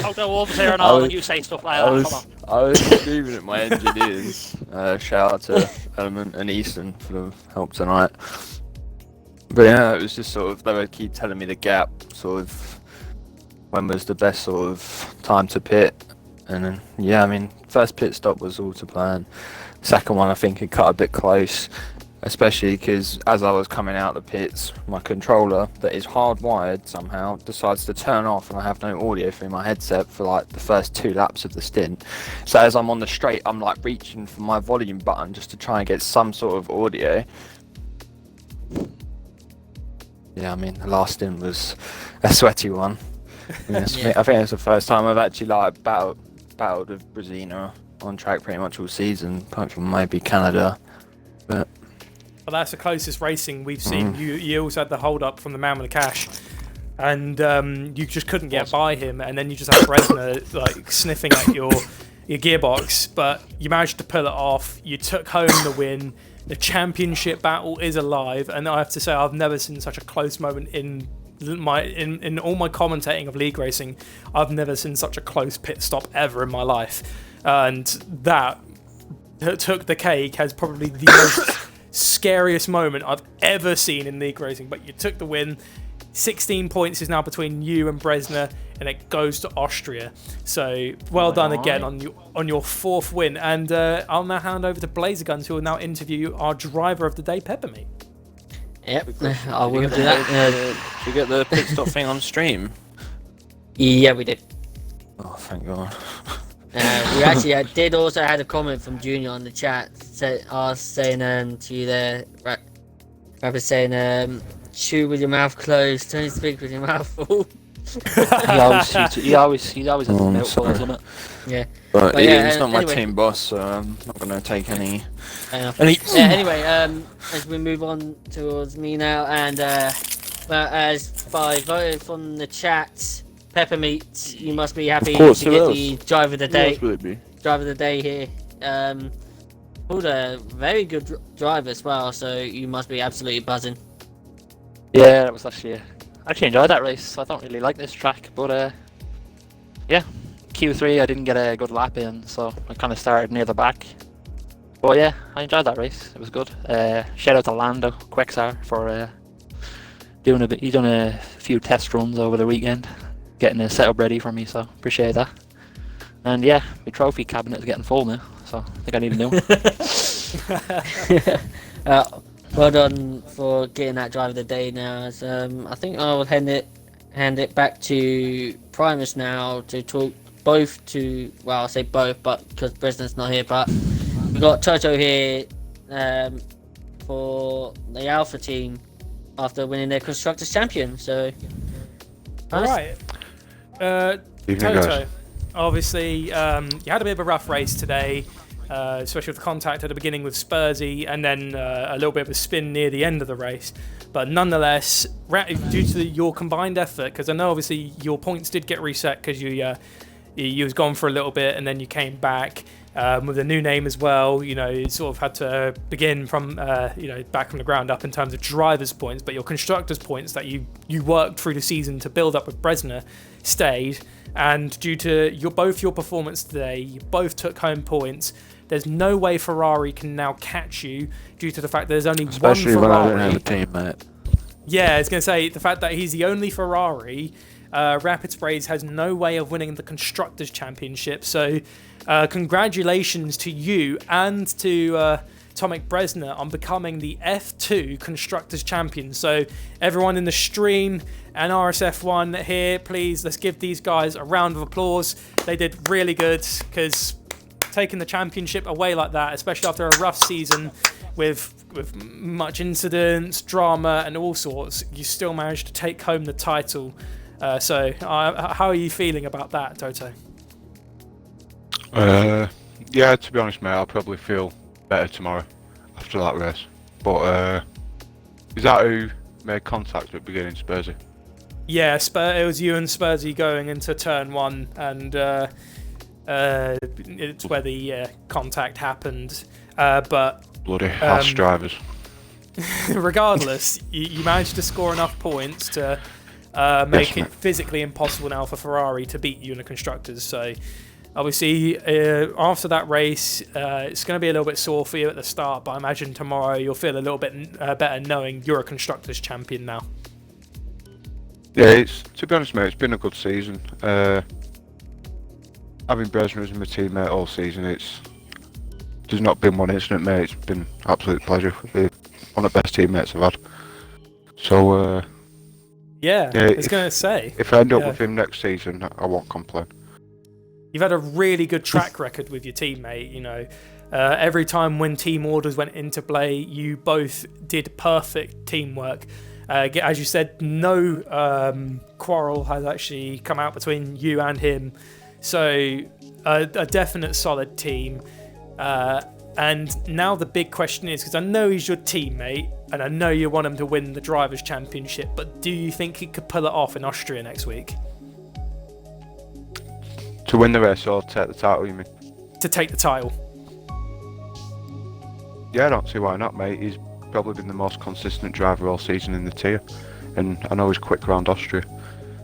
I'll go over here and all, and you say stuff like that. Come on.
I was screaming at my engineers. Shout out to Element and Easton for the help tonight. But yeah, it was just sort of, they would keep telling me the gap, sort of, when was the best sort of time to pit. And then, yeah, I mean, first pit stop was all to plan. Second one, I think it cut a bit close, especially because as I was coming out the pits, my controller that is hardwired somehow decides to turn off, and I have no audio through my headset for like the first 2 laps of the stint. So as I'm on the straight, I'm like reaching for my volume button just to try and get some sort of audio. Yeah, I mean, the last stint was a sweaty one. Yes,
Yeah.
I think it's the first time I've actually like battled with Brezina on track pretty much all season, apart from maybe Canada. But
Well, that's the closest racing we've seen. You also had the hold up from the man with the cash, and you just couldn't get by him, and then you just had Bresner like sniffing at your gearbox, but you managed to pull it off. You took home the win. The championship battle is alive, and I have to say I've never seen such a close moment in all my commentating of league racing. I've never seen such a close pit stop ever in my life, and that took the cake has probably the most scariest moment I've ever seen in league racing. But you took the win. 16 points is now between you and Bresner, and it goes to Austria. So well done again on your 4th win. And I'll now hand over to Blazer Guns, who will now interview our driver of the day, Peppermeat.
Yep, I will do that.
did you get the pit stop thing on stream?
Yeah, we did.
Oh, thank God.
We actually did also had a comment from Junior on the chat saying to you there, Rapper saying chew with your mouth closed. Don't speak with your mouth full.
He always has the mouthful,
sorry.
isn't it?
Yeah.
But
yeah,
he's not my
anyway.
team boss, so I'm not going to take any.
Anyway, as we move on towards me now, and well, as by vote from the chat, Peppermeat, you must be happy to
course,
get
who
the driver of the day.
Who else would it be?
Driver of the day here. Pulled a very good drive as well, so you must be absolutely buzzing.
Yeah, that was I actually enjoyed that race. I don't really like this track, but yeah, Q3 I didn't get a good lap in, so I kind of started near the back. But yeah, I enjoyed that race. It was good. Shout out to Lando Quexar for doing He done a few test runs over the weekend, getting a setup ready for me. So appreciate that. And yeah, my trophy cabinet is getting full now, so I think I need a new one.
Well done for getting that driver of the day now. As, I think I will hand it back to Primus now to talk both to, well, I'll say both, but because Bresna's not here, but we got Toto here for the Alpha team after winning their Constructors Champion. So,
All right. Toto, obviously, you had a bit of a rough race today, especially with the contact at the beginning with Spursy, and then a little bit of a spin near the end of the race. But nonetheless, due to your combined effort, because I know obviously your points did get reset because you was gone for a little bit and then you came back with a new name as well. You know, you sort of had to begin from back from the ground up in terms of drivers' points, but your constructors' points that you worked through the season to build up with Bresna stayed. And due to both your performance today, you both took home points. There's no way Ferrari can now catch you due to the fact there's only
Especially
one Ferrari.
when I don't have a team, mate.
Yeah, I was going to say, the fact that he's the only Ferrari, Rapid Sprays has no way of winning the Constructors' Championship. So congratulations to you and to Tomek Bresna on becoming the F2 Constructors' Champion. So everyone in the stream and RSF1 here, please, let's give these guys a round of applause. They did really good, because taking the championship away like that, especially after a rough season with much incidents, drama and all sorts, you still managed to take home the title. So how are you feeling about that, Toto?
Yeah, to be honest, mate, I'll probably feel better tomorrow after that race. But is that who made contact at the beginning, Spursy?
Yeah, it was you and Spursy going into turn one, and it's where the contact happened. But
Bloody ass drivers.
regardless, you managed to score enough points to make it physically impossible now for Ferrari to beat you in the Constructors. So obviously, after that race, it's going to be a little bit sore for you at the start, but I imagine tomorrow you'll feel a little bit better knowing you're a Constructors champion now.
Yeah, to be honest, mate, it's been a good season. Having Bresna as my teammate all season, there's not been one incident, mate. It's been an absolute pleasure. One of the best teammates I've had. So,
yeah, I was going to say,
if I end up with him next season, I won't complain.
You've had a really good track record with your teammate. You know, every time when team orders went into play, you both did perfect teamwork. As you said, no quarrel has actually come out between you and him. So a definite solid team. And now the big question is, because I know he's your teammate and I know you want him to win the Drivers' Championship, but do you think he could pull it off in Austria next week?
To win the race or take the title, you mean?
To take the title.
Yeah, I don't see why not, mate. He's probably been the most consistent driver all season in the tier, and I know he's quick around Austria,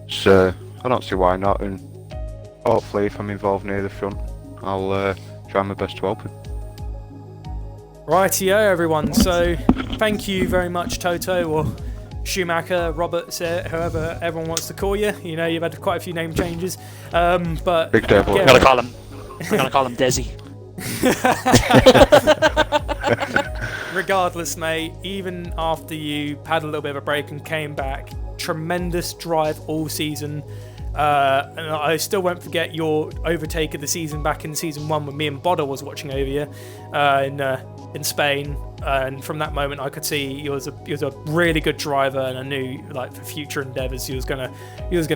so I don't see why not. And hopefully, if I'm involved near the front, I'll try my best to help him.
Rightio, everyone. So, thank you very much, Toto, or Schumacher, Robert, whoever everyone wants to call you. You know, you've had quite a few name changes, but
Big devil.
I'm gonna call him Desi.
Regardless, mate, even after you had a little bit of a break and came back, tremendous drive all season. And I still won't forget your overtake of the season back in season 1 when me and Bodder was watching over you in in Spain, and from that moment I could see he was a really good driver, and I knew like for future endeavours he was gonna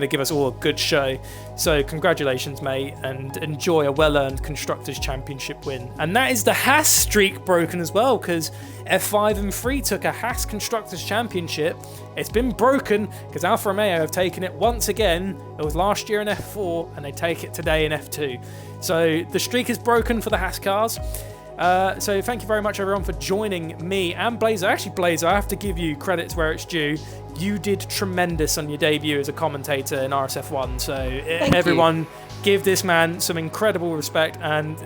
give us all a good show. So congratulations, mate, and enjoy a well-earned Constructors' Championship win. And that is the Haas streak broken as well, because F5 and 3 took a Haas Constructors' Championship. It's been broken because Alfa Romeo have taken it once again. It was last year in F4, and they take it today in F2. So the streak is broken for the Haas cars. So thank you very much, everyone, for joining me and Blazer. Actually, Blazer, I have to give you credits where it's due. You did tremendous on your debut as a commentator in RSF1. So everyone, give this man some incredible respect, and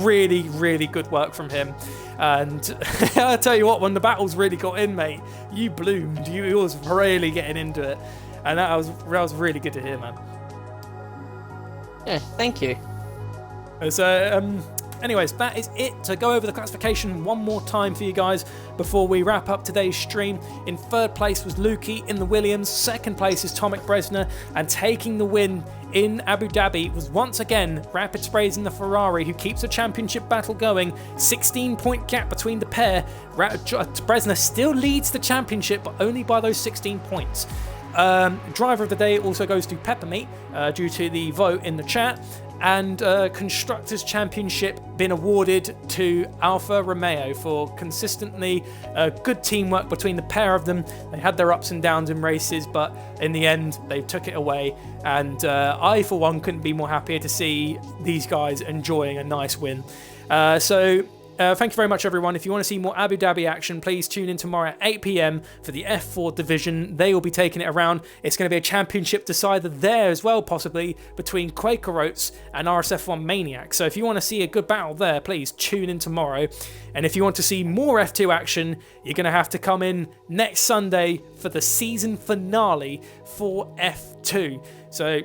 really, really good work from him. And I'll tell you what, when the battles really got in, mate, you bloomed. You was really getting into it, and that was really good to hear, man.
Yeah, thank you.
So, anyways, that is it. To go over the classification one more time for you guys before we wrap up today's stream. In third place was Lukey in the Williams. Second place is Tomek Bresner, and taking the win in Abu Dhabi was once again Rapid Sprays in the Ferrari, who keeps the championship battle going. 16-point gap between the pair. Bresner still leads the championship, but only by those 16 points. Driver of the day also goes to Peppermeat due to the vote in the chat. And Constructors' Championship been awarded to Alfa Romeo for consistently good teamwork between the pair of them. They had their ups and downs in races, but in the end they took it away, and I for one couldn't be more happier to see these guys enjoying a nice win. Thank you very much, everyone. If you want to see more Abu Dhabi action, please tune in tomorrow at 8 p.m. for the F4 division. They will be taking it around. It's going to be a championship decider there as well, possibly, between Quaker Oats and RSF1 Maniac. So if you want to see a good battle there, please tune in tomorrow. And if you want to see more F2 action, you're going to have to come in next Sunday for the season finale for F2. So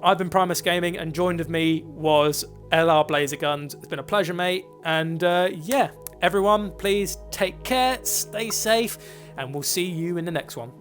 I've been Primus Gaming, and joined with me was LR Blazer Guns. It's been a pleasure, mate. And yeah, everyone, please take care, stay safe, and we'll see you in the next one.